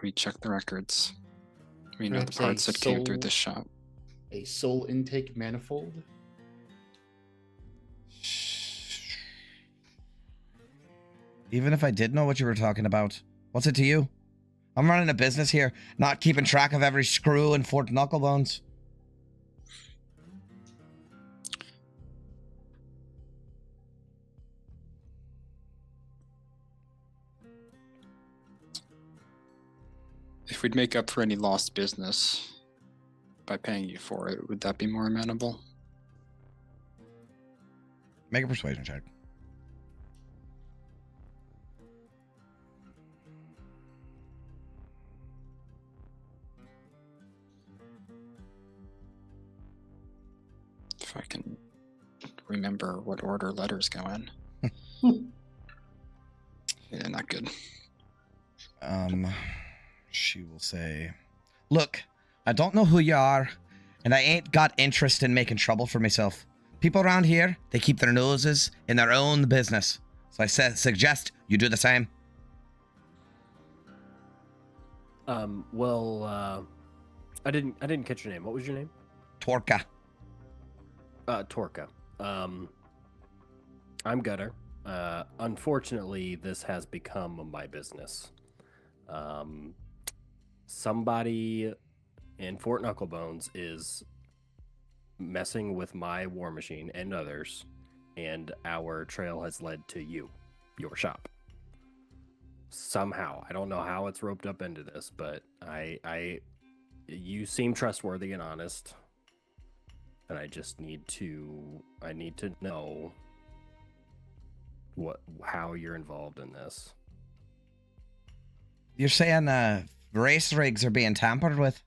We checked the records. We know the Perhaps a parts that came through soul- this shop. A soul intake manifold? Even if I did know what you were talking about, what's it to you? I'm running a business here, not keeping track of every screw in Fort Knucklebones. If we'd make up for any lost business by paying you for it, would that be more amenable? Make a persuasion check. If I can remember what order letters go in. Yeah, not good. She will say, "Look, I don't know who you are, and I ain't got interest in making trouble for myself. People around here, they keep their noses in their own business. So I suggest you do the same." Well, I didn't catch your name. What was your name? Torka. Torka. I'm Gutter. Unfortunately, this has become my business. Somebody in Fort Knucklebones is messing with my war machine and others, and our trail has led to your shop. Somehow, I don't know how it's roped up into this, but you seem trustworthy and honest, and I need to know how you're involved in this. You're saying race rigs are being tampered with?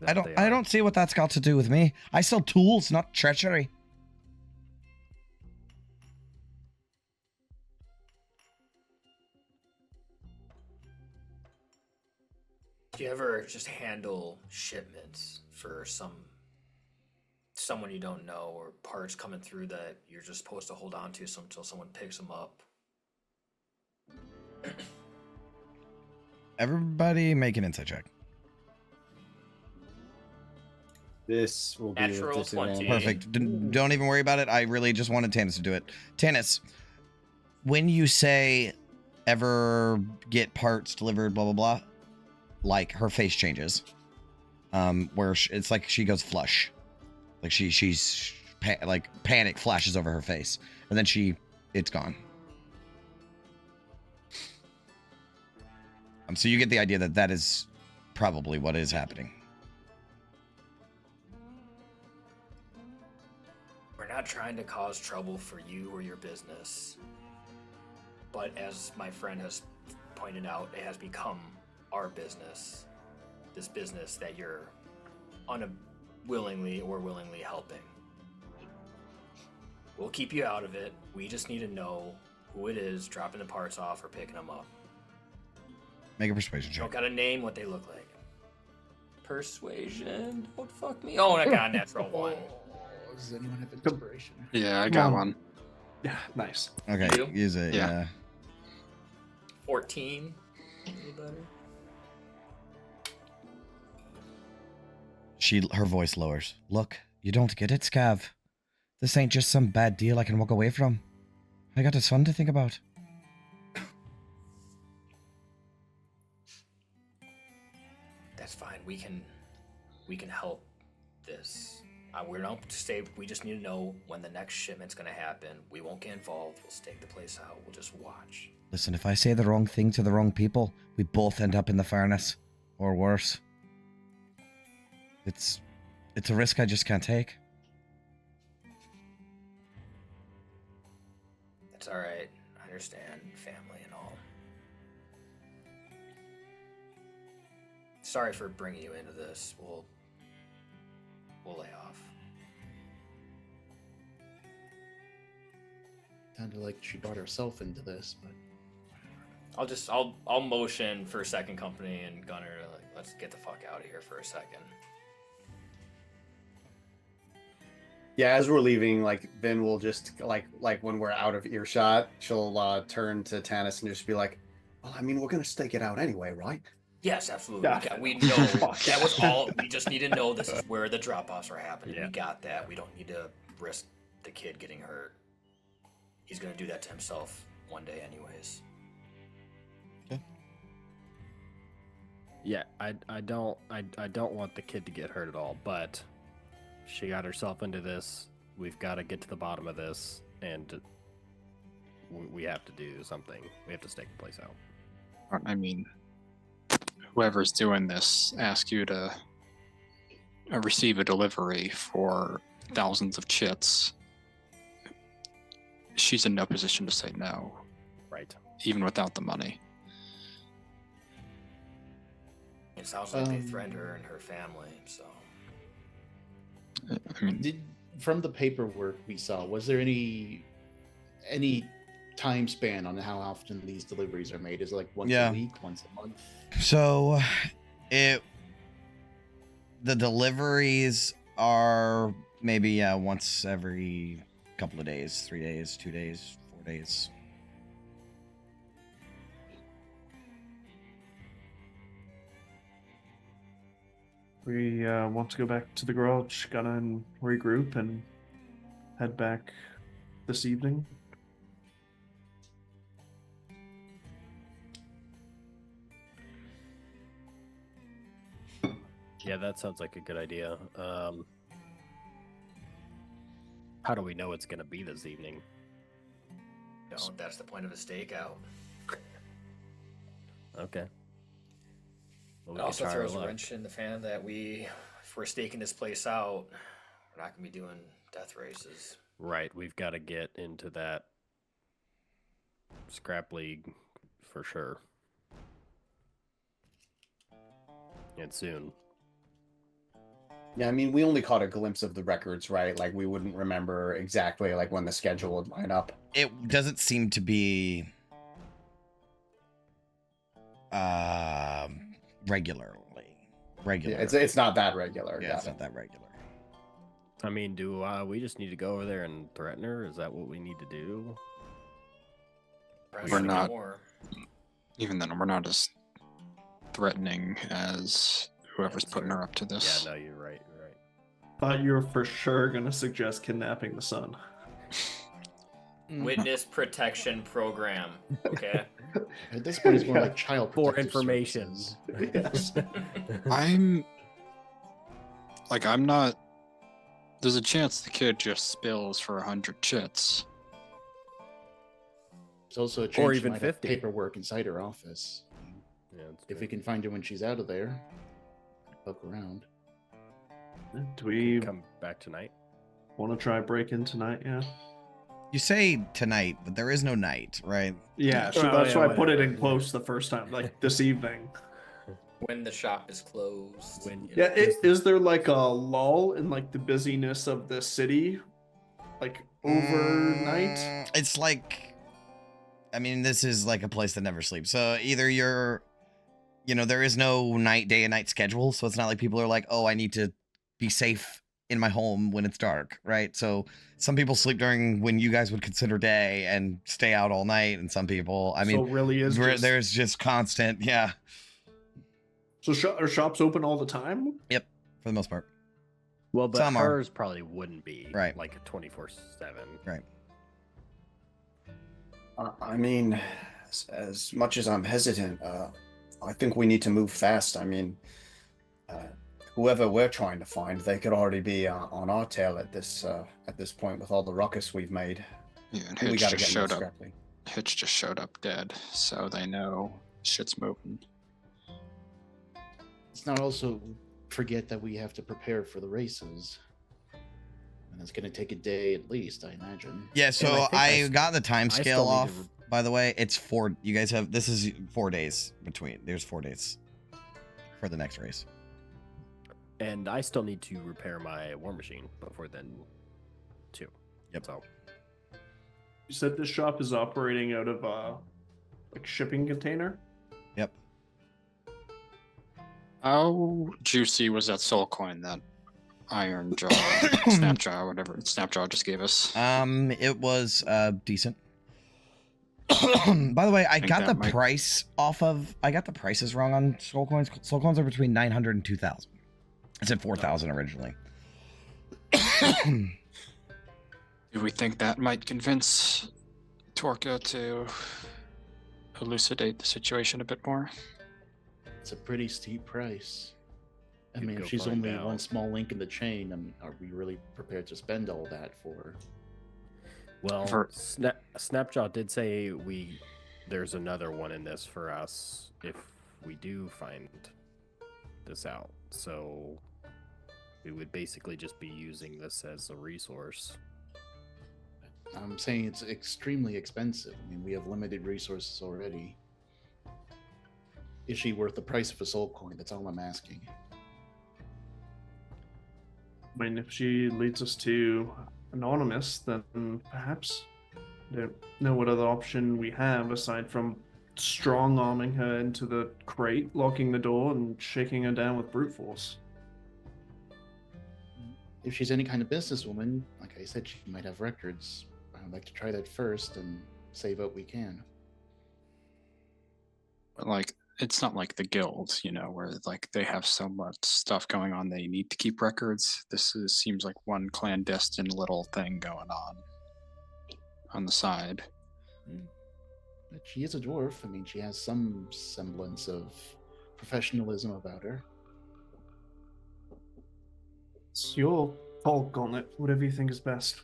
I don't see what that's got to do with me. I sell tools, not treachery. Do you ever just handle shipments for someone you don't know, or parts coming through that you're just supposed to hold on to until someone picks them up? Everybody make an insight check. This will be Natural a disadvantage. 20. Perfect. Don't even worry about it. I really just wanted Tannis to do it. Tannis, when you say ever get parts delivered, blah, blah, blah, like her face changes. Where it's like she goes flush. Like she's panic flashes over her face. And then it's gone. So you get the idea that is probably what is happening. We're not trying to cause trouble for you or your business, but as my friend has pointed out, it has become our business. This business that you're unwillingly or willingly helping. We'll keep you out of it. We just need to know who it is dropping the parts off or picking them up. Make a persuasion Don't check. gotta name what they look like. Persuasion. Don't fuck me. Oh, I got a natural one. Does anyone have inspiration? Yeah, I Come got on. one. Yeah, nice. Okay, You? use it. Yeah. Yeah. 14. A little better. Her voice lowers. Look, you don't get it, Scav. This ain't just some bad deal I can walk away from. I got a son to think about. That's fine. We can help this. We don't stay. We just need to know when the next shipment's gonna happen. We won't get involved. We'll stake the place out. We'll just watch. Listen, if I say the wrong thing to the wrong people, we both end up in the furnace. Or worse. It's a risk I just can't take. It's all right. I understand family and all. Sorry for bringing you into this. We'll lay off. Sounded like she brought herself into this, but I'll motion for second company and Gunner to let's get the fuck out of here for a second. Yeah, as we're leaving, like Vin will just like when we're out of earshot, she'll turn to Tanis and just be like, "Well, I mean, we're gonna stake it out anyway, right?" Yes, absolutely. Yeah. We know that was all. We just need to know this is where the drop-offs are happening. Yeah. We got that. We don't need to risk the kid getting hurt. He's gonna do that to himself one day, anyways. Yeah, I don't want the kid to get hurt at all, but she got herself into this. We've got to get to the bottom of this, and we have to do something. We have to stake the place out. I mean, whoever's doing this asks you to receive a delivery for thousands of chits. She's in no position to say no, Right. even without the money. It sounds like they threatened her and her family, so. I mean, from the paperwork we saw, was there any time span on how often these deliveries are made? Is it like once Yeah. a week, once a month? So, the deliveries are maybe once every couple of days, 3 days, 2 days, 4 days. We want to go back to the garage, gonna regroup and head back this evening. Yeah, that sounds like a good idea. How do we know it's going to be this evening? No, that's the point of a stakeout. Okay. Well, It we can also try our throws a luck. wrench in the fan that if we're staking this place out, we're not gonna be doing death races. Right, we've got to get into that scrap league for sure. And soon. Yeah, I mean, we only caught a glimpse of the records, right? Like, we wouldn't remember exactly like when the schedule would line up. It doesn't seem to be regular. Yeah, it's not that regular. Yeah, got it's it. not that regular. I mean, do we just need to go over there and threaten her? Is that what we need to do? Perhaps We're even not- more. even then, we're not as threatening as whoever's putting her up to this. Yeah, no, you're right. You're right. Thought you were for sure gonna suggest kidnapping the son. Witness protection program. Okay. At this point, it's more like child For protective information. services. Yes. I'm not. There's a chance the kid just spills for 100 chits. There's also a chance Or she even might have 50. paperwork inside her office. Yeah, that's If true. we can find her when she's out of there, poke around. Do we Come back tonight. want to try break in tonight? Yeah. You say tonight, but there is no night, right? Yeah. So Oh, that's yeah, why I put it whatever. in close the first time, like this evening. When the shop is closed. When- you know. Yeah. Is there like a lull in like the busyness of the city, like overnight? It's like, I mean, this is like a place that never sleeps. So either you're there is no day and night schedule, so it's not like people are like, oh, I need to be safe in my home when it's dark, right? So some people sleep during when you guys would consider day and stay out all night, and some people, I mean, so really is there's just constant, yeah. So are shops open all the time? Yep, for the most part. Well, but Some are. hers probably wouldn't be Right. like a 24/7. Right. I mean, as much as I'm hesitant, I think we need to move fast. I mean, whoever we're trying to find, they could already be on our tail at this point with all the ruckus we've made. Yeah, and I think we Hitch gotta just get more showed up. scrappy. Hitch just showed up dead, so they know shit's moving. Let's not also forget that we have to prepare for the races. And it's going to take a day at least, I imagine. Yeah, so I got the time I scale still need off, to by the way. It's 4, you guys have, this is 4 days between. There's 4 days for the next race. And I still need to repair my war machine before then, too. Yep. So You said this shop is operating out of like shipping container? Yep. How juicy was that soul coin that Iron Jaw, Snapjaw, whatever Snapjaw just gave us? It was decent. By the way, I Think got the that might- price off of, I got the prices wrong on soul coins. Soul coins are between 900 and 2,000. I said 4,000 originally. Do we think that might convince Torka to elucidate the situation a bit more? It's a pretty steep price. I Could mean, go if she's find only out. one small link in the chain, I mean, are we really prepared to spend all that for? well, For- Snapjaw did say there's another one in this for us if we do find this out. So we would basically just be using this as a resource. I'm saying it's extremely expensive. I mean, we have limited resources already. Is she worth the price of a soul coin? That's all I'm asking. I mean, if she leads us to Anonymous, then perhaps I don't know what other option we have aside from strong arming her into the crate, locking the door, and shaking her down with brute force. If she's any kind of businesswoman, like I said, she might have records. I'd like to try that first and save what we can. But like, it's not like the guild, where like they have so much stuff going on they need to keep records. Seems like one clandestine little thing going on the side. But she is a dwarf. I mean, she has some semblance of professionalism about her. It's your call, Gauntlet. Whatever you think is best.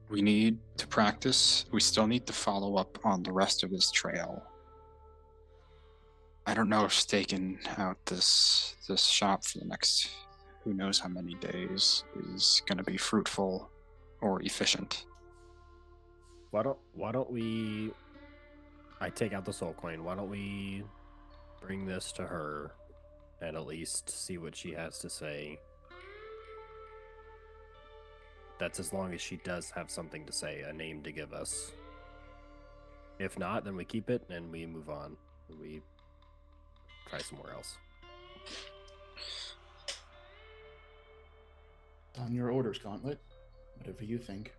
We need to practice. We still need to follow up on the rest of this trail. I don't know if staking out this shop for the next who knows how many days is going to be fruitful or efficient. Why don't we? I take out the soul coin. Why don't we bring this to her and at least see what she has to say? That's as long as she does have something to say, a name to give us. If not, then we keep it and we move on. We try somewhere else. On your orders, Gauntlet. Whatever you think.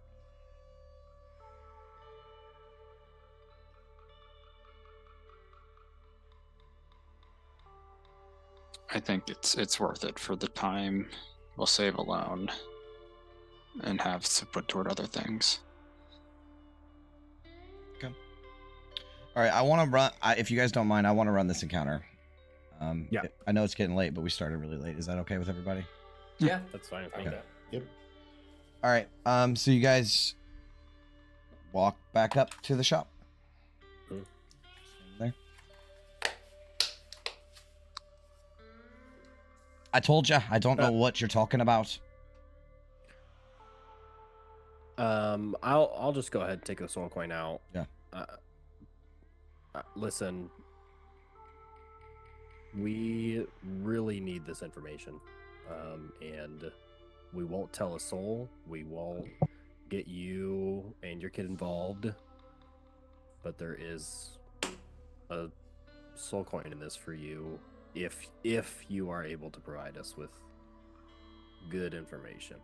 I think it's worth it for the time we'll save alone and have to put toward other things. All right, I want to run, if you guys don't mind, I want to run this encounter. Yeah. I know it's getting late, but we started really late. Is that okay with everybody? Yeah, That's fine. I think Yep. All right, so you guys walk back up to the shop. Mhm. There. I told you, I don't know what you're talking about. I'll just go ahead and take the soul coin out. Yeah. Listen, we really need this information, and we won't tell a soul. We won't get you and your kid involved. but there is a soul coin in this for you if you are able to provide us with good information.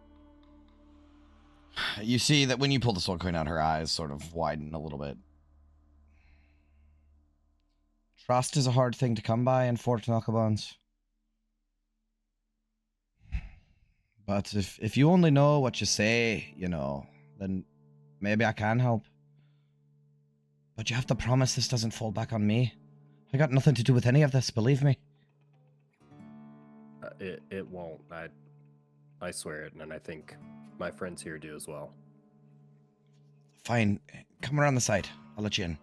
You see that when you pull the soul coin out, her eyes sort of widen a little bit. Trust is a hard thing to come by in Fort Knucklebones. But if you only know what you say, you know, then maybe I can help. But you have to promise this doesn't fall back on me. I got nothing to do with any of this, believe me. It won't. I swear it, and I think my friends here do as well. Fine. Come around the side. I'll let you in.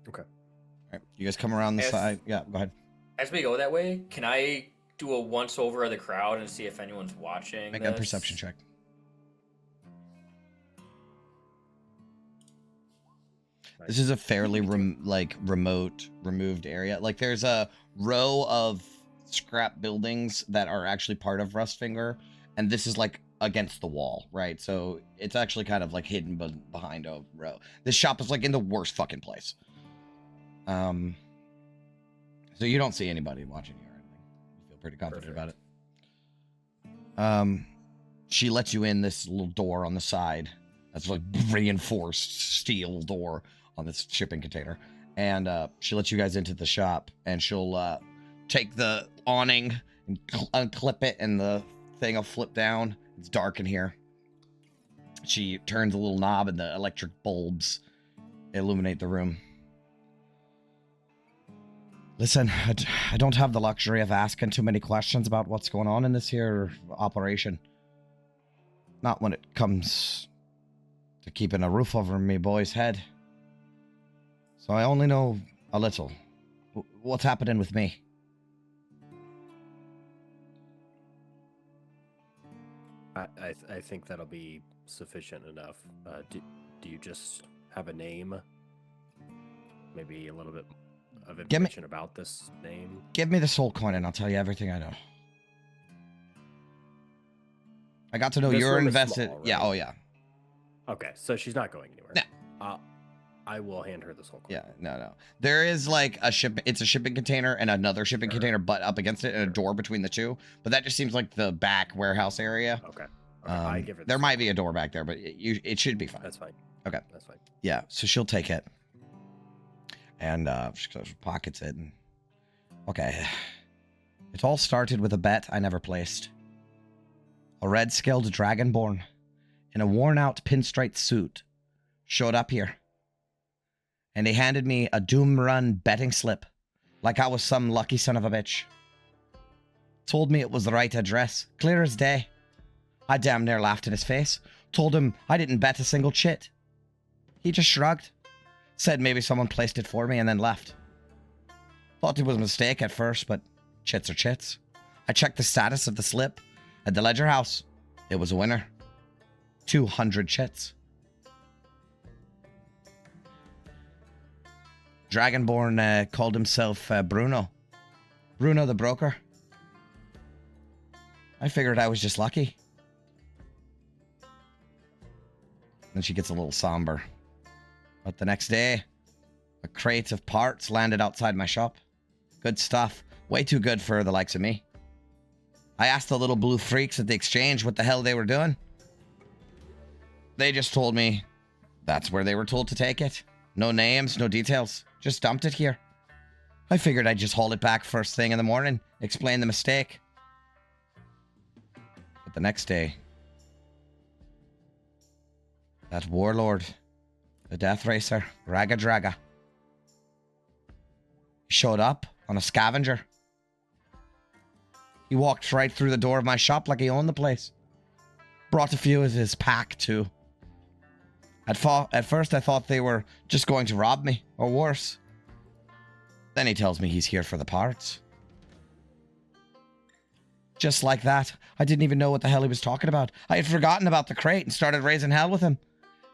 Okay. All right. You guys come around the side. Yeah, go ahead. As we go that way, can I do a once over of the crowd and see if anyone's watching? Make a perception check. Nice. This is a fairly remote, removed area. Like there's a row of scrap buildings that are actually part of Rustfinger, and this is like against the wall, right? So it's actually kind of like hidden behind a row. This shop is like in the worst fucking place. So you don't see anybody watching you or anything. You feel pretty confident about it. She lets you in this little door on the side. That's like reinforced steel door on this shipping container. And she lets you guys into the shop, and she'll take the awning and unclip it, and the thing will flip down. It's dark in here. She turns a little knob, and the electric bulbs illuminate the room. Listen, I don't have the luxury of asking too many questions about what's going on in this here operation. Not when it comes to keeping a roof over me boy's head. So I only know a little. What's happening with me? I think that'll be sufficient enough. Do you just have a name? Maybe a little bit of information about this name? Give me the soul coin and I'll tell you everything I know. I got to know you're invested. Small, right? Yeah, oh yeah. Okay, so she's not going anywhere. No. I will hand her the soul coin. Yeah, no. There is like it's a shipping container and another shipping container butt up against it and a door between the two. But that just seems like the back warehouse area. Okay. I give her there might be a door back there, but it should be fine. That's fine. Okay. That's fine. Yeah, so she'll take it. And she pockets it. And... Okay. It all started with a bet I never placed. A red-scaled dragonborn in a worn-out pinstripe suit showed up here. And he handed me a Doom Run betting slip, like I was some lucky son of a bitch. Told me it was the right address, clear as day. I damn near laughed in his face, told him I didn't bet a single chit. He just shrugged, said maybe someone placed it for me, and then left. Thought it was a mistake at first, but chits are chits. I checked the status of the slip at the ledger house. It was a winner. 200 chits. Dragonborn called himself Bruno. Bruno the broker. I figured I was just lucky. Then she gets a little somber. But the next day, a crate of parts landed outside my shop. Good stuff. Way too good for the likes of me. I asked the little blue freaks at the exchange what the hell they were doing. They just told me that's where they were told to take it. No names, no details. Just dumped it here. I figured I'd just haul it back first thing in the morning, explain the mistake. But the next day, that warlord, the death racer, Raga Draga, showed up on a scavenger. He walked right through the door of my shop like he owned the place. Brought a few of his pack, too. At first, I thought they were just going to rob me, or worse. Then he tells me he's here for the parts. Just like that, I didn't even know what the hell he was talking about. I had forgotten about the crate and started raising hell with him.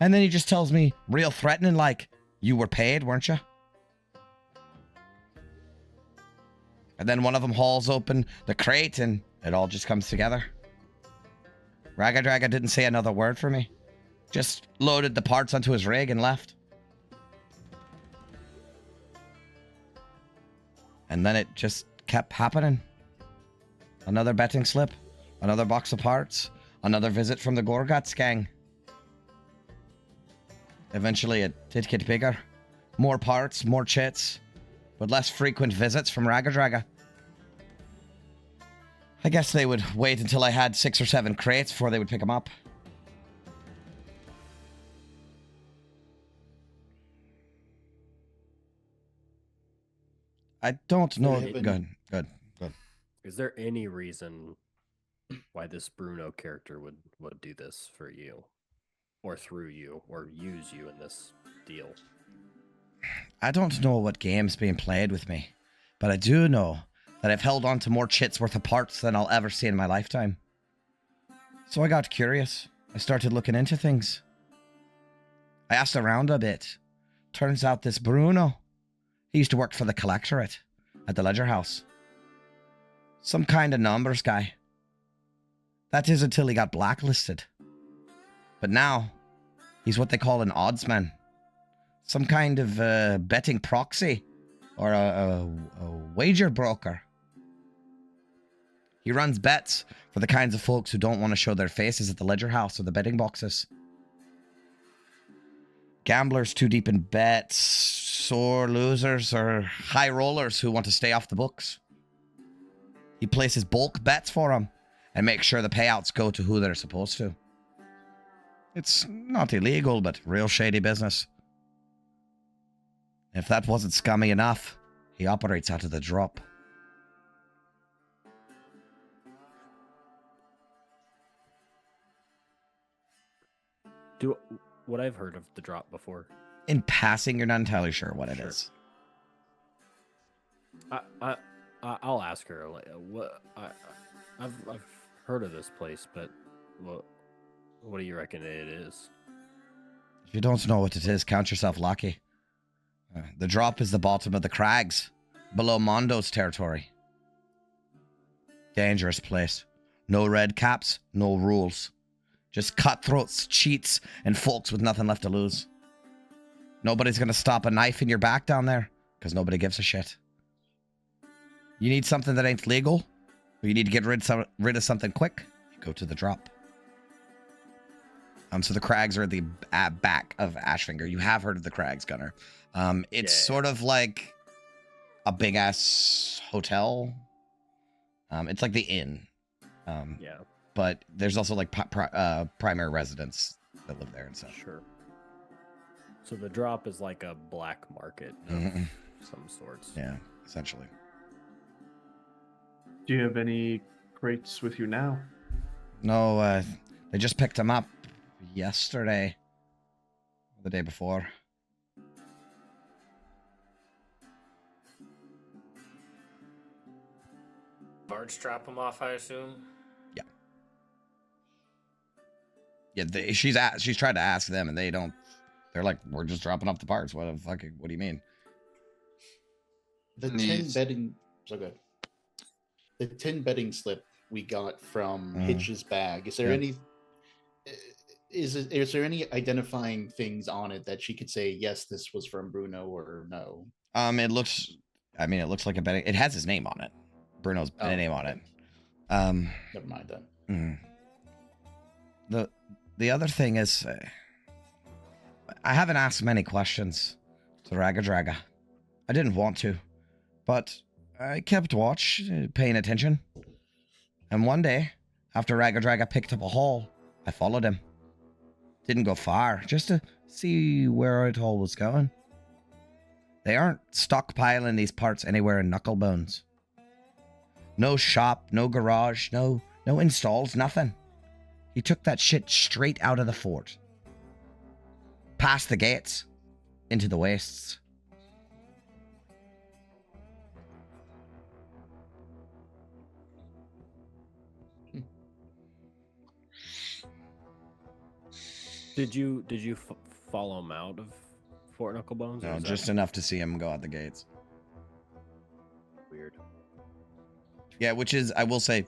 And then he just tells me, real threatening, like, you were paid, weren't you? And then one of them hauls open the crate and it all just comes together. Raga Draga didn't say another word for me. Just loaded the parts onto his rig and left. And then it just kept happening. Another betting slip, another box of parts, another visit from the Gorguts gang. Eventually it did get bigger. More parts, more chits, but less frequent visits from Ragga. I guess they would wait until I had 6 or 7 crates before they would pick them up. I don't know. Good. Is there any reason why this Bruno character would do this for you? Or through you, or use you in this deal? I don't know what game's being played with me, but I do know that I've held on to more chits worth of parts than I'll ever see in my lifetime. So I got curious. I started looking into things. I asked around a bit. Turns out this Bruno, he used to work for the collectorate at the Ledger House. Some kind of numbers guy. That is until he got blacklisted. But now, he's what they call an oddsman. Some kind of betting proxy or a wager broker. He runs bets for the kinds of folks who don't want to show their faces at the Ledger House or the betting boxes. Gamblers too deep in bets, sore losers, or high rollers who want to stay off the books. He places bulk bets for them and makes sure the payouts go to who they're supposed to. It's not illegal, but real shady business. If that wasn't scummy enough, he operates out of the drop. What I've heard of the drop before. In passing, you're not entirely sure what it is. I'll ask her. Like, I've heard of this place, but what do you reckon it is? If you don't know what it is, count yourself lucky. The drop is the bottom of the crags, below Mondo's territory. Dangerous place. No red caps, no rules. Just cutthroats, cheats, and folks with nothing left to lose. Nobody's gonna stop a knife in your back down there, because nobody gives a shit. You need something that ain't legal, or you need to get rid of something quick, you go to the drop. So the crags are at the back of Ashfinger. You have heard of the crags, Gunner. It's sort of like a big-ass hotel. It's like the inn. Yeah. But there's also like primary residents that live there and stuff. Sure. So the drop is like a black market of some sorts. Yeah, essentially. Do you have any crates with you now? No, they just picked them up yesterday. The day before. Barge drop them off, I assume? Yeah, she's tried to ask them, and they don't. They're like, we're just dropping off the parts. What do you mean? The 10 betting. So good. The 10 betting slip we got from Hitch's bag. Is there any? Is there any identifying things on it that she could say yes, this was from Bruno, or no? It looks like a betting. It has his name on it. Bruno's name on it. Never mind then. The other thing is, I haven't asked many questions to Ragga. I didn't want to, but I kept watch, paying attention. And one day, after Ragga picked up a haul, I followed him. Didn't go far, just to see where it all was going. They aren't stockpiling these parts anywhere in Knucklebones. No shop, no garage, no installs, nothing. He took that shit straight out of the fort. Past the gates. Into the wastes. Did you follow him out of Fort Knucklebones? No, just enough to see him go out the gates. Weird. Yeah, which is, I will say,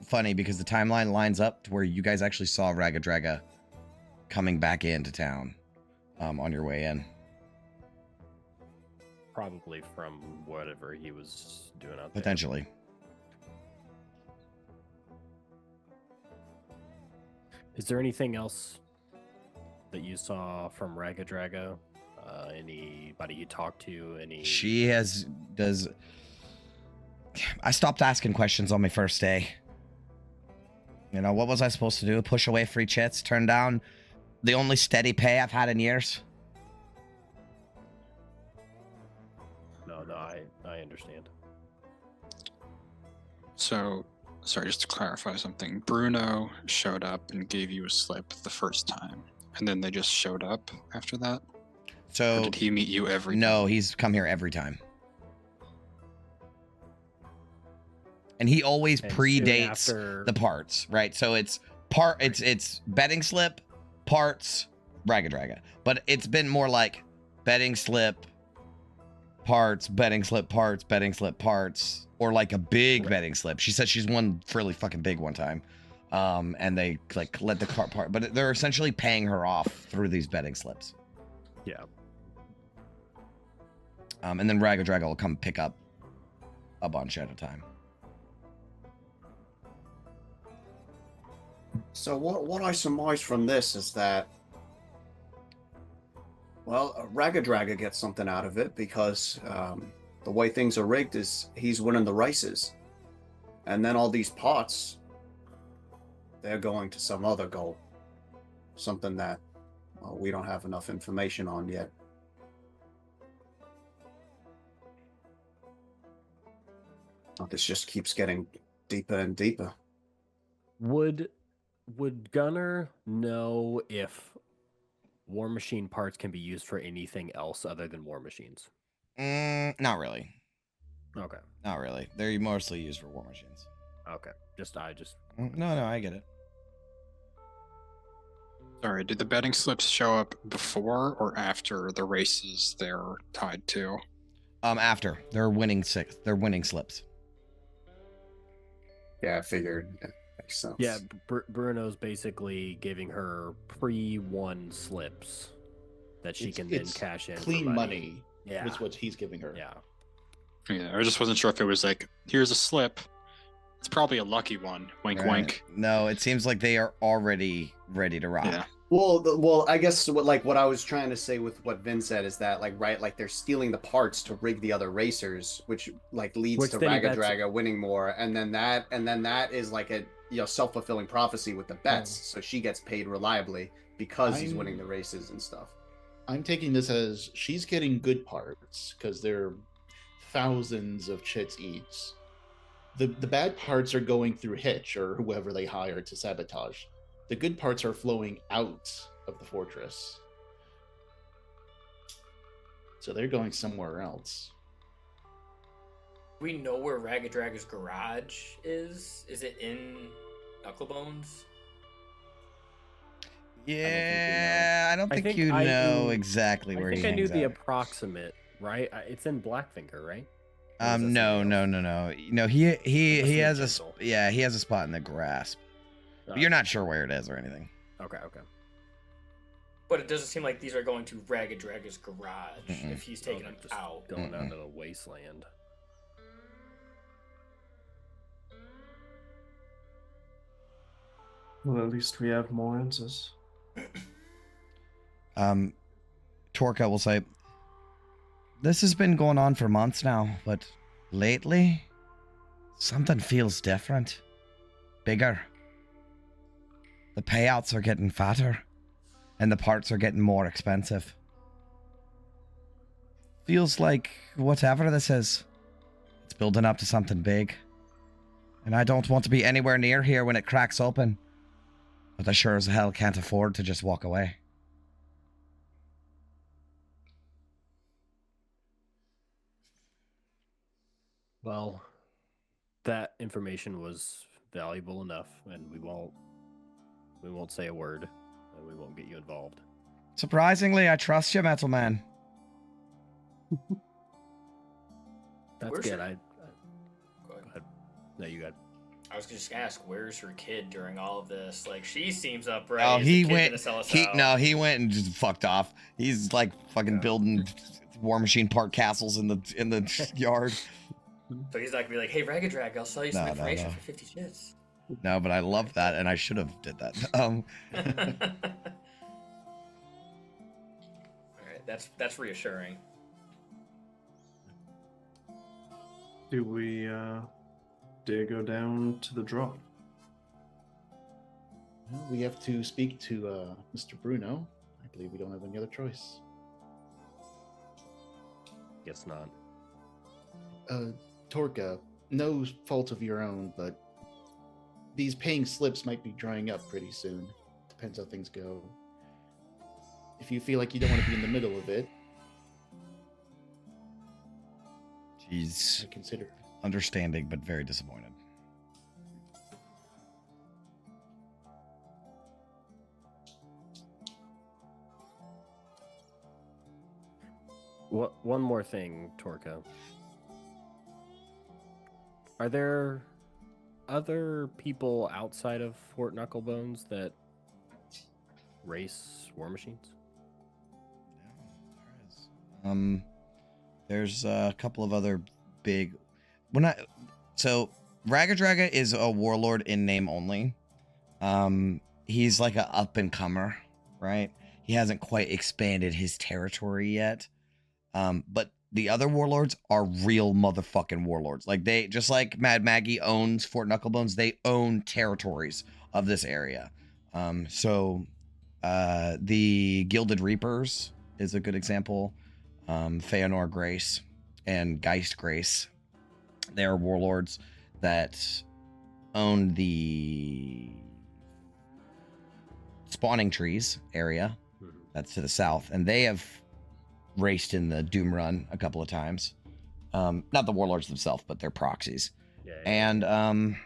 funny because the timeline lines up to where you guys actually saw Ragga coming back into town on your way in. Probably from whatever he was doing out there. Potentially. Is there anything else that you saw from Ragadraga? Anybody you talked to? I stopped asking questions on my first day. You know, what was I supposed to do? Push away free chits? Turn down the only steady pay I've had in years? No, I understand. So, sorry, just to clarify something. Bruno showed up and gave you a slip the first time, and then they just showed up after that? So Or did he meet you every time? No, he's come here every time. And he always And soon predates after- the parts, right? So it's betting slip, parts, Ragadraga. But it's been more like betting slip, parts, betting slip, parts, betting slip, parts, or like a big betting slip. She said she's won fairly fucking big one time. And they like let the cart part, but they're essentially paying her off through these betting slips. Yeah. And then Ragadraga will come pick up a bunch at a time. So what I surmise from this is that, well, Ragadraga gets something out of it because the way things are rigged is he's winning the races. And then all these pots, they're going to some other goal. Something that we don't have enough information on yet. This just keeps getting deeper and deeper. Would Gunner know if war machine parts can be used for anything else other than war machines? Not really. Okay. Not really. They're mostly used for war machines. Okay. No, I get it. Sorry, did the betting slips show up before or after the races they're tied to? After they're winning slips. Yeah, I figured. That makes sense. Yeah, Bruno's basically giving her pre-won slips that she can then cash in. Clean money. Yeah. Is what he's giving her. Yeah. Yeah, I just wasn't sure if it was like, here's a slip. It's probably a lucky one. Wink, Right. wink. No, it seems like they are already ready to rock. Yeah. Well, I guess what I was trying to say with what Vin said is that like they're stealing the parts to rig the other racers, which leads to then he bets- Ragadraga winning more, and then that is like a self-fulfilling prophecy with the bets. So she gets paid reliably because he's winning the races and stuff. I'm taking this as she's getting good parts because they're thousands of chits each. The bad parts are going through Hitch or whoever they hire to sabotage. The good parts are flowing out of the fortress. So they're going somewhere else. We know where Ragadraga's garage is? Is it in Knucklebones? Yeah, I don't think you I know knew- exactly where I he think I knew hangs the out. approximate, right? It's in Blackfinger, right? No. No, he has a Gentle. he has a spot in the grasp. But you're not sure where it is or anything. Okay. But it doesn't seem like these are going to Ragadraga's garage Mm-mm. if he's taking them Just out. going out to the wasteland. Well, at least we have more answers. Torka will say, this has been going on for months now, but lately, something feels different. Bigger. The payouts are getting fatter, and the parts are getting more expensive. Feels like whatever this is, it's building up to something big. And I don't want to be anywhere near here when it cracks open. But I sure as hell can't afford to just walk away. Well, that information was valuable enough, and we won't say a word, and we won't get you involved. Surprisingly, I trust you, Metal Man. That's We're good. sure- I Go ahead. go ahead. No, you got. I was just gonna ask, where's her kid during all of this? Like, she seems upright. Oh, Is the he kid went. gonna sell us He out? no, he went and just fucked off. He's like fucking Yeah. building War Machine Park castles in the yard. So he's not gonna be like, hey, Rag-a-Drag, I'll sell you some No, no, information no. for 50 chits. No, but I love that, and I should have did that. All right, that's reassuring. Do we dare go down to the drop? Well, we have to speak to Mr. Bruno. I believe we don't have any other choice. Guess not. Torka, no fault of your own, but these paying slips might be drying up pretty soon. Depends how things go. If you feel like you don't want to be in the middle of it, He's I consider. understanding, but very disappointed. One more thing, Torka. Are there other people outside of Fort Knucklebones that race war machines? There's a couple of other big. So Ragadraga is a warlord in name only. He's like a up and comer, right? He hasn't quite expanded his territory yet. But the other warlords are real motherfucking warlords. Like they, just like Mad Maggie owns Fort Knucklebones, they own territories of this area. So the Gilded Reapers is a good example. Feanor Grace and Geist Grace. They are warlords that own the spawning trees area. That's to the south. And they have raced in the Doom Run a couple of times. Not the warlords themselves, but their proxies. Yeah. And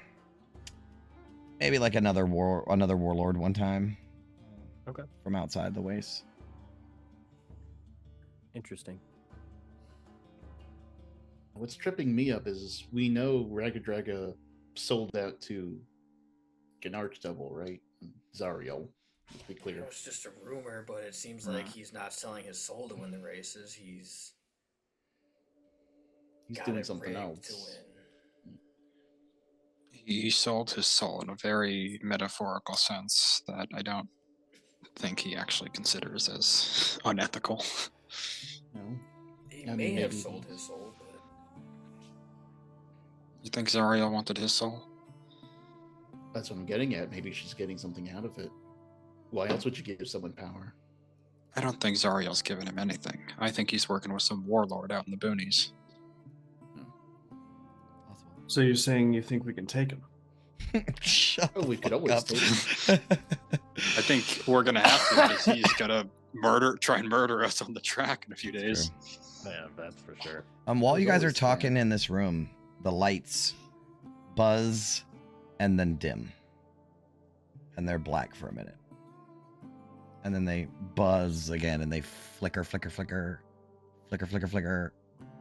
maybe like another warlord one time. Okay. From outside the waste. Interesting. What's tripping me up is we know Ragadraga sold out to an archdouble, right? Zariel. Let's be It clear. was just a rumor, but it seems like he's not selling his soul to win the races. He's got doing it something rigged else. to win. He sold his soul in a very metaphorical sense that I don't think he actually considers as unethical. No? He I may mean, have maybe sold he- his soul, but You think Zariel wanted his soul? That's what I'm getting at. Maybe she's getting something out of it. Why else would you give someone power? I don't think Zariel's given him anything. I think he's working with some warlord out in the boonies. So you're saying you think we can take him? Shut Oh, we the could fuck always up. I think we're gonna have to because he's gonna try and murder us on the track in a few days. Yeah, that's for sure. While you There's guys are always talking in this room, the lights buzz and then dim. And they're black for a minute. And then they buzz again and they flicker, flicker, flicker, flicker, flicker, flicker,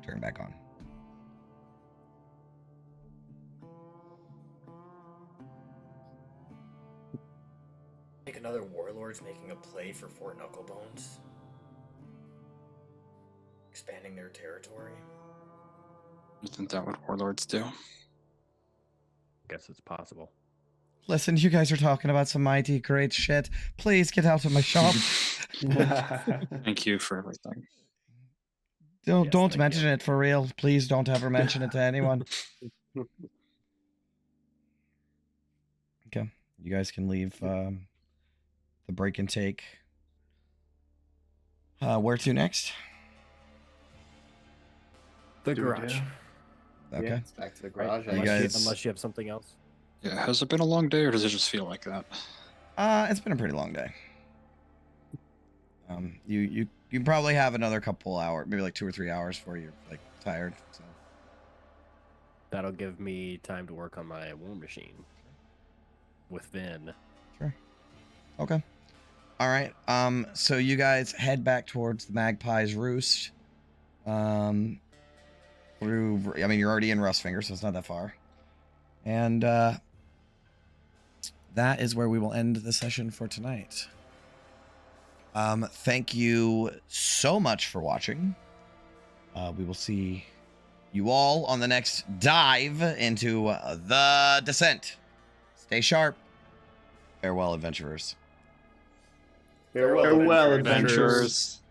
turn back on. like another warlord's making a play for Fort Knucklebones, expanding their territory. Isn't that what warlords do? Guess it's possible. Listen, you guys are talking about some mighty great shit. Please get out of my shop. Thank you for everything. Don't Yes, don't thank mention you. it for real. Please don't ever mention it to anyone. Okay, you guys can leave the break and take. Where to next? The Do it, garage. yeah. Okay. It's back to the Right? garage. I You guess. guys- Unless you have something else. Yeah, has it been a long day or does it just feel like that? It's been a pretty long day. You can probably have another couple hours, maybe like 2 or 3 hours before you're like tired. So That'll give me time to work on my war machine with Vin. sure. Okay. All right. So you guys head back towards the Magpie's Roost. Through, I mean, you're already in Rustfinger, so it's not that far. And that is where we will end the session for tonight. Thank you so much for watching. We will see you all on the next dive into the descent. Stay sharp. Farewell, adventurers. Farewell, Adventurers.